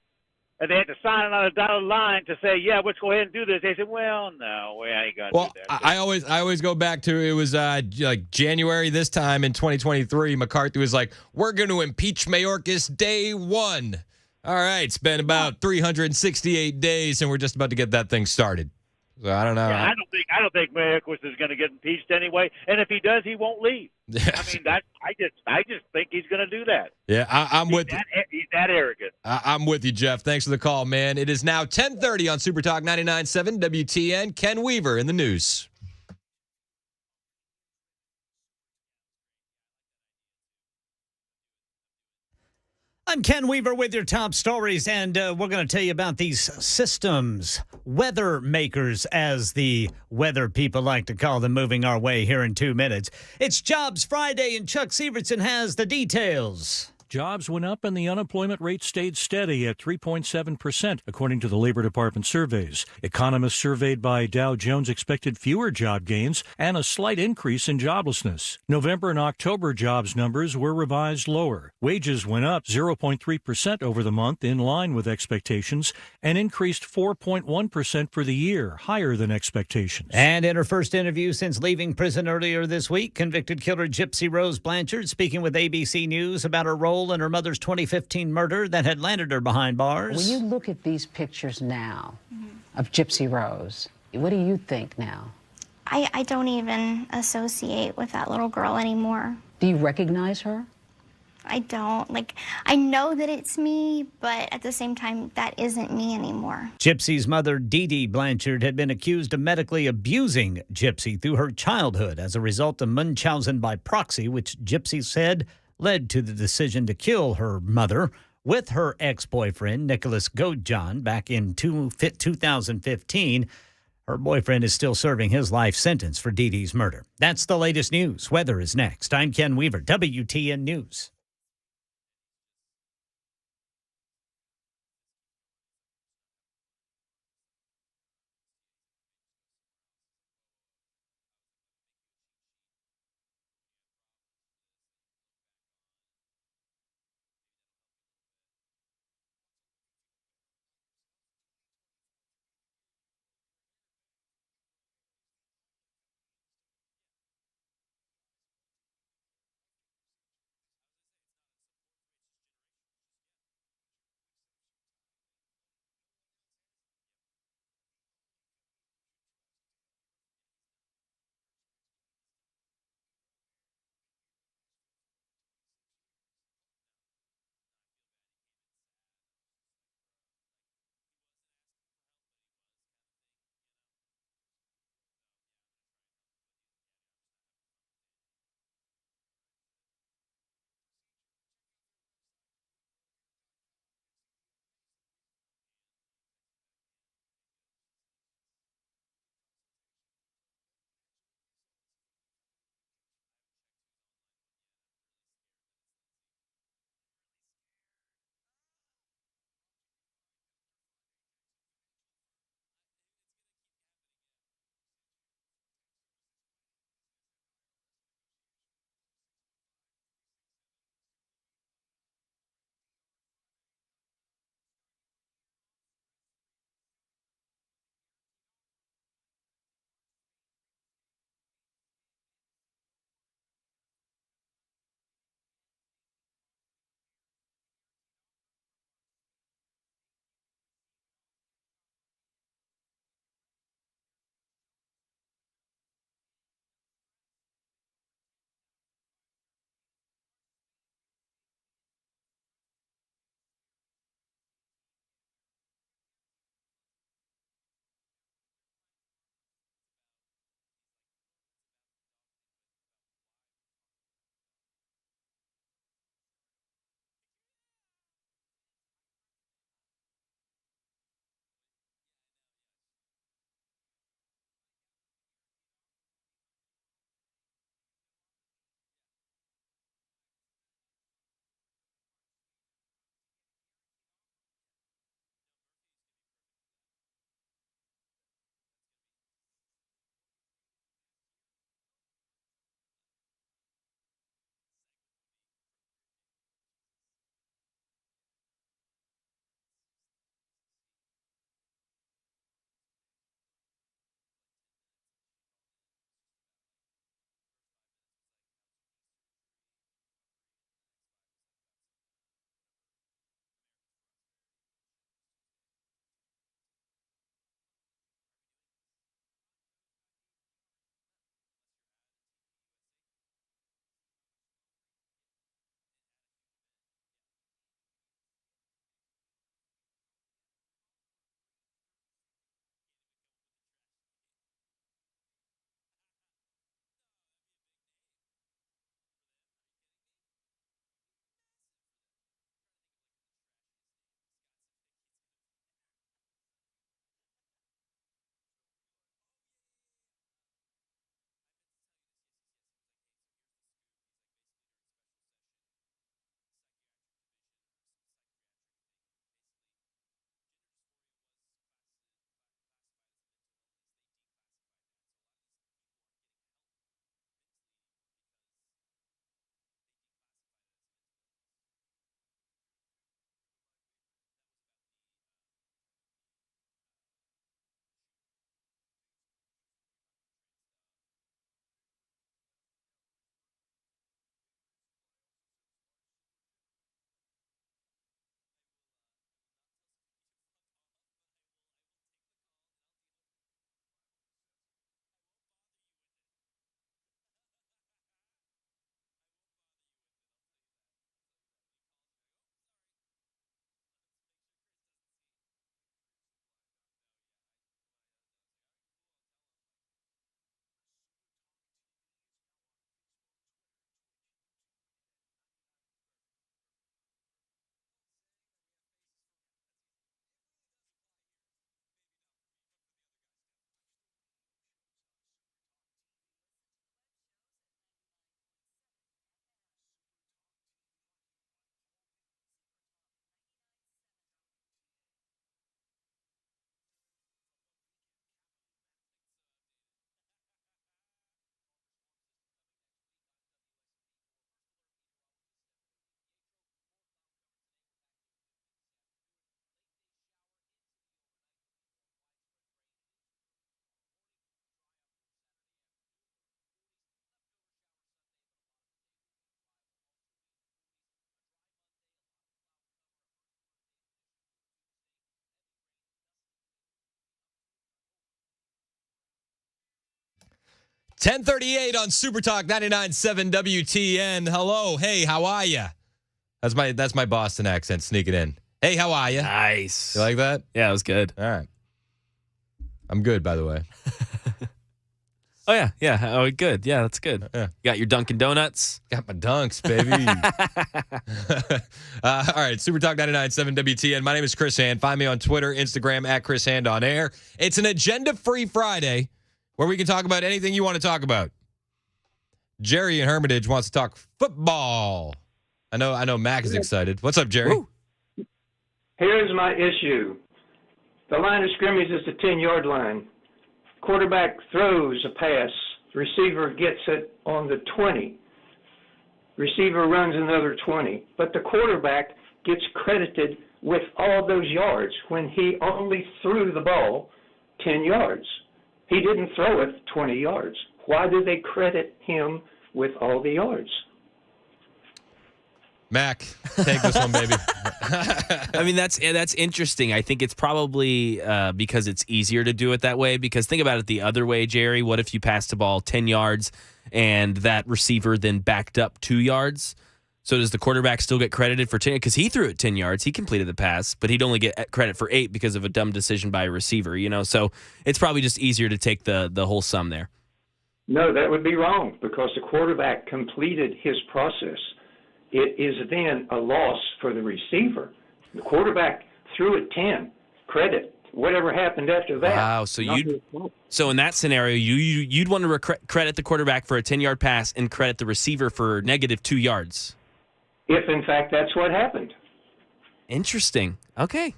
and they have to sign on a dotted line to say, yeah, let's go ahead and do this. They say, well, no, we ain't going to do that.
I always go back to, it was like January this time in 2023. McCarthy was like, we're going to impeach Mayorkas day one. All right, it's been about 368 days, and we're just about to get that thing started. So I don't know.
Yeah, I don't think Mayorkas is going to get impeached anyway. And if he does, he won't leave. I mean, I just think he's going to do that.
Yeah, I'm with you.
He's that arrogant.
I'm with you, Jeff. Thanks for the call, man. It is now 10:30 on Super Talk 99.7 WTN. Ken Weaver in the news.
I'm Ken Weaver with your top stories, and we're going to tell you about these systems, weather makers, as the weather people like to call them, moving our way here in 2 minutes. It's Jobs Friday, and Chuck Severson has the details.
Jobs went up and the unemployment rate stayed steady at 3.7%, according to the Labor Department surveys. Economists surveyed by Dow Jones expected fewer job gains and a slight increase in joblessness. November and October jobs numbers were revised lower. Wages went up 0.3% over the month, in line with expectations, and increased 4.1% for the year, higher than expectations.
And in her first interview since leaving prison earlier this week, convicted killer Gypsy Rose Blanchard speaking with ABC News about her role in her mother's 2015 murder that had landed her behind bars.
When you look at these pictures now of Gypsy Rose, what do you think now?
I don't even associate with that little girl anymore.
Do you recognize her?
I don't. I know that it's me, but at the same time, that isn't me anymore.
Gypsy's mother, Dee Dee Blanchard, had been accused of medically abusing Gypsy through her childhood as a result of Munchausen by proxy, which Gypsy said led to the decision to kill her mother with her ex-boyfriend, Nicholas Godejohn, back in 2015. Her boyfriend is still serving his life sentence for Dee Dee's murder. That's the latest news. Weather is next. I'm Ken Weaver, WTN News.
10:38 on Super Talk 99.7 WTN. Hello. Hey, how are ya? That's my Boston accent sneaking in. Hey, how are ya?
Nice.
You like that?
Yeah, it was good.
All right. I'm good, by the way.
Oh, yeah. Yeah. Oh, good. Yeah, that's good.
Yeah.
You got your Dunkin' Donuts?
Got my dunks, baby. All right, Super Talk 99.7 WTN. My name is Chris Hand. Find me on Twitter, Instagram, at Chris Hand on air. It's an agenda-free Friday where we can talk about anything you want to talk about. Jerry in Hermitage wants to talk football. I know Mac is excited. What's up, Jerry?
Woo.
Here's my issue. The line of scrimmage is the 10-yard line. Quarterback throws a pass. Receiver gets it on the 20. Receiver runs another 20. But the quarterback gets credited with all those yards when he only threw the ball 10 yards. He didn't throw it 20 yards. Why do they credit him with all the yards?
Mac, take this one, baby.
I mean, that's interesting. I think it's probably because it's easier to do it that way. Because think about it the other way, Jerry. What if you passed the ball 10 yards and that receiver then backed up 2 yards? So does the quarterback still get credited for 10? Because he threw it 10 yards. He completed the pass, but he'd only get credit for 8 because of a dumb decision by a receiver, So it's probably just easier to take the whole sum there.
No, that would be wrong because the quarterback completed his process. It is then a loss for the receiver. The quarterback threw it 10. Credit. Whatever happened after that.
Wow. So in that scenario, you'd want to credit the quarterback for a 10-yard pass and credit the receiver for negative 2 yards.
If, in fact, that's what happened.
Interesting. Okay.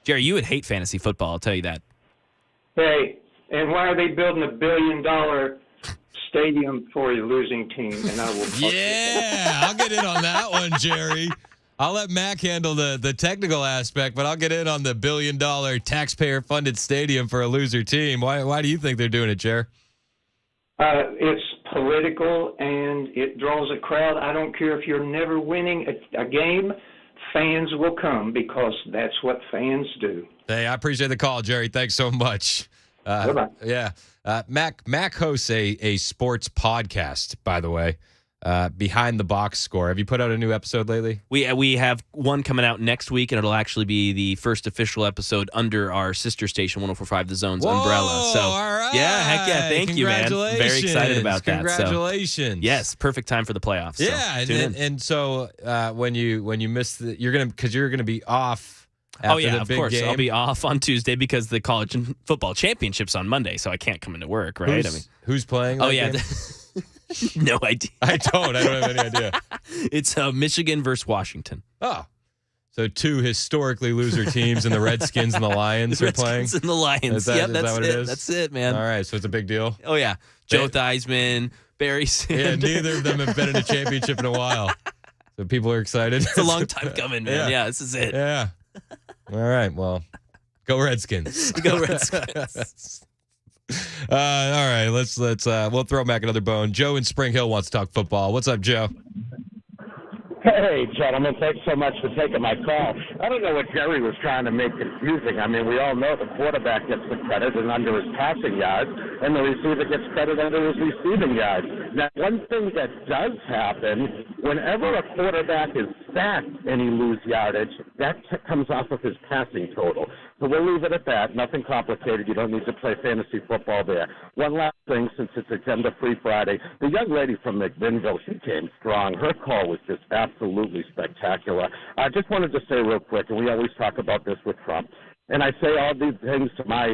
Jerry, you would hate fantasy football, I'll tell you that.
Hey, and why are they building $1 billion stadium for a losing team? And I will.
Yeah, I'll get in on that one, Jerry. I'll let Mac handle the technical aspect, but I'll get in on the $1 billion taxpayer-funded stadium for a loser team. Why do you think they're doing it, Jerry?
It's political, and it draws a crowd. I don't care if you're never winning a game, fans will come because that's what fans do.
Hey, I appreciate the call, Jerry. Thanks so much.
Bye-bye.
Yeah. Mac hosts a sports podcast, by the way, Behind the Box Score. Have you put out a new episode lately?
We have one coming out next week, and it'll actually be the first official episode under our sister station, 104.5 The Zone's umbrella. So,
all right.
Yeah, heck yeah. Thank you, man. Very excited about that.
Congratulations.
So, yes, perfect time for the playoffs.
Yeah,
so
and so when you miss you're gonna be off. After the
of
big
course.
game.
I'll be off on Tuesday because the college football championship's on Monday, so I can't come into work, right?
Who's playing?
Oh, yeah. No idea.
I don't have any idea.
It's Michigan versus Washington.
Oh. So 2 historically loser teams and the Redskins and the Lions are playing?
Redskins and the Lions.
Is that
that's
what it is?
That's it, man.
All right, so it's a big deal?
Oh, yeah. Joe Theismann, Barry Sanders.
Yeah, neither of them have been in a championship in a while. So people are excited.
It's a long time coming, man. Yeah, this is it.
Yeah. All right, well, go Redskins.
Go Redskins.
All right, let's we'll throw Mac another bone. Joe in Spring Hill wants to talk football. What's up, Joe?
Hey, gentlemen, thanks so much for taking my call. I don't know what Jerry was trying to make confusing. I mean, we all know the quarterback gets the credit and under his passing yards, and the receiver gets credit under his receiving yards. Now, one thing that does happen, whenever a quarterback is sacked and he loses yardage, that comes off of his passing total. So we'll leave it at that. Nothing complicated. You don't need to play fantasy football there. One last thing, since it's Agenda-Free Friday. The young lady from McMinnville, she came strong. Her call was just absolutely spectacular. I just wanted to say real quick, and we always talk about this with Trump, and I say all these things to my,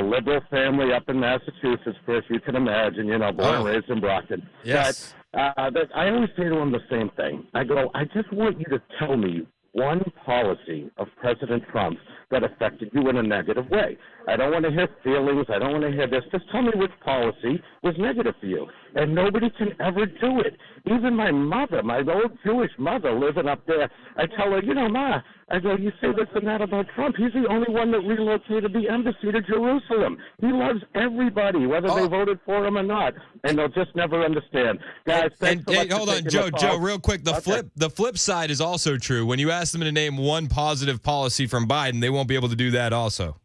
liberal family up in Massachusetts, first you can imagine, born and raised in Brockton.
Yes.
But I always say to them the same thing. I go, I just want you to tell me one policy of President Trump's that affected you in a negative way. I don't want to hear feelings. I don't want to hear this. Just tell me which policy was negative for you. And nobody can ever do it. Even my mother, my old Jewish mother living up there, I tell her, Ma, I go, you say this and that about Trump. He's the only one that relocated the embassy to Jerusalem. He loves everybody, whether they voted for him or not. And they'll just never understand. Guys, thanks so much for
hold on,
taking the call.
Joe, real quick. The flip side is also true. When you ask them to name one positive policy from Biden, they won't be able to do that also.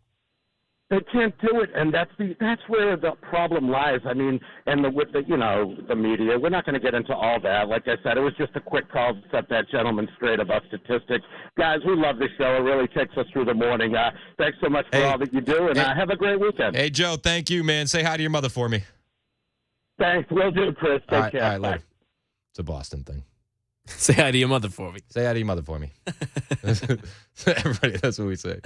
They can't do it, and that's where the problem lies. I mean, and with the media, we're not going to get into all that. Like I said, it was just a quick call to set that gentleman straight about statistics. Guys, we love the show. It really takes us through the morning. Thanks so much for all that you do, and have a great weekend.
Hey, Joe, thank you, man. Say hi to your mother for me.
Thanks. Will do, Chris. Take care.
All right,
Bye.
later. It's a Boston thing.
Say hi to your mother for me.
Say hi to your mother for me. Everybody, that's what we say.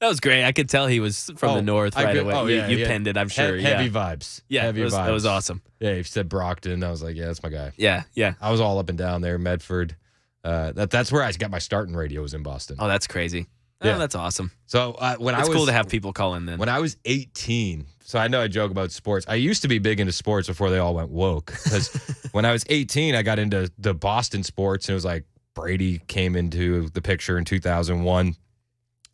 That was great. I could tell he was from the north right away. You penned it, I'm sure.
Heavy vibes.
Yeah,
heavy vibes.
It was awesome.
Yeah, he said Brockton. I was like, yeah, that's my guy.
Yeah.
I was all up and down there, Medford. That's where I got my start in radio, was in Boston.
Oh, that's crazy.
Yeah.
Oh, that's awesome.
So
it's cool to have people call in then.
When I was 18, so I know I joke about sports. I used to be big into sports before they all went woke. Because when I was 18, I got into the Boston sports, and it was like Brady came into the picture in 2001.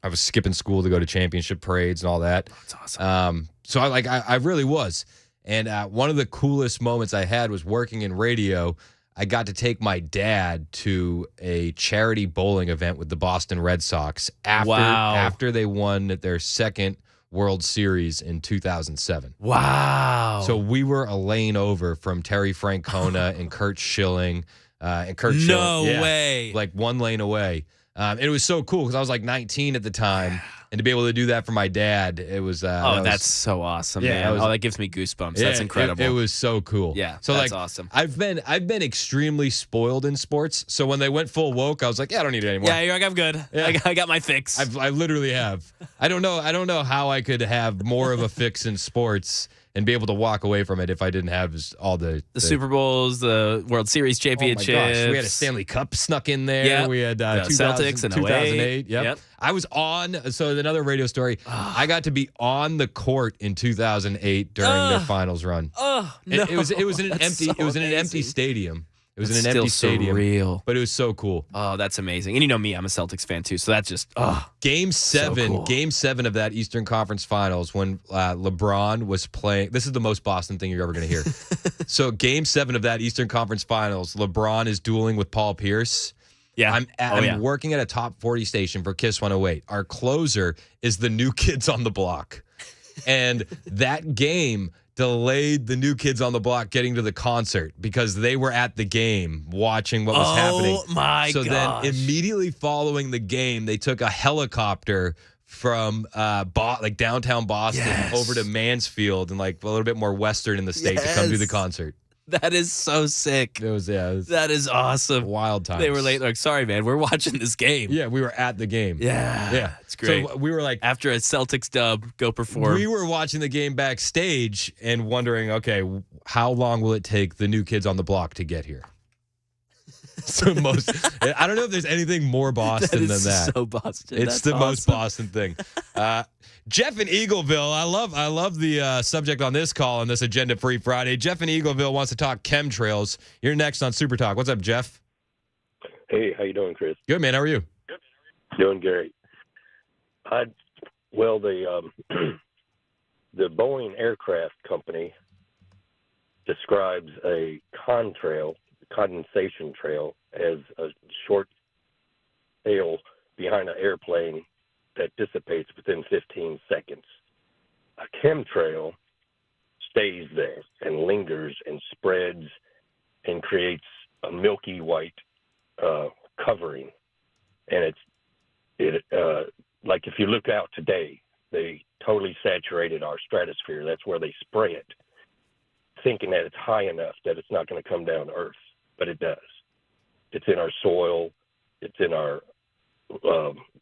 I was skipping school to go to championship parades and all that.
That's awesome.
So I really was. And one of the coolest moments I had was working in radio. I got to take my dad to a charity bowling event with the Boston Red Sox after they won their second World Series in 2007.
Wow.
So we were a lane over from Terry Francona and Kurt Schilling.
No way.
Like one lane away. And it was so cool because I was like 19 at the time. And to be able to do that for my dad, it was.
That's so awesome, man. That gives me goosebumps. That's incredible.
It was so cool.
Yeah,
so
that's
like,
awesome.
I've been extremely spoiled in sports. So when they went full woke, I was like, yeah, I don't need it anymore.
Yeah, you're like, I'm good.
Yeah.
I got my fix.
I literally have. I don't know how I could have more of a fix in sports and be able to walk away from it if I didn't have all the
Super Bowls, the World Series championships.
Oh my gosh, we had a Stanley Cup snuck in there.
Yep.
We had
Celtics in
2008. Yep. I was on. So another radio story. I got to be on the court in 2008 during their finals run. It was in an empty. It was in an empty stadium. It was in an empty stadium.
Surreal.
But it was so cool.
Oh, that's amazing. And you know me, I'm a Celtics fan too. So that's just
Game 7,
so cool.
Game 7 of that Eastern Conference Finals when LeBron was playing. This is the most Boston thing you're ever going to hear. So Game 7 of that Eastern Conference Finals, LeBron is dueling with Paul Pierce.
Yeah.
I'm working at a top 40 station for KISS 108. Our closer is the New Kids on the Block. And that game delayed the New Kids on the Block getting to the concert because they were at the game watching what was happening.
Oh, my
So
gosh.
then immediately following the game, they took a helicopter from downtown Boston over to Mansfield and like a little bit more western in the state to come do the concert.
That is so sick.
It was
that is awesome.
Wild times.
They were late. Like, sorry, man, we're watching this game.
Yeah, we were at the game.
Yeah, it's great.
So we were like,
after a Celtics dub, go perform.
We were watching the game backstage and wondering, okay, how long will it take the New Kids on the Block to get here? So I don't know if there's anything more Boston than that.
So Boston.
It's the most Boston thing. Jeff in Eagleville. I love the subject on this call on this Agenda Free Friday. Jeff in Eagleville wants to talk chemtrails. You're next on Super Talk. What's up, Jeff?
Hey, how you doing, Chris?
Good, man. How are you?
Doing great. The Boeing Aircraft Company describes a condensation trail as a short tail behind an airplane that dissipates within 15 seconds. A chemtrail stays there and lingers and spreads and creates a milky white covering. And like if you look out today, they totally saturated our stratosphere. That's where they spray it, thinking that it's high enough that it's not going to come down to Earth, but it does. It's in our soil. It's in our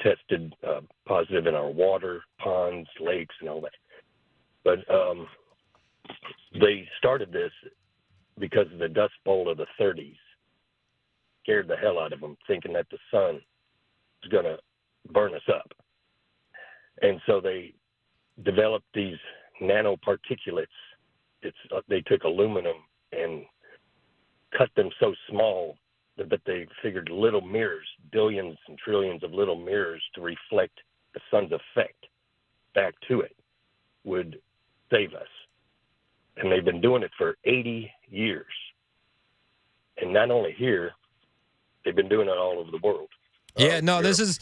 tested positive in our water, ponds, lakes, and all that. But they started this because of the Dust Bowl of the 30s. Scared the hell out of them, thinking that the sun was going to burn us up. And so they developed these nanoparticulates. They took aluminum and cut them so small that they figured little mirrors, billions and trillions of little mirrors to reflect the sun's effect back to it would save us. And they've been doing it for 80 years. And not only here, they've been doing it all over the world.
Yeah, no, this is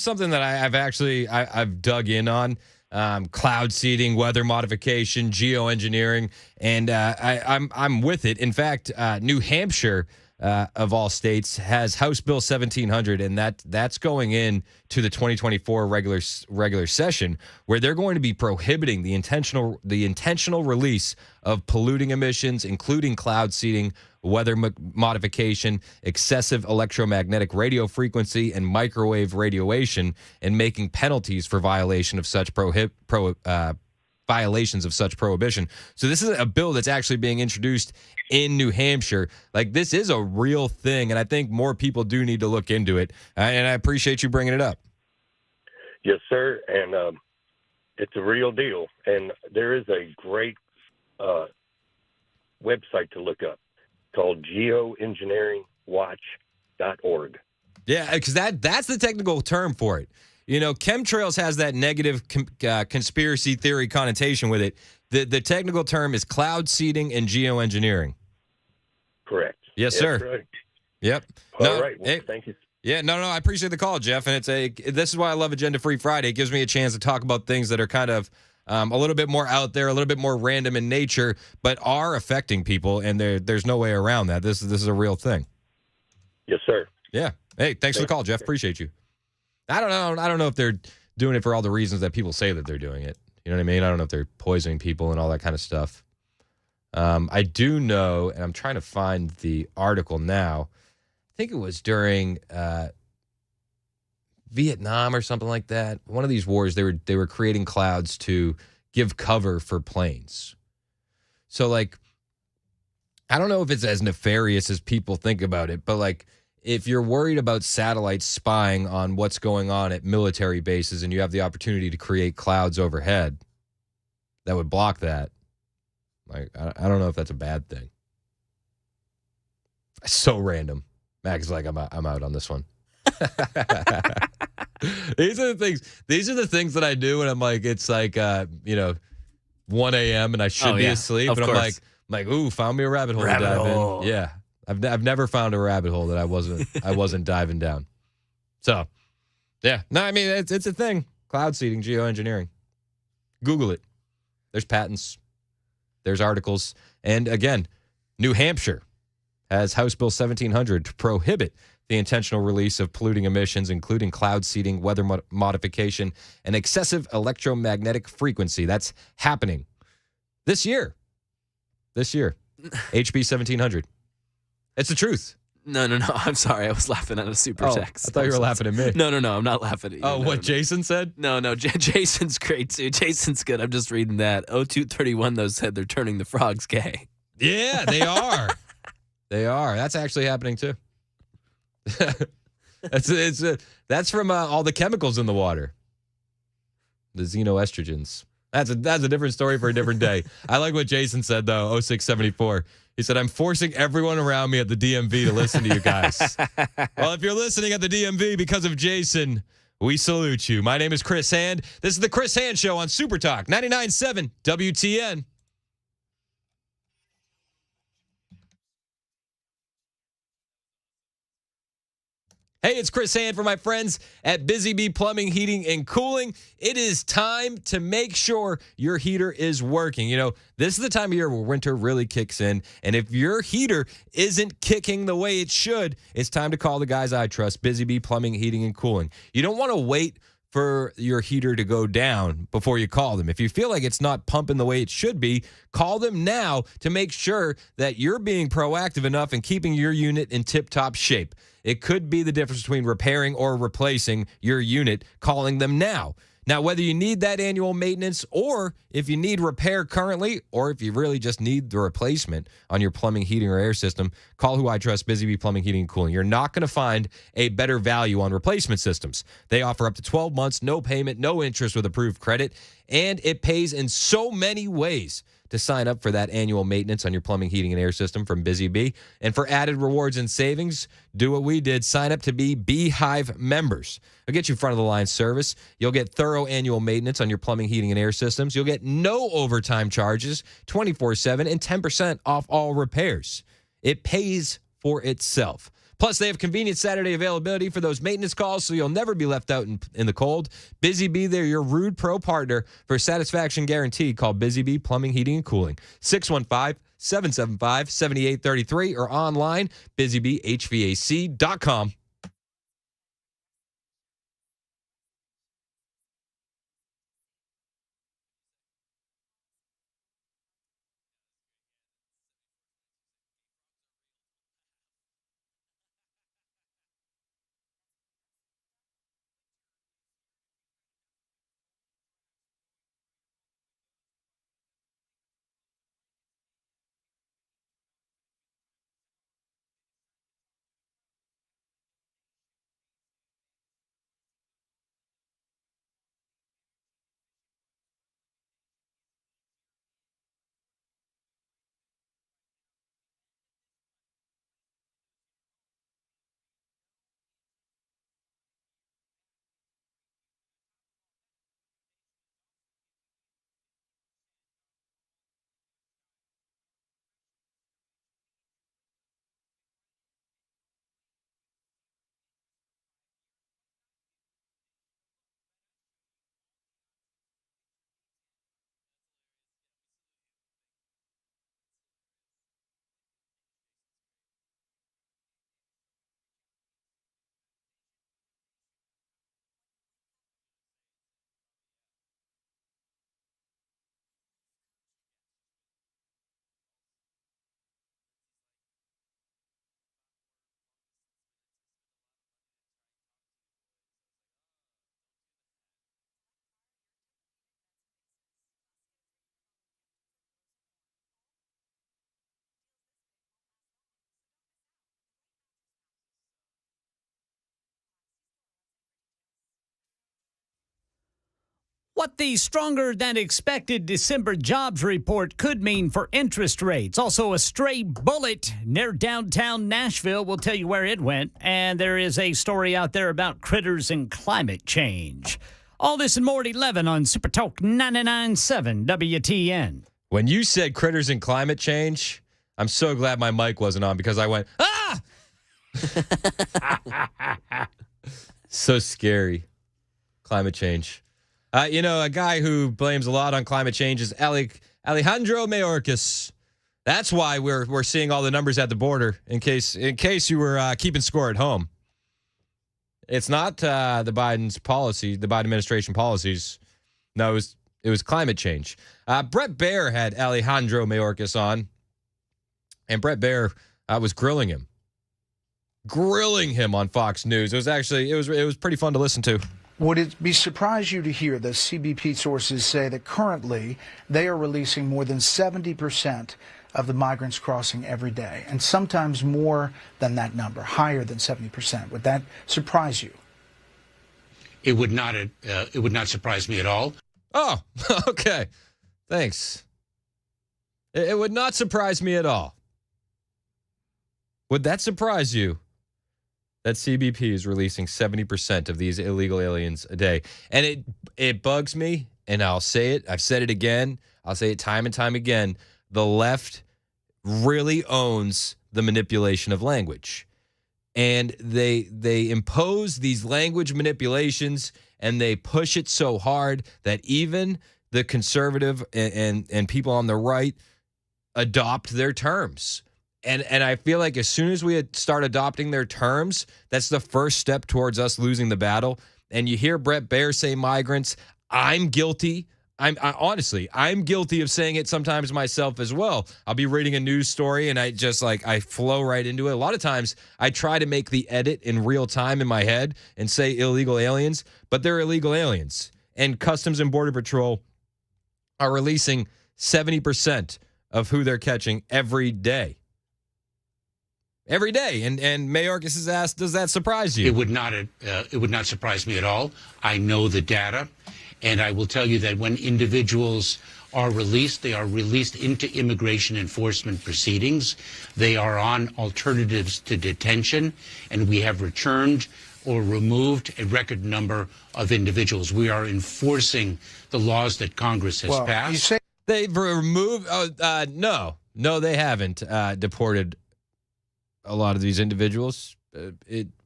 something that I've dug in on. cloud seeding, weather modification, geoengineering, and I'm with it. In fact, New Hampshire, of all states, has House Bill 1700, and that's going in to the 2024 regular session, where they're going to be prohibiting the intentional release of polluting emissions, including cloud seeding, weather modification, excessive electromagnetic radio frequency, and microwave radiation, and making penalties for violation of such violations of such prohibition. So this is a bill that's actually being introduced in New Hampshire. Like, this is a real thing, and I think more people do need to look into it. And I appreciate you bringing it up.
Yes, sir. And it's a real deal. And there is a great website to look up called geoengineeringwatch.org.
Yeah, because that's the technical term for it. You know, chemtrails has that negative conspiracy theory connotation with it. The technical term is cloud seeding and geoengineering.
Correct.
Yes, sir.
Right.
Yep.
All right. Well, thank you.
Yeah, no, I appreciate the call, Jeff. And this is why I love Agenda Free Friday. It gives me a chance to talk about things that are kind of a little bit more out there, a little bit more random in nature, but are affecting people, and there's no way around that. This is a real thing.
Yes, sir.
Yeah. Hey, thanks for the call, Jeff. Appreciate you. I don't know if they're doing it for all the reasons that people say that they're doing it. You know what I mean? I don't know if they're poisoning people and all that kind of stuff. I do know, and I'm trying to find the article now. I think it was during Vietnam or something like that. One of these wars, they were creating clouds to give cover for planes. So, like, I don't know if it's as nefarious as people think about it, but, like, if you're worried about satellites spying on what's going on at military bases and you have the opportunity to create clouds overhead that would block that, like, I don't know if that's a bad thing. It's so random. Max is like, I'm out on this one. These are the things that I do when I'm like, it's like 1 a.m. and I should be asleep, and I'm like, ooh, found me a rabbit hole to dive in. Yeah. I've never found a rabbit hole that I wasn't diving down. So, yeah. No, I mean, it's a thing. Cloud seeding, geoengineering. Google it. There's patents. There's articles. And again, New Hampshire has House Bill 1700 to prohibit the intentional release of polluting emissions, including cloud seeding, weather modification, and excessive electromagnetic frequency. That's happening this year. HB 1700. It's the truth.
No. I'm sorry. I was laughing at a super text.
I thought you were laughing at me.
No. I'm not laughing at you.
Oh, what Jason said?
No. Jason's great, too. Jason's good. I'm just reading that. 0231, though, said they're turning the frogs gay.
Yeah, they are. They are. That's actually happening, too. That's from all the chemicals in the water. The xenoestrogens. That's a different story for a different day. I like what Jason said, though, 0674. He said, I'm forcing everyone around me at the DMV to listen to you guys. Well, if you're listening at the DMV because of Jason, we salute you. My name is Chris Hand. This is the Chris Hand Show on Super Talk 99.7 WTN. Hey, it's Chris Hand for my friends at Busy Bee Plumbing, Heating, and Cooling. It is time to make sure your heater is working. You know, this is the time of year where winter really kicks in, and if your heater isn't kicking the way it should, it's time to call the guys I trust, Busy Bee Plumbing, Heating, and Cooling. You don't want to wait for your heater to go down before you call them. If you feel like it's not pumping the way it should be, call them now to make sure that you're being proactive enough and keeping your unit in tip-top shape. It could be the difference between repairing or replacing your unit, calling them now. Now, whether you need that annual maintenance or if you need repair currently or if you really just need the replacement on your plumbing, heating, or air system, call who I trust, Busy Bee Plumbing, Heating, and Cooling. You're not going to find a better value on replacement systems. They offer up to 12 months, no payment, no interest with approved credit, and it pays in so many ways to sign up for that annual maintenance on your plumbing, heating, and air system from Busy Bee. And for added rewards and savings, do what we did. Sign up to be Beehive members. It'll get you front-of-the-line service. You'll get thorough annual maintenance on your plumbing, heating, and air systems. You'll get no overtime charges, 24/7, and 10% off all repairs. It pays for itself. Plus, they have convenient Saturday availability for those maintenance calls, so you'll never be left out in the cold. Busy Bee, they're your rude pro partner for satisfaction guarantee. Call Busy Bee Plumbing, Heating, and Cooling. 615-775-7833 or online, busybeehvac.com.
What the stronger than expected December jobs report could mean for interest rates. Also, a stray bullet near downtown Nashville. We'll tell you where it went. And there is a story out there about critters and climate change. All this and more at 11 on Super Talk 99.7 WTN.
When you said critters and climate change, I'm so glad my mic wasn't on because I went, ah! So scary. Climate change. A guy who blames a lot on climate change is Alejandro Mayorkas. That's why we're seeing all the numbers at the border. In case you were keeping score at home, it's not the Biden administration policies. No, it was climate change. Brett Baer had Alejandro Mayorkas on, and Brett Baer was grilling him on Fox News. It was pretty fun to listen to.
Would it be surprise you to hear that CBP sources say that currently they are releasing more than 70% of the migrants crossing every day, and sometimes more than that number, higher than 70%? Would that surprise you?
It would not. It would not surprise me at all.
Oh, okay. Thanks. It would not surprise me at all. Would that surprise you? That CBP is releasing 70% of these illegal aliens a day. And it bugs me, and I'll say it. I've said it again. I'll say it time and time again. The left really owns the manipulation of language. And they impose these language manipulations, and they push it so hard that even the conservative and people on the right adopt their terms. And I feel like as soon as we start adopting their terms, that's the first step towards us losing the battle. And you hear Brett Baer say migrants. I'm guilty. I'm guilty of saying it sometimes myself as well. I'll be reading a news story and I flow right into it. A lot of times I try to make the edit in real time in my head and say illegal aliens, but they're illegal aliens. And Customs and Border Patrol are releasing 70% of who they're catching every day. Every day, and Mayorkas is asked, "Does that surprise you?"
It would not. It would not surprise me at all. I know the data, and I will tell you that when individuals are released, they are released into immigration enforcement proceedings. They are on alternatives to detention, and we have returned or removed a record number of individuals. We are enforcing the laws that Congress has passed.
You say
they've removed? No, they haven't deported a lot of these individuals.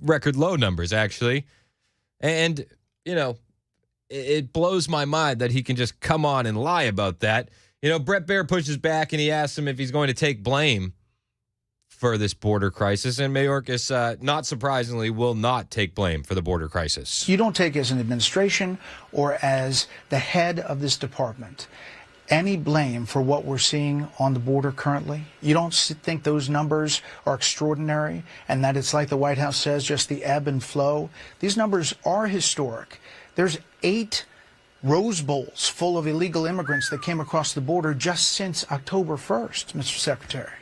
record low numbers, actually. And, it blows my mind that he can just come on and lie about that. Brett Baer pushes back and he asks him if he's going to take blame for this border crisis. And Mayorkas, not surprisingly, will not take blame for the border crisis.
You don't take as an administration or as the head of this department any blame for what we're seeing on the border currently? You don't think those numbers are extraordinary and that it's like the White House says, just the ebb and flow? These numbers are historic. There's 8 Rose Bowls full of illegal immigrants that came across the border just since October 1st, Mr. Secretary.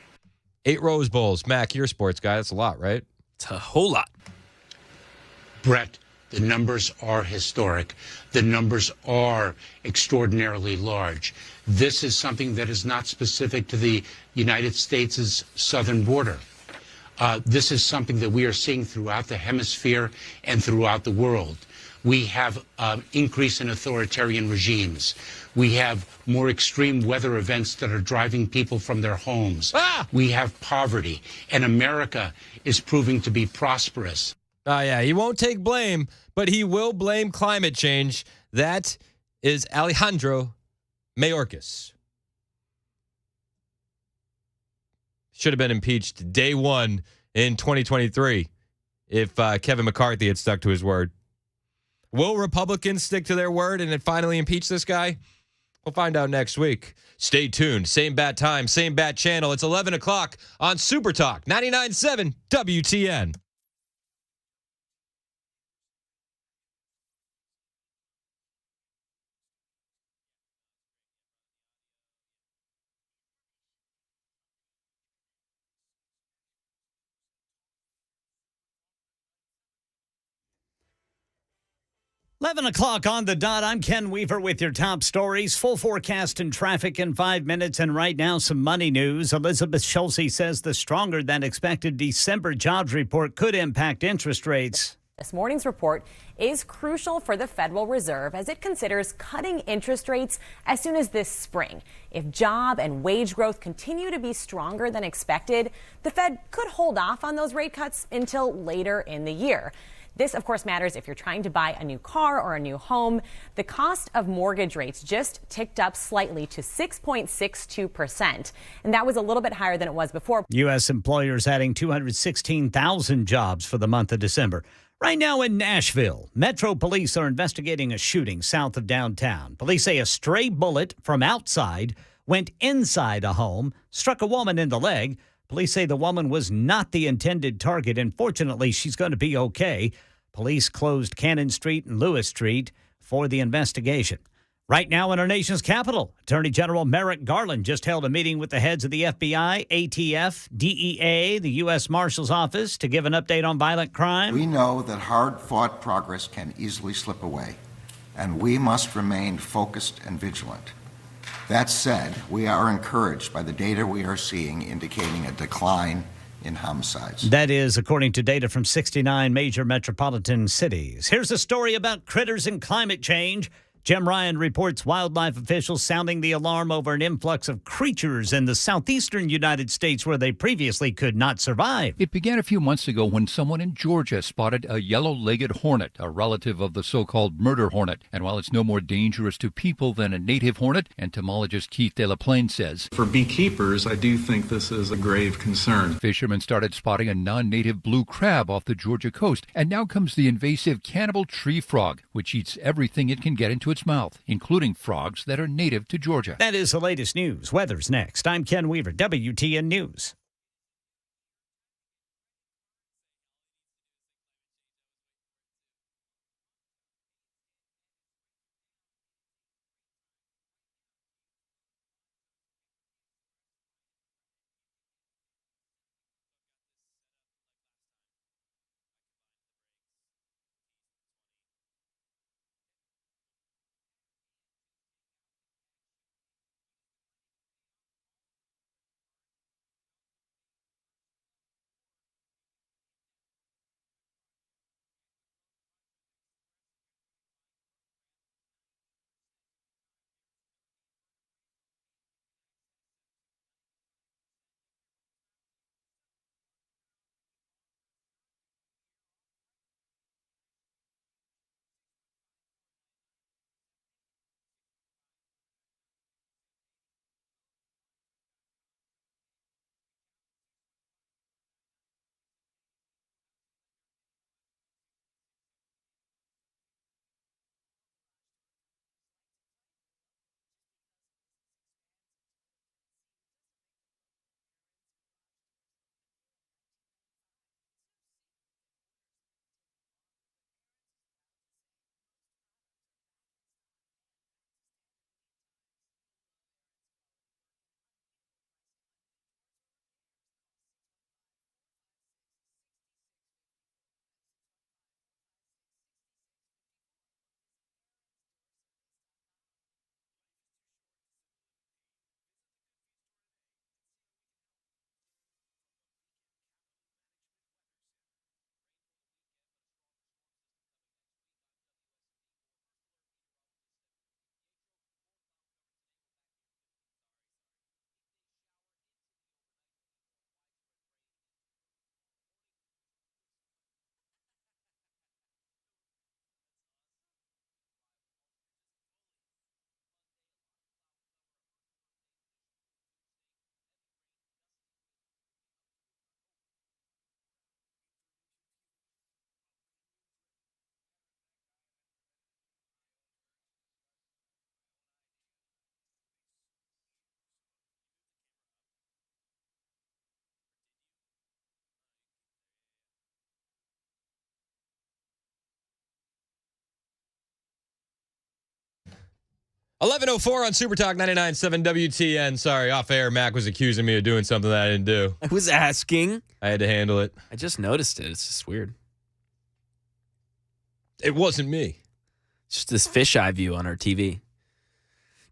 8 Rose Bowls. Mac, you're a sports guy. That's a lot, right?
It's a whole lot.
Brett, the numbers are historic. The numbers are extraordinarily large. This is something that is not specific to the United States' southern border. This is something that we are seeing throughout the hemisphere and throughout the world. We have increase in authoritarian regimes. We have more extreme weather events that are driving people from their homes. We have poverty, and America is proving to be prosperous.
Yeah, he won't take blame, but he will blame climate change. That is Alejandro Mayorkas. Should have been impeached day one in 2023 if Kevin McCarthy had stuck to his word. Will Republicans stick to their word and then finally impeach this guy? We'll find out next week. Stay tuned. Same bat time, same bat channel. It's 11 o'clock on Super Talk 99.7 WTN.
Eleven o'clock on the dot. I'm Ken Weaver with your top stories. Full forecast and traffic in 5 minutes. And right now, some money news. Elizabeth Schulze says the stronger than expected December jobs report could impact interest rates.
This morning's report is crucial for the Federal Reserve as it considers cutting interest rates as soon as this spring. If job and wage growth continue to be stronger than expected, the Fed could hold off on those rate cuts until later in the year. This, of course, matters if you're trying to buy a new car or a new home. The cost of mortgage rates just ticked up slightly to 6.62%, and that was a little bit higher than it was before.
U.S. employers adding 216,000 jobs for the month of December. Right now in Nashville, Metro Police are investigating a shooting south of downtown. Police say a stray bullet from outside went inside a home, struck a woman in the leg. Police say the woman was not the intended target, and fortunately, she's going to be okay. Police closed Cannon Street and Lewis Street for the investigation. Right now in our nation's capital, Attorney General Merrick Garland just held a meeting with the heads of the FBI, ATF, DEA, the U.S. Marshal's Office to give an update on violent crime.
We know that hard-fought progress can easily slip away, and we must remain focused and vigilant. That said, we are encouraged by the data we are seeing indicating a decline in homicides.
That is according to data from 69 major metropolitan cities. Here's a story about critters and climate change. Jim Ryan reports wildlife officials sounding the alarm over an influx of creatures in the southeastern United States where they previously could not survive.
It began a few months ago when someone in Georgia spotted a yellow-legged hornet, a relative of the so-called murder hornet. And while it's no more dangerous to people than a native hornet, entomologist Keith De La Plaine says,
for beekeepers, I do think this is a grave concern.
Fishermen started spotting a non-native blue crab off the Georgia coast. And now comes the invasive cannibal tree frog, which eats everything it can get into its mouth, including frogs that are native to Georgia.
That is the latest news. Weather's next. I'm Ken Weaver, WTN News.
11:04 on Super Talk 99.7 WTN. Sorry, off air, Mac was accusing me of doing something that I didn't do.
I was asking.
I had to handle it.
I just noticed it. It's just weird.
It wasn't me.
It's just this fisheye view on our TV.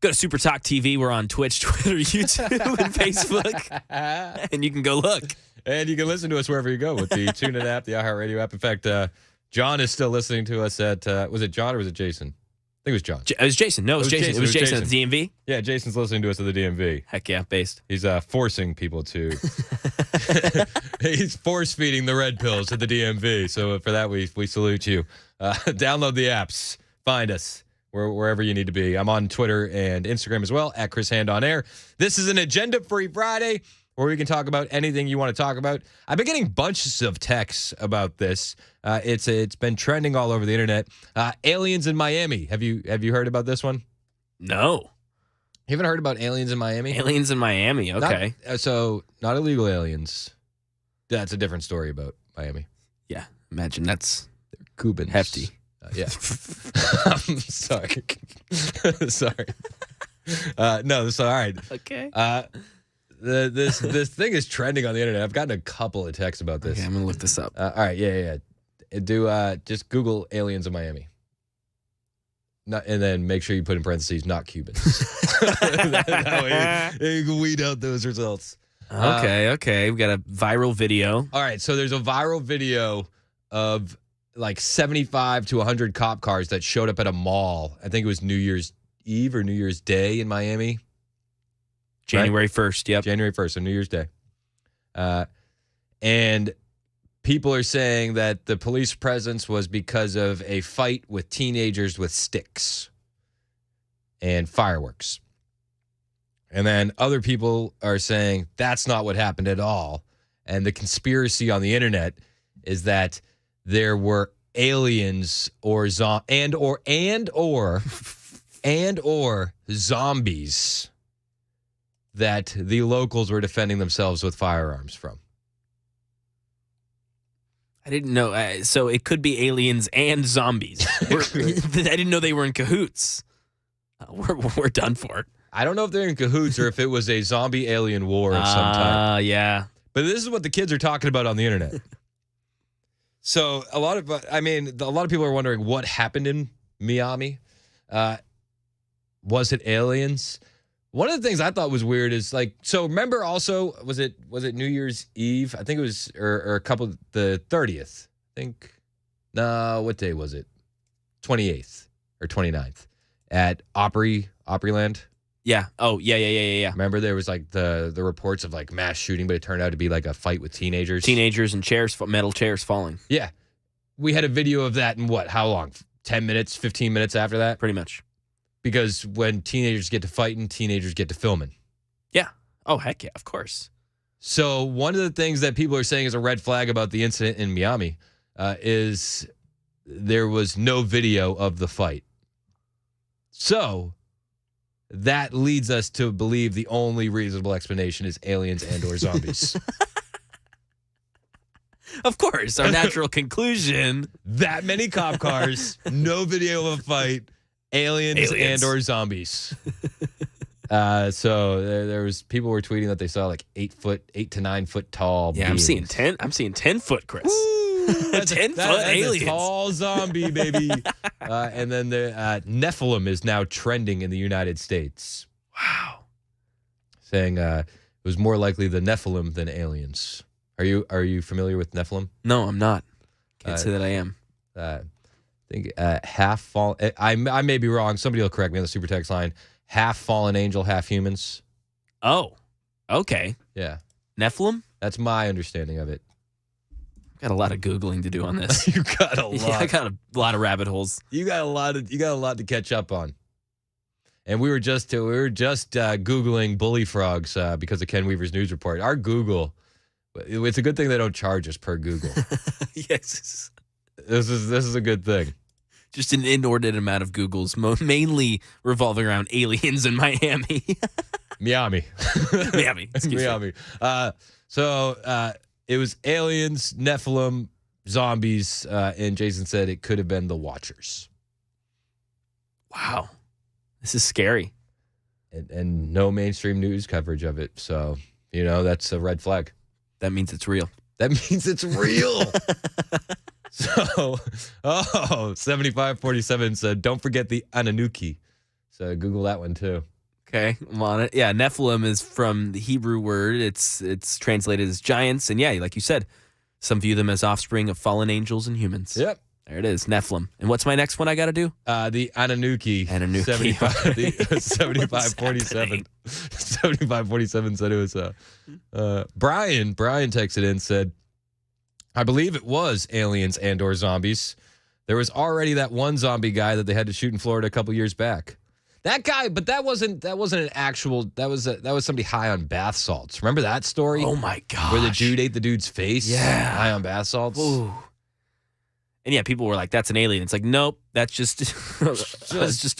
Go to Super Talk TV. We're on Twitch, Twitter, YouTube, and Facebook. And you can go look.
And you can listen to us wherever you go with the TuneIn app, the iHeartRadio app. In fact, John is still listening to us at, was it John or was it Jason? I think it was John.
It was Jason. No, it was Jason. It was Jason at the DMV.
Yeah, Jason's listening to us at the DMV.
Heck yeah, based.
He's forcing people to. He's force feeding the red pills at the DMV. So for that, we salute you. Download the apps. Find us wherever you need to be. I'm on Twitter and Instagram as well, at Chris Hand on Air. This is an agenda-free Friday where we can talk about anything you want to talk about. I've been getting bunches of texts about this. It's been trending all over the internet. Aliens in Miami. Have you heard about this one?
No.
You haven't heard about aliens in Miami?
Aliens in Miami. Okay.
Not illegal aliens. That's a different story about Miami.
Yeah. Imagine that's
Cubans.
Hefty.
Yeah. I'm sorry. Sorry. No, so all right.
Okay.
This thing is trending on the internet. I've gotten a couple of texts about this.
Okay, I'm gonna look this up.
All right, yeah. Do just Google aliens in Miami. And then make sure you put in parentheses not Cubans. That way you can weed out those results.
Okay. We've got a viral video.
All right, so there's a viral video of like 75 to 100 cop cars that showed up at a mall. I think it was New Year's Eve or New Year's Day in Miami.
January 1st, yep.
January 1st, so New Year's Day. And people are saying that the police presence was because of a fight with teenagers with sticks and fireworks. And then other people are saying that's not what happened at all. And the conspiracy on the internet is that there were aliens or zombies that the locals were defending themselves with firearms from.
I didn't know. So it could be aliens and zombies. I didn't know they were in cahoots. We're done for.
I don't know if they're in cahoots or if it was a zombie alien war of some type.
Yeah.
But this is what the kids are talking about on the internet. So a lot of people are wondering what happened in Miami. Was it aliens? One of the things I thought was weird is so remember also, was it New Year's Eve? I think it was, or the 30th. I think, no, what day was it? 28th or 29th at Opryland.
Yeah. Oh, yeah.
Remember there was the reports of mass shooting, but it turned out to be a fight with teenagers.
Teenagers and metal chairs falling.
Yeah. We had a video of that in how long? 10 minutes, 15 minutes after that?
Pretty much.
Because when teenagers get to fighting, teenagers get to filming.
Yeah. Oh, heck yeah, of course.
So one of the things that people are saying is a red flag about the incident in Miami is there was no video of the fight. So that leads us to believe the only reasonable explanation is aliens and or zombies.
Of course, our natural conclusion.
That many cop cars, no video of a fight, aliens. And or zombies. So there was people were tweeting that they saw 8 to 9 foot tall.
Yeah,
beings.
I'm seeing 10 foot, Chris.
That's
10 foot aliens.
A tall zombie, baby. And then the Nephilim is now trending in the United States.
Wow.
Saying it was more likely the Nephilim than aliens. Are you familiar with Nephilim?
No, I'm not. Can't say that I am.
I think half fallen. I may be wrong. Somebody will correct me on the SuperText line. Half fallen angel, half humans.
Oh, okay.
Yeah.
Nephilim?
That's my understanding of it.
Got a lot of Googling to do on this.
You got a lot.
Yeah, I got a lot of rabbit holes.
You got a lot to catch up on. And we were just Googling bully frogs because of Ken Weaver's news report. Our Google, it's a good thing they don't charge us per Google.
Yes.
This is a good thing.
Just an inordinate amount of Googles, mainly revolving around aliens in Miami.
Miami.
Excuse
me. So it was aliens, Nephilim, zombies, and Jason said it could have been the Watchers.
Wow. This is scary.
And no mainstream news coverage of it. So, that's a red flag.
That means it's real.
That means it's real. So, 7547 said, don't forget the Anunnaki. So Google that one too.
Okay, I'm on it. Yeah, Nephilim is from the Hebrew word. It's translated as giants. And yeah, like you said, some view them as offspring of fallen angels and humans.
Yep.
There it is, Nephilim. And what's my next one I got to do?
The Anunnaki. 7547. 7547 said it was Brian. Brian texted in and said, I believe it was aliens and or zombies. There was already that one zombie guy that they had to shoot in Florida a couple years back. That guy, but that wasn't an actual. That was somebody high on bath salts. Remember that story?
Oh my gosh.
Where the dude ate the dude's face?
Yeah.
High on bath salts.
Ooh. And yeah, people were like, that's an alien. It's like, nope, that's just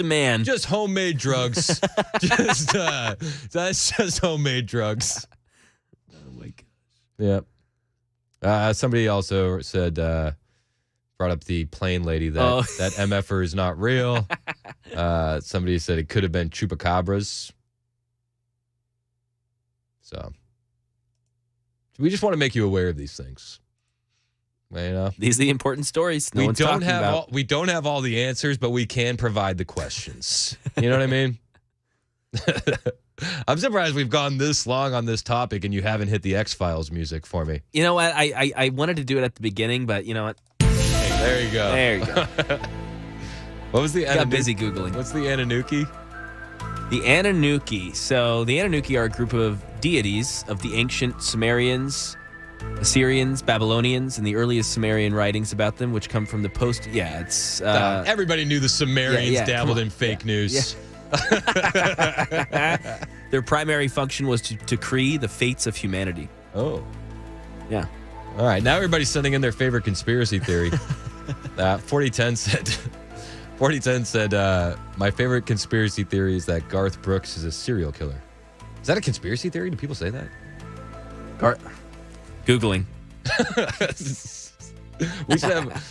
a man.
Just homemade drugs. That's just homemade drugs.
Oh my gosh.
Yep. Somebody also said, brought up the plane lady that MFer is not real. Somebody said it could have been chupacabras. So we just want to make you aware of these things.
These are the important stories.
We don't have all the answers, but we can provide the questions. You know what I mean? I'm surprised we've gone this long on this topic and you haven't hit the X-Files music for me.
You know what? I wanted to do it at the beginning, but you know what?
Hey, there you go.
There you go.
What was the
got busy Googling.
What's the Anunnaki?
The Anunnaki. So the Anunnaki are a group of deities of the ancient Sumerians, Assyrians, Babylonians, and the earliest Sumerian writings about them, which come from the post. Yeah, it's
everybody knew the Sumerians dabbled in fake news.
Yeah. Their primary function was to decree the fates of humanity.
Oh,
yeah.
All right, now everybody's sending in their favorite conspiracy theory. 4010 said, my favorite conspiracy theory is that Garth Brooks is a serial killer. Is that a conspiracy theory? Do people say that?
Googling.
We should have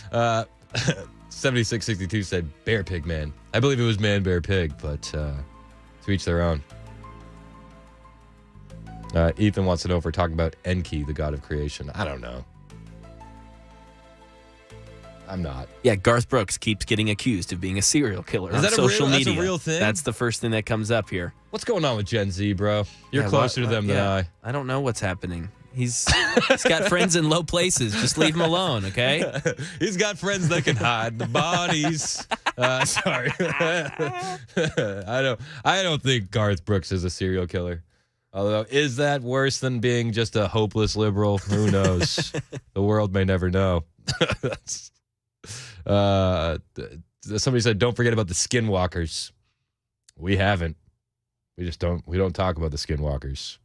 7662 said Bear Pig Man. I believe it was Man Bear Pig, but to each their own. Ethan wants to know if we're talking about Enki, the god of creation. I don't know. I'm not.
Yeah, Garth Brooks keeps getting accused of being a serial killer on social media.
That's a real thing?
That's the first thing that comes up here.
What's going on with Gen Z, bro? You're closer to them than I.
I don't know what's happening. He's got friends in low places. Just leave him alone, okay?
He's got friends that can hide the bodies. Sorry. I don't think Garth Brooks is a serial killer. Although, is that worse than being just a hopeless liberal? Who knows? The world may never know. Somebody said, don't forget about the skinwalkers. We haven't. We don't talk about the skinwalkers.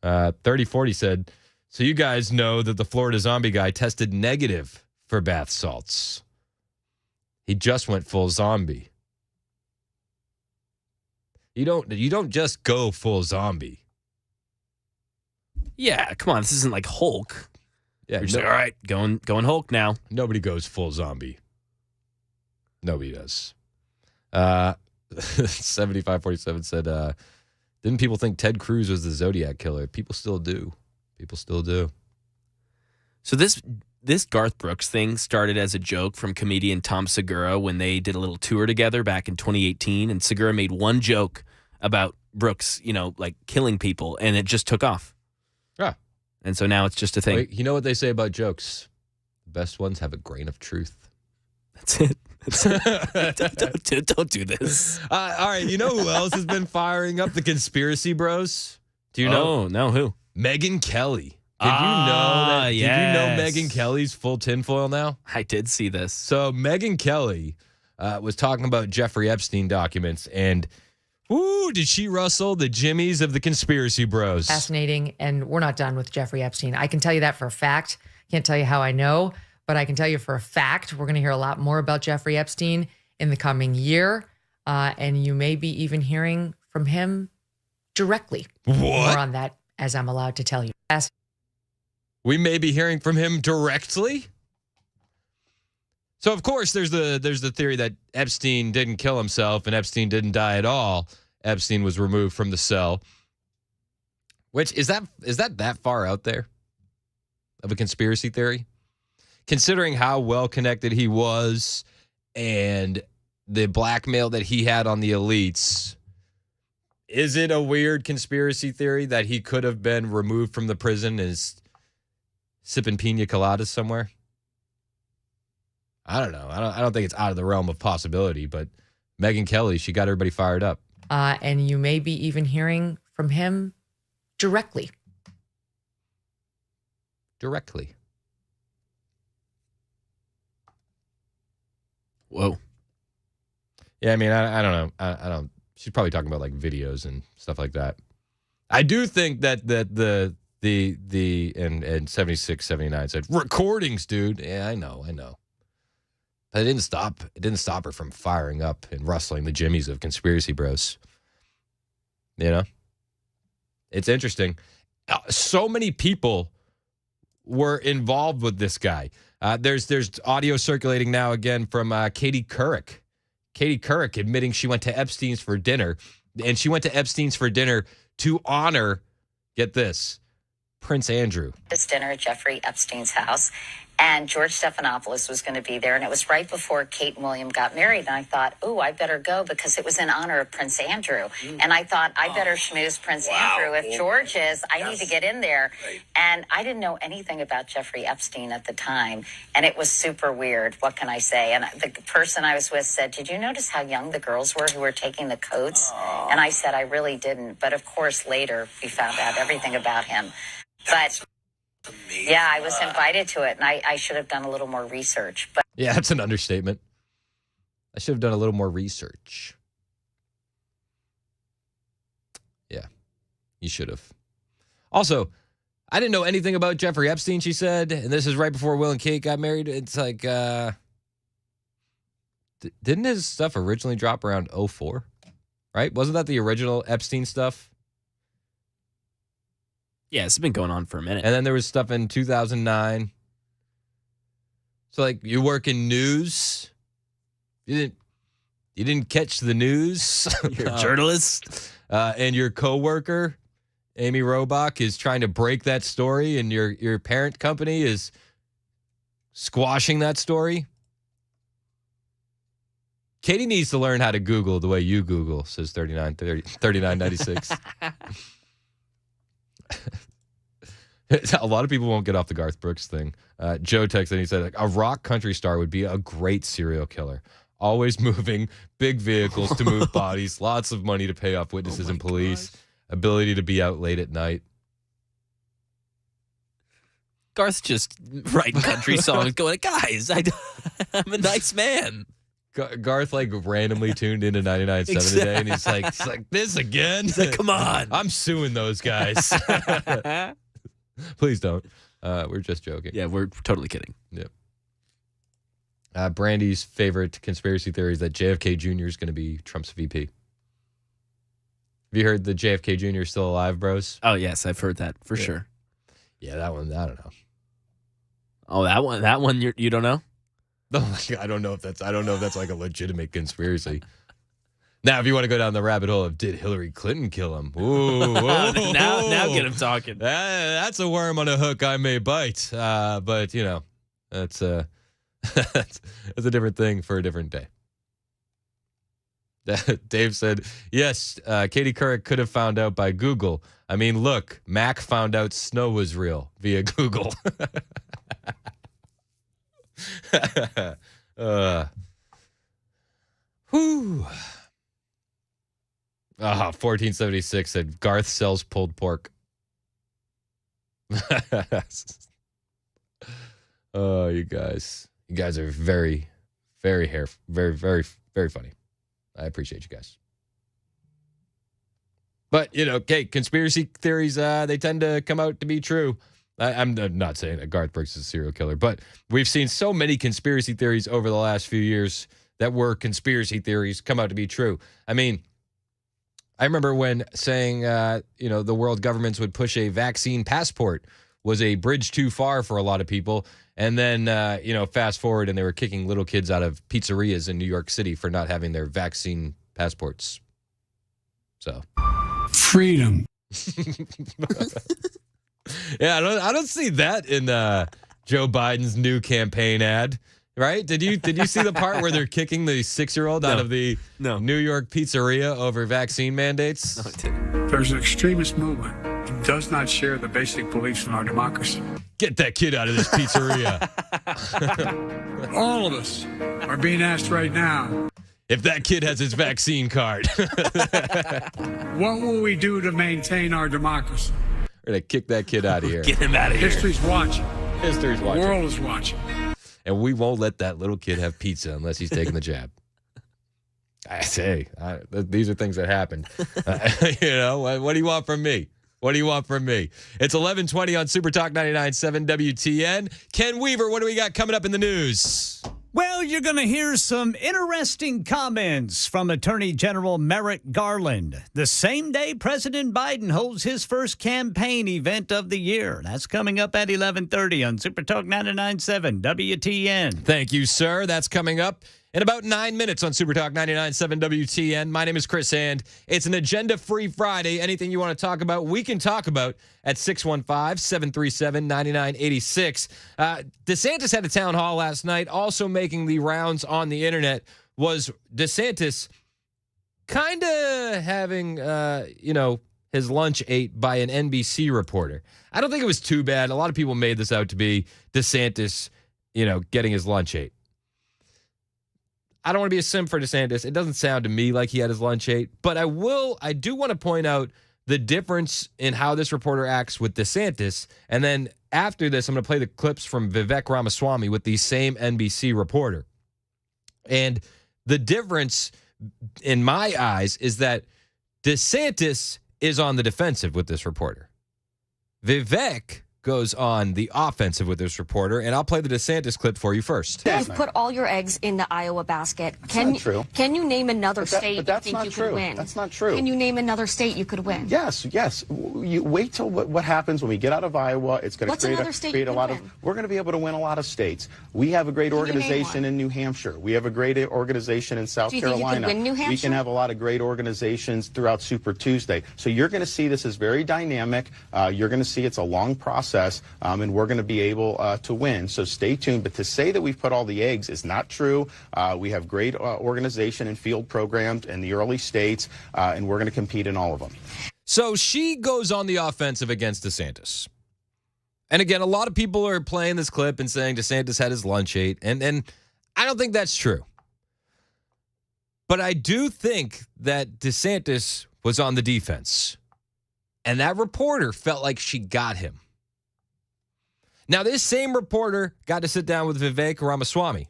3040 said, so you guys know that the Florida zombie guy tested negative for bath salts. He just went full zombie. You don't just go full zombie.
Yeah, come on. This isn't like Hulk.
Yeah,
You're just like, all right, going Hulk now.
Nobody goes full zombie. Nobody does. 7547 said, didn't people think Ted Cruz was the Zodiac killer? People still do.
So this Garth Brooks thing started as a joke from comedian Tom Segura when they did a little tour together back in 2018, and Segura made one joke about Brooks, like killing people, and it just took off.
Yeah.
And so now it's just a thing.
Wait, you know what they say about jokes? The best ones have a grain of truth.
That's it. Don't do this.
All right, you know who else has been firing up the conspiracy bros? Do you know?
Oh, no, who?
Megyn Kelly. Did you know
yes.
Did you know Megyn Kelly's full tinfoil now?
I did see this.
So Megyn Kelly was talking about Jeffrey Epstein documents, and did she rustle the jimmies of the conspiracy bros?
Fascinating, and we're not done with Jeffrey Epstein. I can tell you that for a fact. Can't tell you how I know, but I can tell you for a fact we're going to hear a lot more about Jeffrey Epstein in the coming year, and you may be even hearing from him directly.
What?
More on that as I'm allowed to tell you.
We may be hearing from him directly? So, of course, there's the theory that Epstein didn't kill himself and Epstein didn't die at all. Epstein was removed from the cell. Which, is that far out there of a conspiracy theory? Considering how well-connected he was and the blackmail that he had on the elites, is it a weird conspiracy theory that he could have been removed from the prison and is sipping pina coladas somewhere? I don't know. I don't think it's out of the realm of possibility, but Megyn Kelly, she got everybody fired up.
And you may be even hearing from him directly.
Directly.
Whoa.
Yeah, I mean, I don't know. I don't. She's probably talking about like videos and stuff like that. I do think that the 76, 79 said recordings, dude. Yeah, I know. But it didn't stop her from firing up and rustling the jimmies of conspiracy bros. You know, it's interesting. So many people were involved with this guy. There's audio circulating now again from Katie Couric. Katie Couric admitting she went to Epstein's for dinner, and she went to Epstein's for dinner to honor, get this, Prince Andrew.
This dinner at Jeffrey Epstein's house, and George Stephanopoulos was going to be there, and it was right before Kate and William got married, and I thought, oh, I better go because it was in honor of Prince Andrew, and I thought, I better schmooze Prince Andrew. If George is, I need to get in there, and I didn't know anything about Jeffrey Epstein at the time, and it was super weird. What can I say? And the person I was with said, did you notice how young the girls were who were taking the coats? And I said, I really didn't, but of course later we found out everything about him. But yeah, I was invited to it, and I should have done a little more research. But
Yeah, that's an understatement. I should have done a little more research. Yeah, you should have. Also, I didn't know anything about Jeffrey Epstein, she said, and this is right before Will and Kate got married. It's like, didn't his stuff originally drop around 2004? Right? Wasn't that the original Epstein stuff?
Yeah, it's been going on for a minute.
And then there was stuff in 2009. So, like, you work in news. You didn't catch the news.
You're a journalist.
And your coworker, Amy Robach, is trying to break that story, and your parent company is squashing that story. Katie needs to learn how to Google the way you Google, says 3996. A lot of people won't get off the Garth Brooks thing. Joe texted and he said, a rock country star would be a great serial killer. Always moving, big vehicles to move bodies, lots of money to pay off witnesses and police, ability to be out late at night.
Garth's just writing country songs going, guys, I'm a nice man.
Garth like randomly tuned into 99.7 today, and he's like, this again?
He's like, come on.
I'm suing those guys. Please don't. We're just joking.
Yeah, we're totally kidding.
Yep. Brandy's favorite conspiracy theory is that JFK Jr. is going to be Trump's VP. Have you heard the JFK Jr. is still alive, bros?
Oh, yes, I've heard that for sure.
Yeah, that one, I don't know.
Oh, that one you don't know?
No, I don't know if that's like a legitimate conspiracy. Now, if you want to go down the rabbit hole of did Hillary Clinton kill him? Ooh,
now get him talking.
That's a worm on a hook I may bite. But you know, that's a different thing for a different day. Dave said, yes, Katie Couric could have found out by Google. I mean, look, Mac found out snow was real via Google. Whew. 1476 said Garth sells pulled pork. Oh, you guys are very, very very, very, very funny. I appreciate you guys. But, you know, okay, conspiracy theories, they tend to come out to be true. I'm not saying that Garth Brooks is a serial killer, but we've seen so many conspiracy theories over the last few years that were conspiracy theories come out to be true. I mean, I remember when saying, the world governments would push a vaccine passport was a bridge too far for a lot of people. And then, fast forward, and they were kicking little kids out of pizzerias in New York City for not having their vaccine passports. So,
freedom.
Yeah, I don't see that in Joe Biden's new campaign ad. Right? Did you see the part where they're kicking the 6-year-old out of the New York pizzeria over vaccine mandates?
No, it didn't.
There's an extremist movement that does not share the basic beliefs in our democracy.
Get that kid out of this pizzeria.
All of us are being asked right now,
if that kid has his vaccine card.
what will we do to maintain our democracy?
We're going to kick that kid out of here.
Get him out of here.
History's watching.
History's
The
watching.
world is watching.
And we won't let that little kid have pizza unless he's taking the jab. I say, these are things that happen. What do you want from me? What do you want from me? It's 11:20 on Super Talk 99.7 WTN. Ken Weaver, what do we got coming up in the news?
Well, you're going to hear some interesting comments from Attorney General Merrick Garland the same day President Biden holds his first campaign event of the year. That's coming up at 11:30 on Super Talk 99.7 WTN.
Thank you, sir. That's coming up in about 9 minutes on Super Talk 99.7 WTN. My name is Chris and it's an agenda-free Friday. Anything you want to talk about, we can talk about at 615-737-9986. DeSantis had a town hall last night. Also making the rounds on the internet was DeSantis kind of having, his lunch ate by an NBC reporter. I don't think it was too bad. A lot of people made this out to be DeSantis, getting his lunch ate. I don't want to be a sim for DeSantis. It doesn't sound to me like he had his lunch ate, but I do want to point out the difference in how this reporter acts with DeSantis. And then after this, I'm going to play the clips from Vivek Ramaswamy with the same NBC reporter. And the difference in my eyes is that DeSantis is on the defensive with this reporter. Vivek goes on the offensive with this reporter, and I'll play the DeSantis clip for you first.
You've put all your eggs in the Iowa basket.
That's not true.
Can you name another state you think you could win?
That's not true.
Can you name another state you could win?
Yes. You wait till what happens when we get out of Iowa. It's going to create a lot of. We're going to be able to win a lot of states. We have a great organization in New Hampshire. We have a great organization in South Carolina.
Do you think you could win New Hampshire?
We can have a lot of great organizations throughout Super Tuesday. So you're going to see this is very dynamic. You're going to see it's a long process, and we're going to be able to win. So stay tuned. But to say that we've put all the eggs is not true. We have great organization and field programs in the early states, and we're going to compete in all of them.
So she goes on the offensive against DeSantis. And again, a lot of people are playing this clip and saying DeSantis had his lunch ate. And I don't think that's true. But I do think that DeSantis was on the defense. And that reporter felt like she got him. Now, this same reporter got to sit down with Vivek Ramaswamy.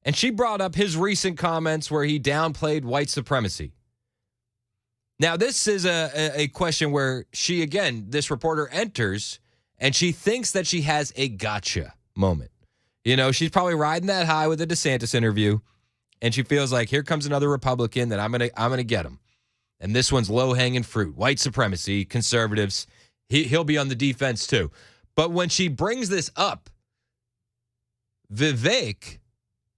And she brought up his recent comments where he downplayed white supremacy. Now, this is a question where this reporter enters and she thinks that she has a gotcha moment. She's probably riding that high with the DeSantis interview and she feels like here comes another Republican that I'm gonna get him. And this one's low-hanging fruit, white supremacy, conservatives. He'll be on the defense too. But when she brings this up, Vivek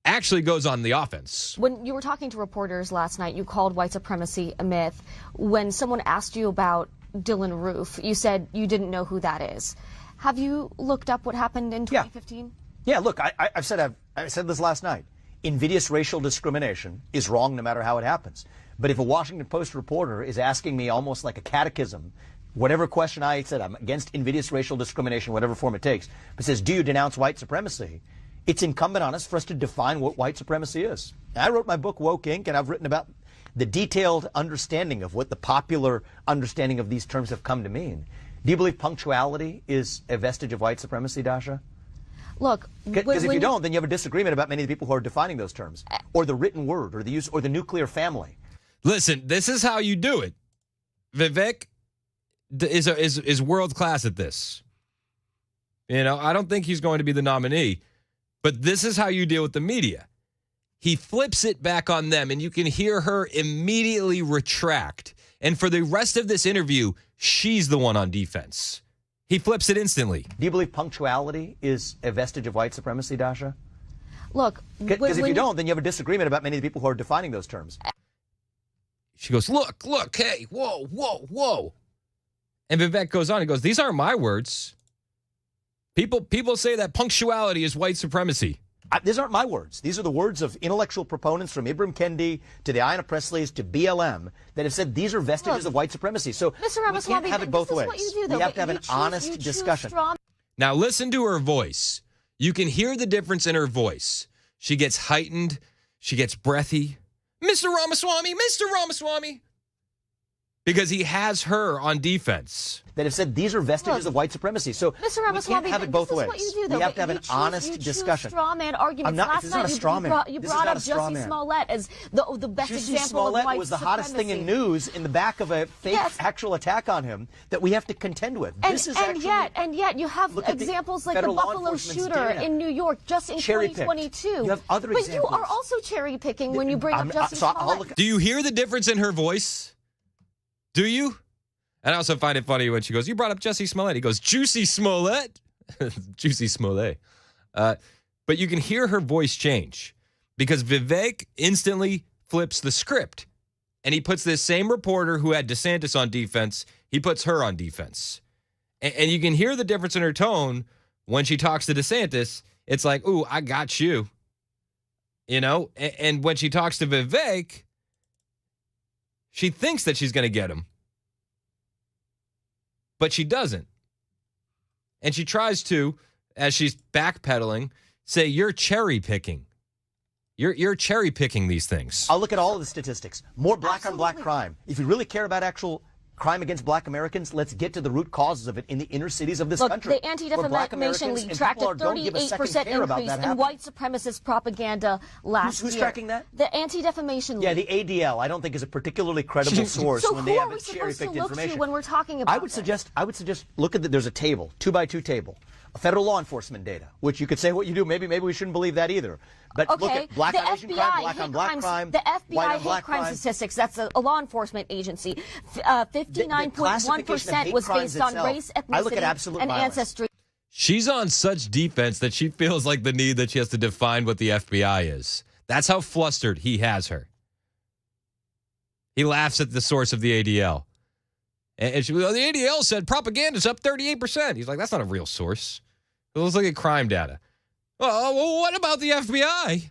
actually goes on the offense.
When you were talking to reporters last night, you called white supremacy a myth. When someone asked you about Dylan Roof, you said you didn't know who that is. Have you looked up what happened in 2015?
Yeah, look, I said this last night. Invidious racial discrimination is wrong no matter how it happens. But if a Washington Post reporter is asking me almost like a catechism, whatever question I said, I'm against invidious racial discrimination, whatever form it takes, but says, do you denounce white supremacy? It's incumbent on us for us to define what white supremacy is. I wrote my book, Woke Inc., and I've written about the detailed understanding of what the popular understanding of these terms have come to mean. Do you believe punctuality is a vestige of white supremacy, Dasha?
Look,
because if you don't, then you have a disagreement about many of the people who are defining those terms, or the written word, or the use, or the nuclear family.
Listen, this is how you do it. Vivek is world class at this. I don't think he's going to be the nominee, but this is how you deal with the media. He flips it back on them, and you can hear her immediately retract. And for the rest of this interview, she's the one on defense. He flips it instantly.
Do you believe punctuality is a vestige of white supremacy, Dasha?
Look,
because if you don't, then you have a disagreement about many of the people who are defining those terms.
She goes, look, hey, whoa. And Vivek goes on, he goes, these aren't my words. People say that punctuality is white supremacy.
These aren't my words. These are the words of intellectual proponents from Ibram Kendi to the Ayanna Presleys to BLM that have said these are vestiges of white supremacy. So
Mr.
we can't have it both ways. We have to have an honest discussion.
Now listen to her voice. You can hear the difference in her voice. She gets heightened. She gets breathy. Mr. Ramaswamy. Because he has her on defense.
That have said these are vestiges of white supremacy. So
Mr.
we
Ramaswamy,
can't have it both ways.
What you do, though,
we have to have an honest discussion.
Straw man arguments.
This is not a straw man.
You brought up Jussie Smollett as the best
Jussie
example of white
Smollett was the hottest thing in news in the back of a fake actual attack on him that we have to contend with.
And yet you have examples like the Buffalo shooter in New York just in 2022.
You have other examples.
But you are also cherry picking when you bring up Jussie Smollett.
Do you hear the difference in her voice? Do you? And I also find it funny when she goes, you brought up Jussie Smollett. He goes, Juicy Smollett. Juicy Smollett. But you can hear her voice change because Vivek instantly flips the script. And he puts this same reporter who had DeSantis on defense, he puts her on defense. And you can hear the difference in her tone when she talks to DeSantis. It's like, ooh, I got you. You know? And when she talks to Vivek, she thinks that she's going to get him. But she doesn't. And she tries to, as she's backpedaling, say, you're cherry picking. You're cherry picking these things.
I'll look at all of the statistics. More black on black crime. If you really care about actual crime against black Americans, let's get to the root causes of it in the inner cities of this country.
The Anti-Defamation League tracked a 38% increase in white supremacist propaganda last year.
Who's tracking that?
The Anti-Defamation League.
Yeah, the ADL, I don't think is a particularly credible source when they have cherry-picked information.
When we're talking about
I would suggest look at there's a table, 2x2 table. Federal law enforcement data, which you could say what you do. Maybe we shouldn't believe that either. But look at black on Asian crime, black on black crime,
the FBI
hate
crime statistics. That's a law enforcement agency. 59.1% was based on race, ethnicity, and ancestry.
She's on such defense that she feels like the need that she has to define what the FBI is. That's how flustered he has her. He laughs at the source of the ADL. And she goes, the ADL said propaganda's up 38%. He's like, that's not a real source. Let's look at crime data. Well, what about the FBI?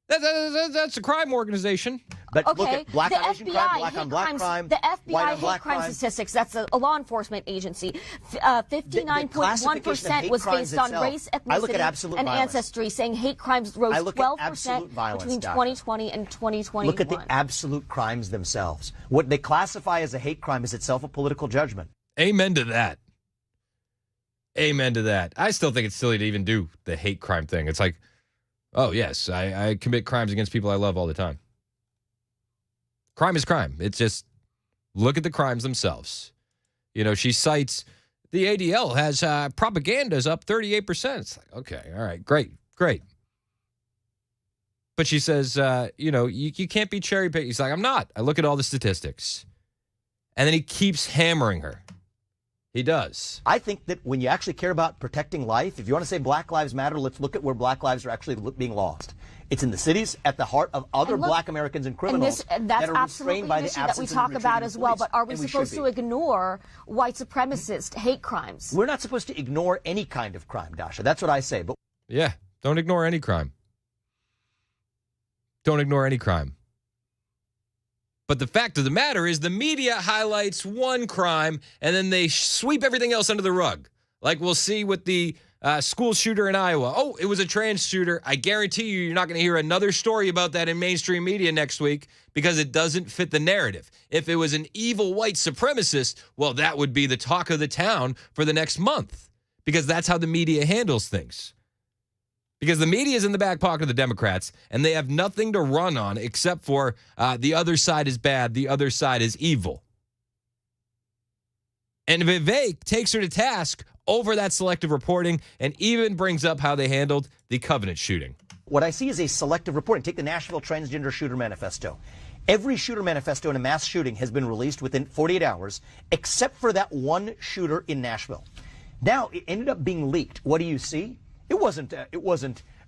That's a crime organization.
But look at black on Asian crime, black on black crime,
the FBI
white on
hate
black
crime
crime.
Statistics. That's a law enforcement agency. 59.1% was based on race, ethnicity, and ancestry, saying hate crimes rose 12% between 2020 and 2021.
Look at the absolute crimes themselves. What they classify as a hate crime is itself a political judgment.
Amen to that. Amen to that. I still think it's silly to even do the hate crime thing. It's like, oh, yes, I commit crimes against people I love all the time. Crime is crime. It's just, look at the crimes themselves. You know, she cites, the ADL has propaganda's up 38%. It's like, okay, all right, great. But she says, you can't be cherry picked. He's like, I'm not. I look at all the statistics. And then he keeps hammering her. He does.
I think that when you actually care about protecting life, if you want to say Black Lives Matter, let's look at where black lives are actually being lost. It's in the cities at the heart of other black Americans and criminals
and that's
that are restrained by the
issue that we
absence
talk
of
about
retreating
as well.
police.
But are we supposed to ignore white supremacist hate crimes?
We're not supposed to ignore any kind of crime, Dasha. That's what I say. But
yeah, don't ignore any crime. Don't ignore any crime. But the fact of the matter is the media highlights one crime and then they sweep everything else under the rug. Like we'll see with the school shooter in Iowa. Oh, it was a trans shooter. I guarantee you're not going to hear another story about that in mainstream media next week because it doesn't fit the narrative. If it was an evil white supremacist, well, that would be the talk of the town for the next month because that's how the media handles things. Because the media is in the back pocket of the Democrats, and they have nothing to run on except for the other side is bad, the other side is evil. And Vivek takes her to task over that selective reporting and even brings up how they handled the Covenant shooting.
What I see is a selective reporting. Take the Nashville Transgender Shooter Manifesto. Every shooter manifesto in a mass shooting has been released within 48 hours, except for that one shooter in Nashville. Now it ended up being leaked. What do you see? It wasn't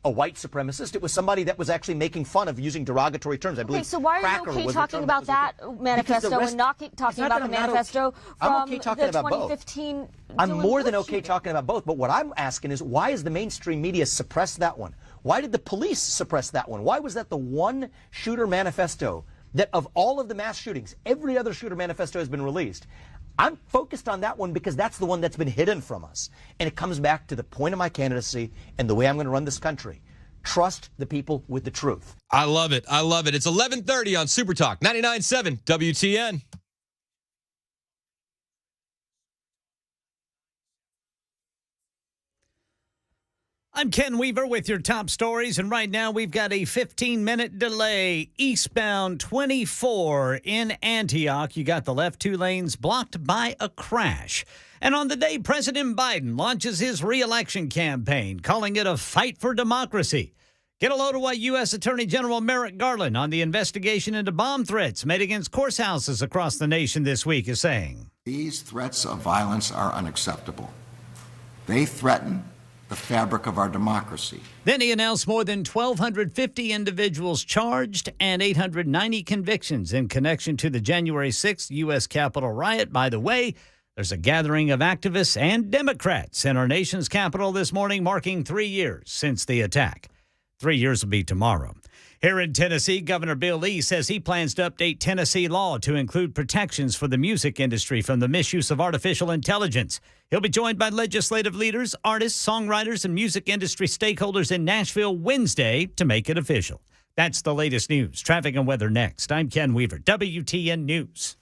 a white supremacist. It was somebody that was actually making fun of using derogatory terms. I believe.
Okay, so why are you okay talking about that manifesto and not talking about the manifesto from the 2015?
I'm more than okay talking about both, but what I'm asking is, why is the mainstream media suppress that one? Why did the police suppress that one? Why was that the one shooter manifesto that of all of the mass shootings, every other shooter manifesto has been released? I'm focused on that one because that's the one that's been hidden from us. And it comes back to the point of my candidacy and the way I'm going to run this country. Trust the people with the truth.
I love it. I love it. It's 11:30 on Super Talk 99.7 WTN.
I'm Ken Weaver with your top stories, and right now we've got a 15-minute delay eastbound 24 in Antioch. You got the left two lanes blocked by a crash. And on the day President Biden launches his re-election campaign, calling it a fight for democracy. Get a load of what U.S. Attorney General Merrick Garland on the investigation into bomb threats made against courthouses across the nation this week is saying.
These threats of violence are unacceptable. They threaten the fabric of our democracy.
Then he announced more than 1,250 individuals charged and 890 convictions in connection to the January 6th U.S. Capitol riot. By the way, there's a gathering of activists and Democrats in our nation's capital this morning, marking 3 years since the attack. 3 years will be tomorrow. Here in Tennessee, Governor Bill Lee says he plans to update Tennessee law to include protections for the music industry from the misuse of artificial intelligence. He'll be joined by legislative leaders, artists, songwriters, and music industry stakeholders in Nashville Wednesday to make it official. That's the latest news. Traffic and weather next. I'm Ken Weaver, WTN News.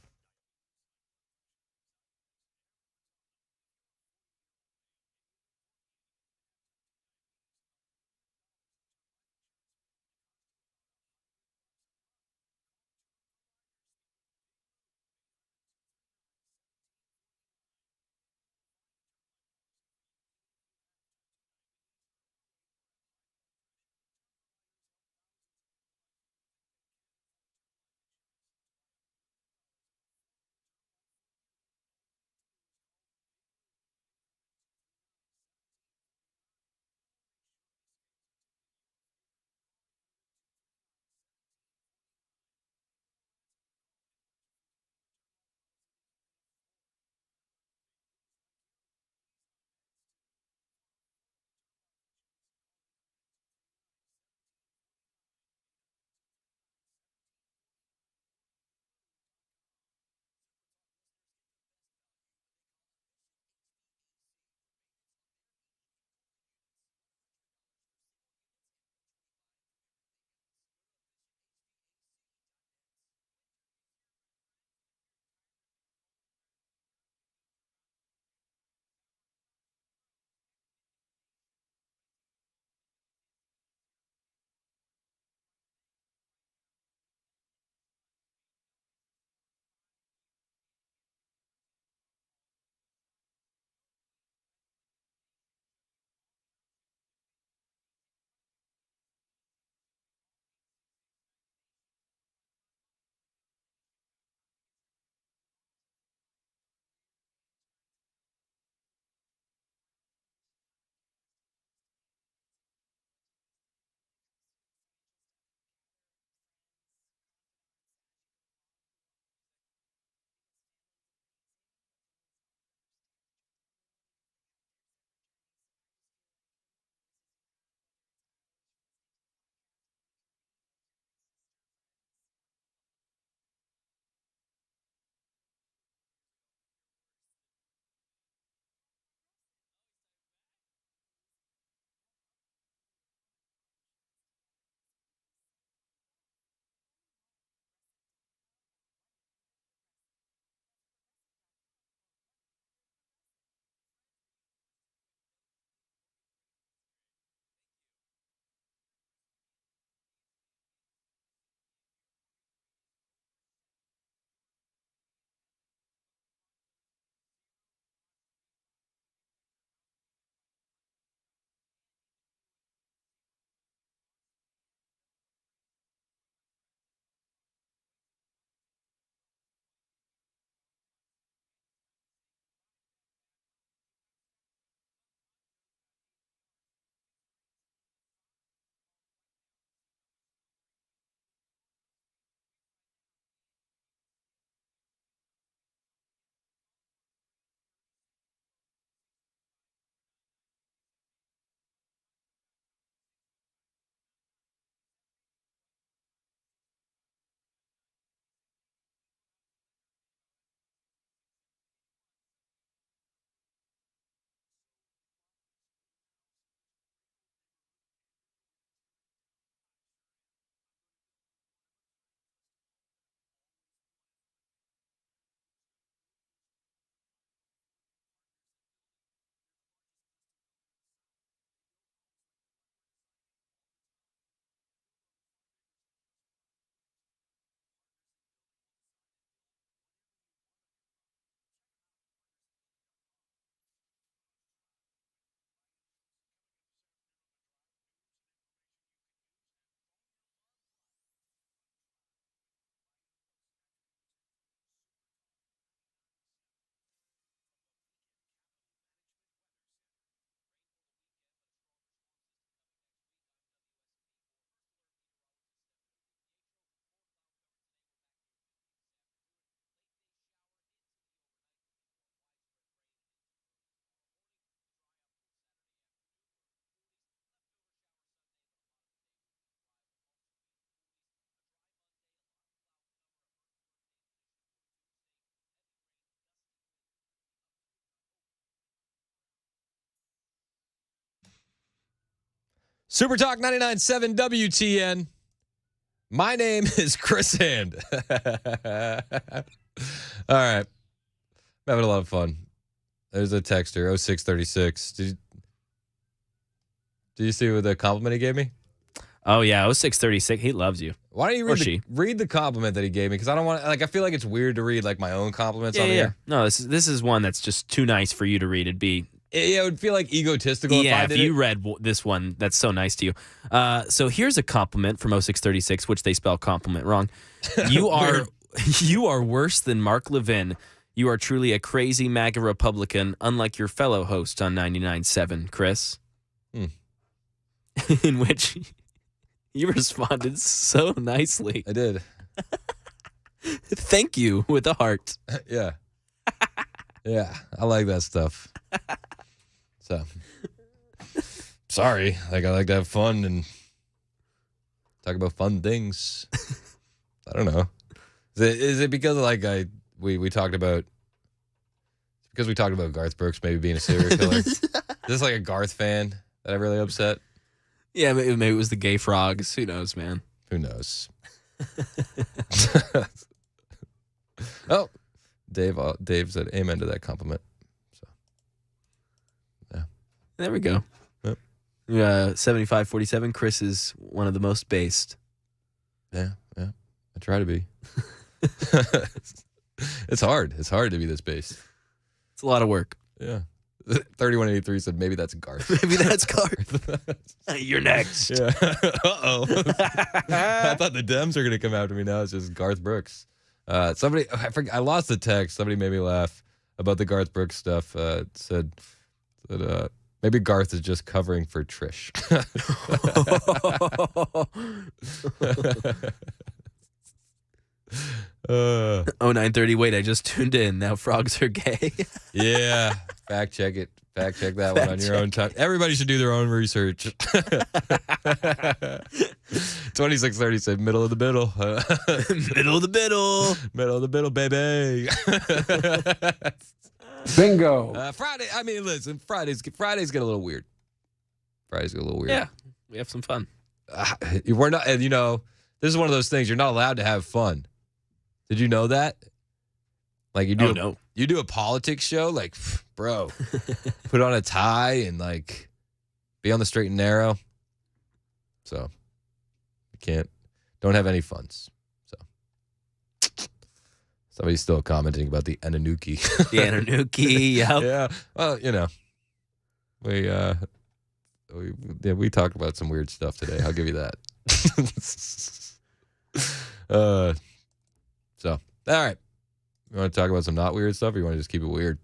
Super Talk 99.7 WTN. My name is Chris Hand. All right. I'm having a lot of fun. There's a texter, 0636. Did you see what the compliment he gave me?
Oh, yeah. 0636. He loves you.
Why don't you read the compliment that he gave me? Because I don't want, I feel like it's weird to read my own compliments on here.
No, this is one that's just too nice for you to read.
It would feel like egotistical
if you read this one that's so nice to you. So here's a compliment from 0636, which they spell compliment wrong. You are worse than Mark Levin. You are truly a crazy MAGA Republican, unlike your fellow host on 99.7, Chris. In which you responded so nicely.
I did.
Thank you with a heart.
Yeah. Yeah, I like that stuff. So, sorry. I like to have fun and talk about fun things. I don't know. Is it because we talked about Garth Brooks maybe being a serial killer? Is this like a Garth fan that I really upset?
Yeah, maybe it was the gay frogs. Who knows, man?
Who knows? Oh, Dave said amen to that compliment. So, yeah.
There we go.
Yep.
75-47. Chris is one of the most based.
Yeah. I try to be. It's hard. It's hard to be this based.
It's a lot of work.
Yeah. 3183 said maybe that's Garth.
Maybe that's Garth. You're next.
Yeah. Uh-oh. I thought the Dems are going to come after me now. It's just Garth Brooks. Somebody, I lost the text. Somebody made me laugh about the Garth Brooks stuff. Said maybe Garth is just covering for Trish.
0930. Wait, I just tuned in. Now frogs are gay.
Yeah. Fact check it. Fact check that one on your own time. Everybody should do their own research. 2630 said middle of the middle.
Middle of the middle.
Middle of the middle, baby.
Bingo.
Friday. I mean, listen, Fridays get a little weird. Fridays get a little weird.
Yeah. We have some fun.
We're not, and this is one of those things. You're not allowed to have fun. Did you know that? Like you do, you do a politics show, like, bro, put on a tie and be on the straight and narrow. So you don't have any funds. So somebody's still commenting about the Ananuki.
The Ananuki, yep.
Yeah. Well, we talked about some weird stuff today. I'll give you that. So, all right. You want to talk about some not weird stuff, or you want to just keep it weird?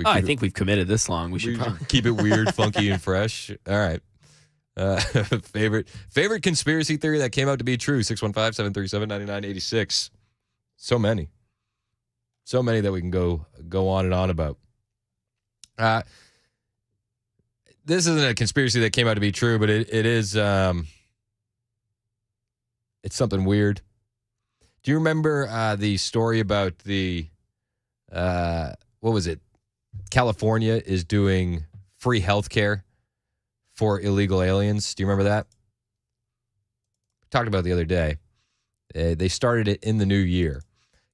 I think we've committed this long. We should probably
keep it weird, funky, and fresh. All right. Favorite conspiracy theory that came out to be true? 615-737-9986. So many that we can go on and on about. This isn't a conspiracy that came out to be true, but it is. It's something weird. Do you remember the story about the, what was it? California is doing free healthcare for illegal aliens. Do you remember that? We talked about it the other day. They started it in the new year.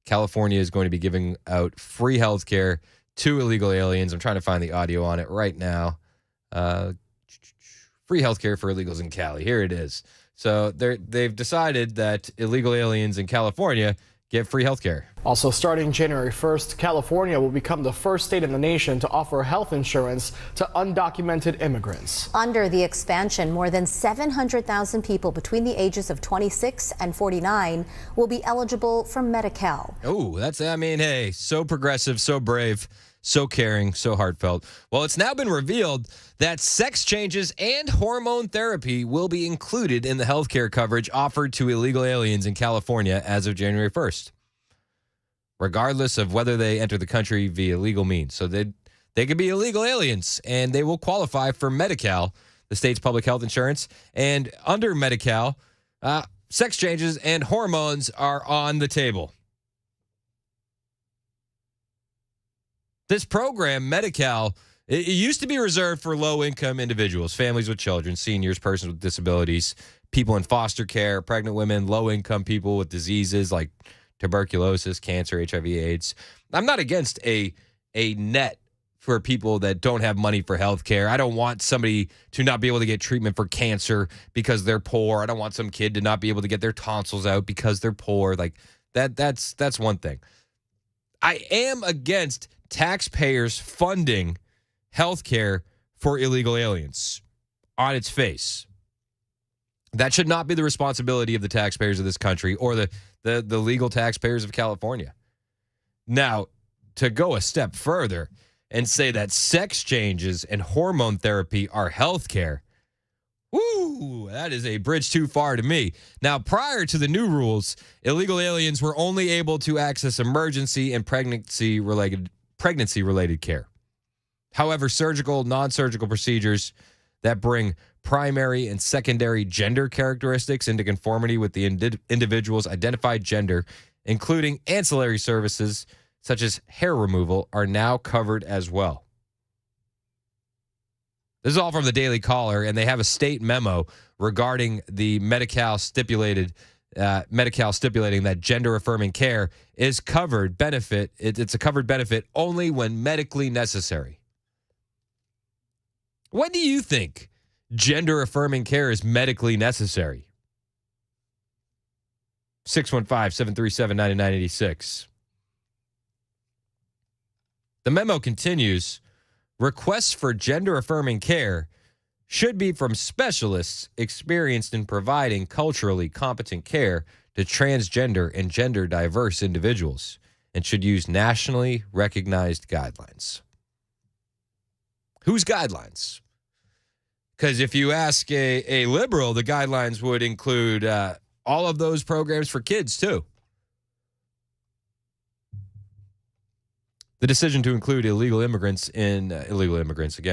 California is going to be giving out free healthcare to illegal aliens. I'm trying to find the audio on it right now. Free healthcare for illegals in Cali. Here it is. So they've decided that illegal aliens in California get free healthcare.
Also, starting January 1st, California will become the first state in the nation to offer health insurance to undocumented immigrants.
Under the expansion, more than 700,000 people between the ages of 26 and 49 will be eligible for Medi-Cal.
Oh, hey, so progressive, so brave, so caring, so heartfelt. Well, it's now been revealed that sex changes and hormone therapy will be included in the healthcare coverage offered to illegal aliens in California as of January 1st, regardless of whether they enter the country via legal means. So they could be illegal aliens, and they will qualify for Medi-Cal, the state's public health insurance. And under Medi-Cal, sex changes and hormones are on the table. This program, Medi-Cal, It used to be reserved for low-income individuals, families with children, seniors, persons with disabilities, people in foster care, pregnant women, low-income people with diseases like tuberculosis, cancer, HIV, AIDS. I'm not against a net for people that don't have money for health care. I don't want somebody to not be able to get treatment for cancer because they're poor. I don't want some kid to not be able to get their tonsils out because they're poor. Like that's one thing. I am against taxpayers funding health care for illegal aliens on its face. That should not be the responsibility of the taxpayers of this country or the legal taxpayers of California. Now, to go a step further and say that sex changes and hormone therapy are health care, woo, that is a bridge too far to me. Now, prior to the new rules, illegal aliens were only able to access emergency and pregnancy-related care. However, surgical, non-surgical procedures that bring primary and secondary gender characteristics into conformity with the individual's identified gender, including ancillary services such as hair removal, are now covered as well. This is all from the Daily Caller, and they have a state memo regarding the Medi-Cal stipulating that gender-affirming care is covered benefit. It's a covered benefit only when medically necessary. When do you think gender-affirming care is medically necessary? 615-737-9986. The memo continues, requests for gender-affirming care should be from specialists experienced in providing culturally competent care to transgender and gender-diverse individuals and should use nationally recognized guidelines. Whose guidelines? Because if you ask a liberal, the guidelines would include all of those programs for kids, too. The decision to include illegal immigrants, again,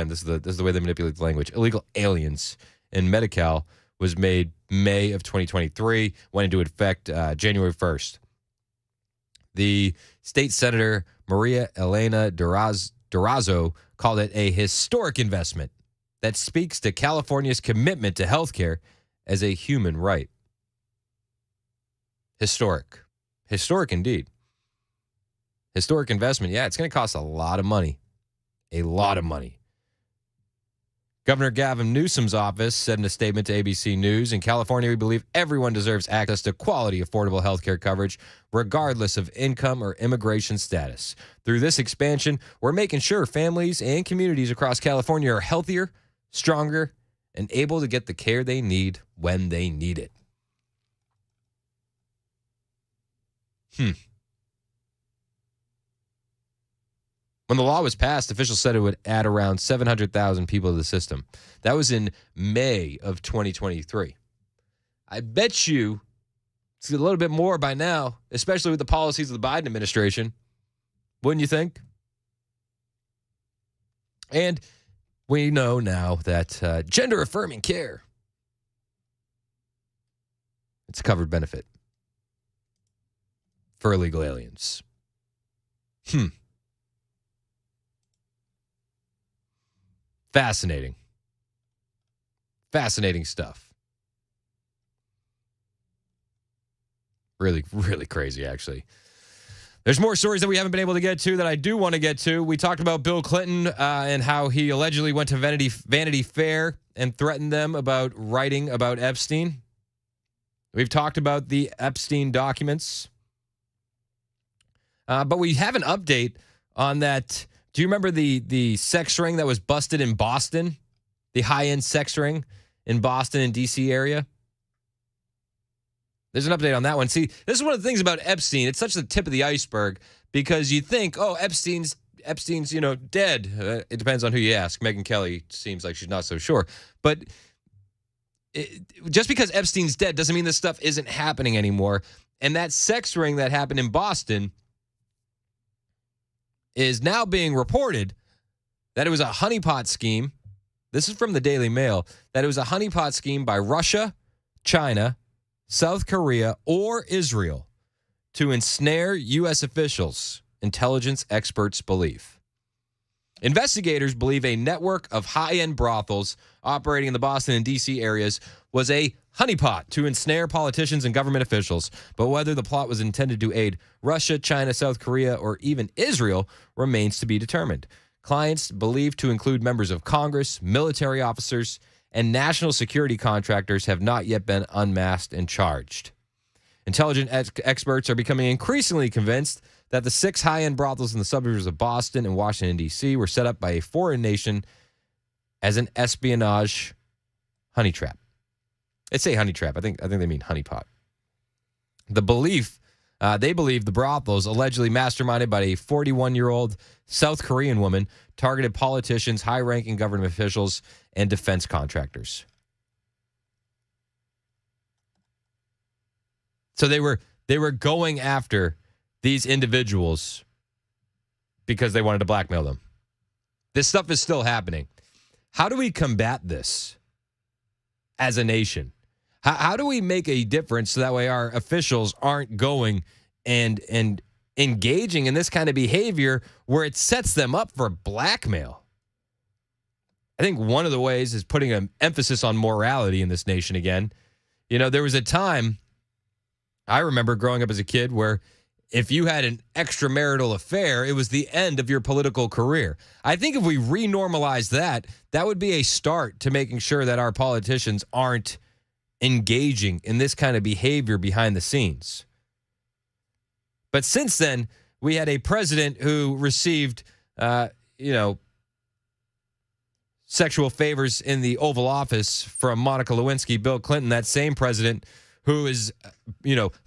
this is the way they manipulate the language, illegal aliens in Medi-Cal was made May of 2023, went into effect January 1st. The state senator, Maria Elena Durazo, called it a historic investment that speaks to California's commitment to health care as a human right. Historic. Historic indeed. Historic investment. Yeah, it's going to cost a lot of money. A lot of money. Governor Gavin Newsom's office said in a statement to ABC News, in California, we believe everyone deserves access to quality, affordable health care coverage, regardless of income or immigration status. Through this expansion, we're making sure families and communities across California are healthier, stronger, and able to get the care they need when they need it. When the law was passed, officials said it would add around 700,000 people to the system. That was in May of 2023. I bet you it's a little bit more by now, especially with the policies of the Biden administration. Wouldn't you think? And we know now that gender-affirming care, it's a covered benefit for illegal aliens. Fascinating. Fascinating stuff. Really, really crazy, actually. There's more stories that we haven't been able to get to that I do want to get to. We talked about Bill Clinton and how he allegedly went to Vanity Fair and threatened them about writing about Epstein. We've talked about the Epstein documents. But we have an update on that. Do you remember the sex ring that was busted in Boston? The high-end sex ring in Boston and D.C. area? There's an update on that one. See, this is one of the things about Epstein. It's such the tip of the iceberg because you think, oh, Epstein's dead. It depends on who you ask. Megyn Kelly seems like she's not so sure. But just because Epstein's dead doesn't mean this stuff isn't happening anymore. And that sex ring that happened in Boston is now being reported that it was a honeypot scheme. This is from the Daily Mail, that it was a honeypot scheme by Russia, China, South Korea, or Israel to ensnare U.S. officials, intelligence experts believe. Investigators believe a network of high-end brothels operating in the Boston and D.C. areas was a honeypot to ensnare politicians and government officials. But whether the plot was intended to aid Russia, China, South Korea, or even Israel remains to be determined. Clients believed to include members of Congress, military officers, and national security contractors have not yet been unmasked and charged. Intelligence experts are becoming increasingly convinced that the 6 high-end brothels in the suburbs of Boston and Washington, D.C. were set up by a foreign nation as an espionage honey trap. They say honey trap. I think they mean honeypot. They believe the brothels, allegedly masterminded by a 41-year-old South Korean woman, targeted politicians, high-ranking government officials, and defense contractors. So they were going after these individuals because they wanted to blackmail them. This stuff is still happening. How do we combat this as a nation? How do we make a difference so that way our officials aren't going and engaging in this kind of behavior where it sets them up for blackmail? I think one of the ways is putting an emphasis on morality in this nation again. You know, there was a time I remember growing up as a kid where if you had an extramarital affair, it was the end of your political career. I think if we renormalize that, that would be a start to making sure that our politicians aren't engaging in this kind of behavior behind the scenes. But since then, we had a president who received, sexual favors in the Oval Office from Monica Lewinsky, Bill Clinton, that same president who is,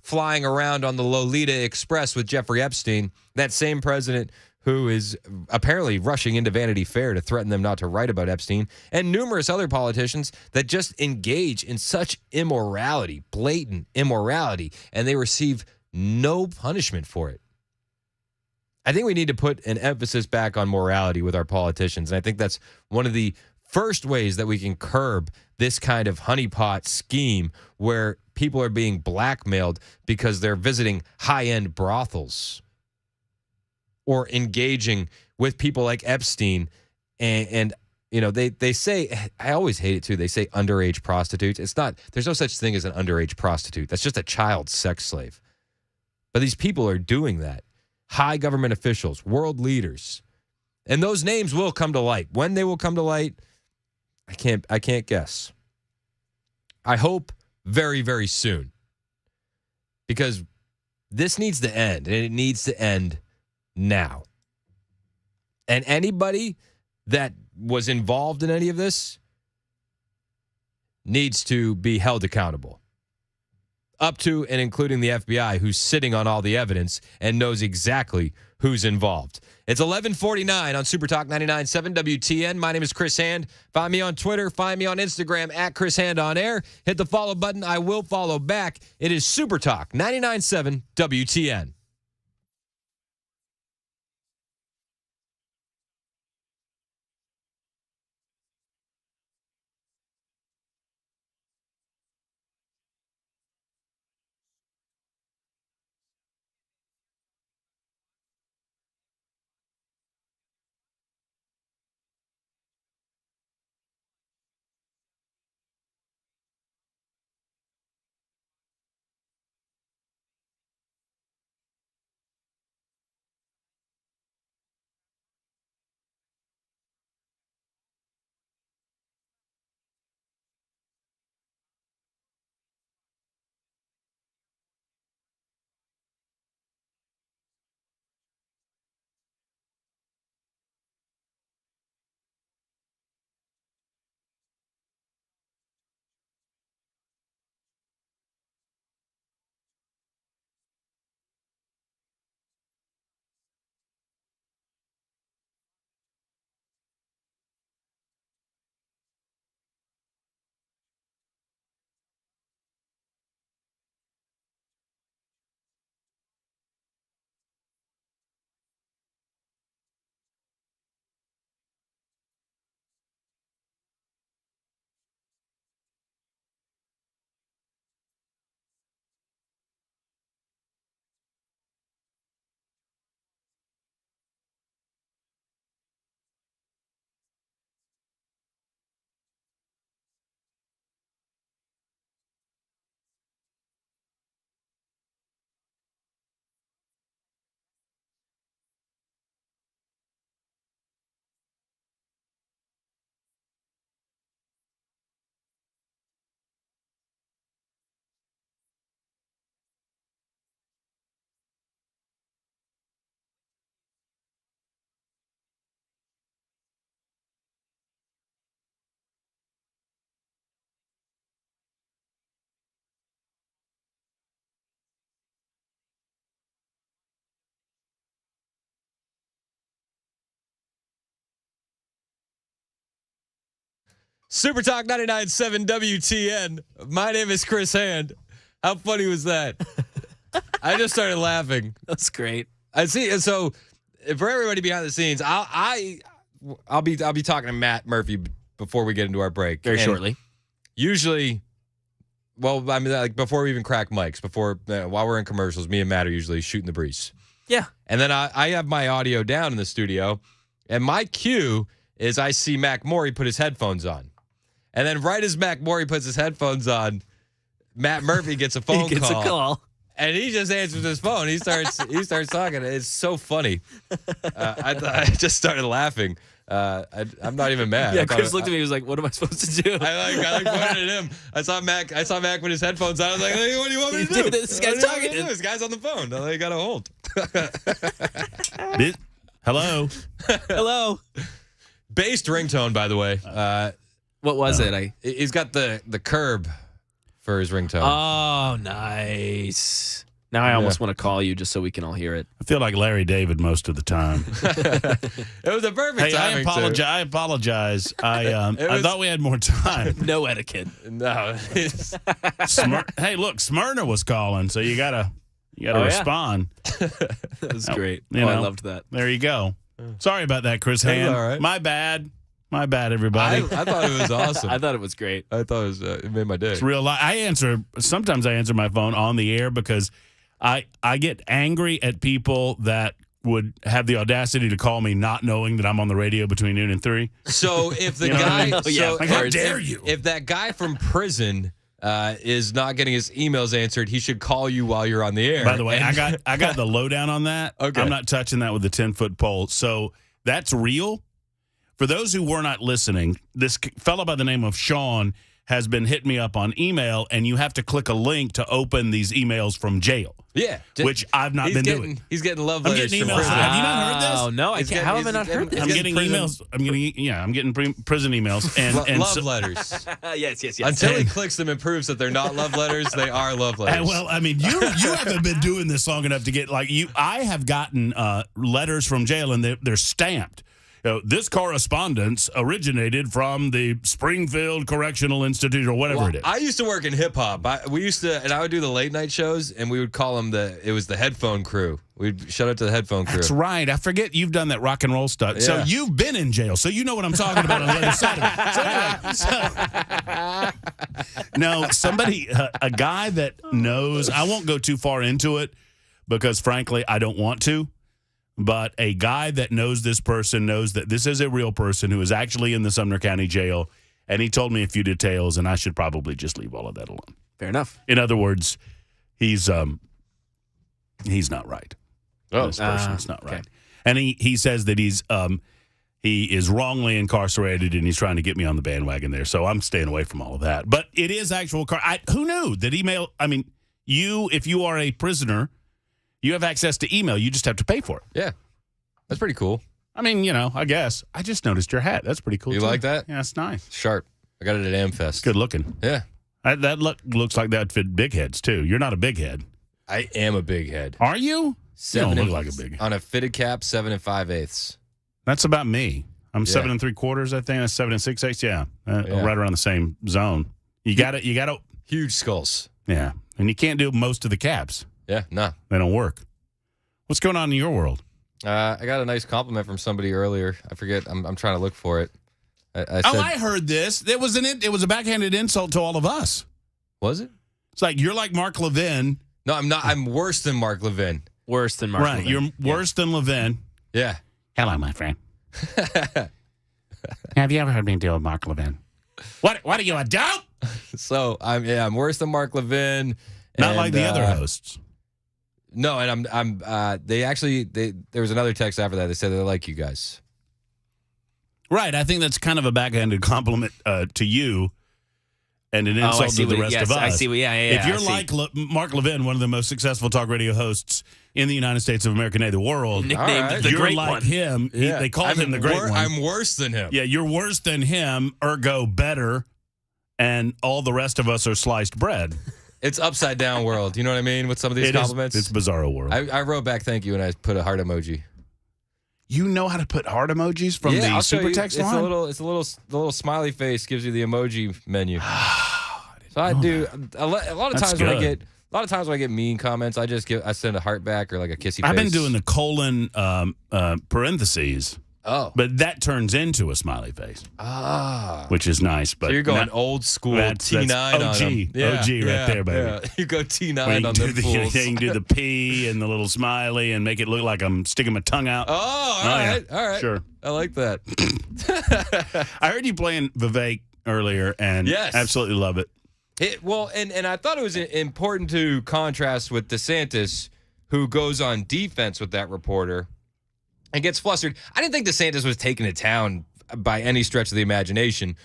flying around on the Lolita Express with Jeffrey Epstein, that same president who is apparently rushing into Vanity Fair to threaten them not to write about Epstein, and numerous other politicians that just engage in such immorality, blatant immorality, and they receive no punishment for it. I think we need to put an emphasis back on morality with our politicians, and I think that's one of the first ways that we can curb this kind of honeypot scheme where people are being blackmailed because they're visiting high-end brothels or engaging with people like Epstein. And they say, I always hate it too, they say underage prostitutes. It's not, there's no such thing as an underage prostitute. That's just a child sex slave. But these people are doing that. High government officials, world leaders. And those names will come to light. When they will come to light, I can't guess. I hope very, very soon. Because this needs to end, and it needs to end now. And anybody that was involved in any of this needs to be held accountable. Up to and including the FBI, who's sitting on all the evidence and knows exactly who's involved. It's 11:49 on Super Talk 99.7 WTN. My name is Chris Hand. Find me on Twitter. Find me on Instagram at Chris Hand on Air. Hit the follow button. I will follow back. It is Super Talk 99.7 WTN. Super Talk 99.7 WTN. My name is Chris Hand. How funny was that? I just started laughing.
That's great.
I see. And so, for everybody behind the scenes, I'll be talking to Matt Murphy before we get into our break
Very shortly.
Usually, well, I mean, like before we even crack mics, while we're in commercials, me and Matt are usually shooting the breeze.
Yeah.
And then I have my audio down in the studio, and my cue is I see Mac Morey put his headphones on. And then right as Mac Morey puts his headphones on, Matt Murphy gets a phone
He gets a call.
And he just answers his phone. He starts talking. It's so funny. I just started laughing. I'm not even mad.
Yeah, Chris looked at me. He was like, "What am I supposed to do?"
I pointed at him. I saw Mac with his headphones on. I was like, "Hey, what do you want me to do?
This guy's talking.
This guy's on the phone. I got a hold."
Hello.
Hello.
Based ringtone, by the way.
What was it?
He's got the curb for his ringtone.
Oh, nice. Now I almost want to call you just so we can all hear it.
I feel like Larry David most of the time.
It was a perfect timing.
I apologize. I thought we had more time.
No etiquette.
No.
Hey, look, Smyrna was calling, so you gotta respond.
That was great.
I
loved that.
There you go. Sorry about that, Chris Hand.
All right.
My bad, everybody.
I thought it was awesome.
I thought it was great.
I thought it made my day.
It's real life. Sometimes I answer my phone on the air because I get angry at people that would have the audacity to call me not knowing that I'm on the radio between noon and 3.
So if the
You know what I
guy,
mean? How dare you?
If that guy from prison is not getting his emails answered, he should call you while you're on the air.
By the way, I got the lowdown on that.
Okay.
I'm not touching that with a 10-foot pole. So that's real. For those who were not listening, this fellow by the name of Sean has been hitting me up on email, and you have to click a link to open these emails from jail.
Yeah.
Which I've not been doing.
He's getting love
I'm
letters
getting
from
emails.
prison.
Have you not heard this?
Oh, no, I can't. How have I not heard this?
I'm getting emails. I'm getting prison emails and
love letters.
Yes.
Until he clicks them and proves that they're not love letters, they are love letters.
Well, I mean, you haven't been doing this long enough to get I have gotten letters from jail and they're stamped. This correspondence originated from the Springfield Correctional Institute or whatever it is.
I used to work in hip hop. I would do the late night shows, and we would call them it was the headphone crew. We'd shout out to the headphone crew.
That's right. I forget you've done that rock and roll stuff.
Yeah.
So you've been in jail, so you know what I'm talking about on the other side of it. No, somebody, a guy that knows, I won't go too far into it because, frankly, I don't want to. But a guy that knows this person knows that this is a real person who is actually in the Sumner County Jail, and he told me a few details, and I should probably just leave all of that alone.
Fair enough.
In other words, he's not right.
Oh,
this person's not right, and he says that he is wrongly incarcerated, and he's trying to get me on the bandwagon there. So I'm staying away from all of that. But it is actual. Who knew that email? I mean, if you are a prisoner. You have access to email. You just have to pay for it.
Yeah. That's pretty cool.
I mean, I guess. I just noticed your hat. That's pretty cool,
You
too.
like that?
Yeah, it's nice.
Sharp. I got it at Amfest.
Good looking.
Yeah.
That looks like that fit big heads, too. You're not a big head.
I am a big head.
Are you? You don't look like a big head.
On a fitted cap, 7 5/8.
That's about me. I'm 7 3/4, I think. That's 7 6/8. Yeah. Right around the same zone. You got to.
Huge skulls.
Yeah. And you can't do most of the caps.
Yeah, no.
They don't work. What's going on in your world?
I got a nice compliment from somebody earlier. I forget. I'm trying to look for it. I said,
I heard this. It was a backhanded insult to all of us.
Was it?
It's like you're like Mark Levin.
No, I'm not. I'm worse than Mark Levin.
Worse than Mark Levin.
Right. You're worse than Levin.
Yeah.
Hello, my friend. Have you ever heard me deal with Mark Levin? What are you, a dope?
So I'm worse than Mark Levin.
Not like the other hosts.
No, and there was another text after that. They said they like you guys.
Right. I think that's kind of a backhanded compliment to you and an insult to the rest of us.
I see.
If you're like Mark Levin, one of the most successful talk radio hosts in the United States of America, nay, the world,
nicknamed the
you're
Great
like
One.
him.
Yeah.
They called him the Great One.
I'm worse than him.
Yeah, you're worse than him, ergo better, and all the rest of us are sliced bread.
It's upside down world. You know what I mean? With some of these compliments.
It's bizarro world.
I wrote back thank you and I put a heart emoji.
You know how to put heart emojis from the
I'll show you.
SuperText line?
It's a little smiley face gives you the emoji menu. So I do a lot of
That's
times when I
good.
get mean comments, I send a heart back or like a kissy face.
I've been doing the colon parentheses.
Oh.
But that turns into a smiley face.
Ah.
Which is nice. But
So you're going old school
that's
T9
OG,
on them. Yeah,
OG right there, baby.
Yeah. You go T9
Where you
on
can
them
do
fools.
you can do the P and the little smiley and make it look like I'm sticking my tongue out.
Oh, all right.
Yeah.
All right.
Sure.
I like that.
I heard you playing Vivek earlier and
Yes.
absolutely love it.
And I thought it was important to contrast with DeSantis, who goes on defense with that reporter and gets flustered. I didn't think DeSantis was taken to town by any stretch of the imagination,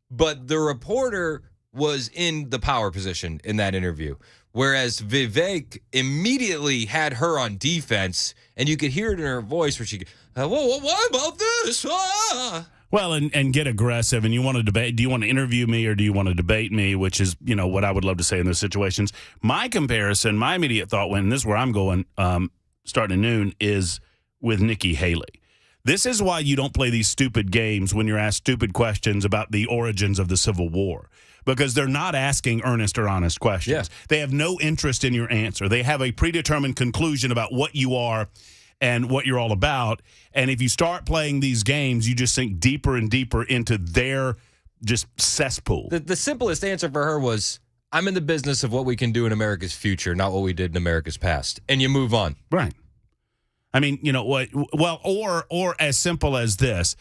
but the reporter was in the power position in that interview, whereas Vivek immediately had her on defense, and you could hear it in her voice where she, whoa, what about this? Ah.
Well, and get aggressive, and you want to debate. Do you want to interview me or do you want to debate me? Which is, what I would love to say in those situations. My comparison, my immediate thought when this is where I'm going, starting at noon, is with Nikki Haley. This is why you don't play these stupid games when you're asked stupid questions about the origins of the Civil War. Because they're not asking earnest or honest questions. Yeah. They have no interest in your answer. They have a predetermined conclusion about what you are and what you're all about. And if you start playing these games, you just sink deeper and deeper into their just cesspool.
The simplest answer for her was, I'm in the business of what we can do in America's future, not what we did in America's past. And you move on.
Right. I mean, what? Well, or as simple as this.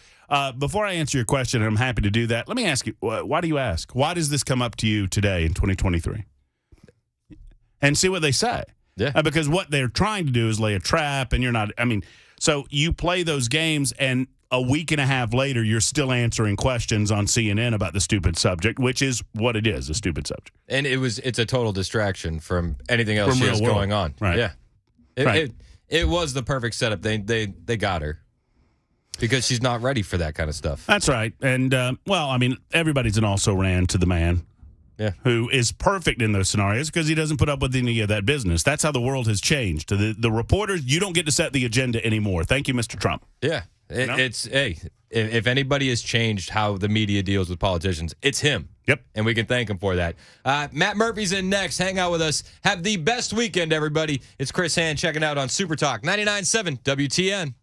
Before I answer your question, and I'm happy to do that, let me ask you, why do you ask? Why does this come up to you today in 2023? And see what they say.
Yeah.
Because what they're trying to do is lay a trap, and you're not. I mean, so you play those games, and a week and a half later, you're still answering questions on CNN about the stupid subject, which is what it is, a stupid subject.
And it's a total distraction from anything else
From
she
real
has
world.
going on.
Right.
Yeah. It was the perfect setup. They got her because she's not ready for that kind of stuff.
That's right. And, everybody's an also ran to the man.
Yeah.
Who is perfect in those scenarios because he doesn't put up with any of that business. That's how the world has changed. The reporters, you don't get to set the agenda anymore. Thank you, Mr. Trump.
Yeah. If anybody has changed how the media deals with politicians, it's him.
Yep.
And we can thank him for that. Matt Murphy's in next. Hang out with us. Have the best weekend, everybody. It's Chris Hand checking out on Super Talk 99.7 WTN.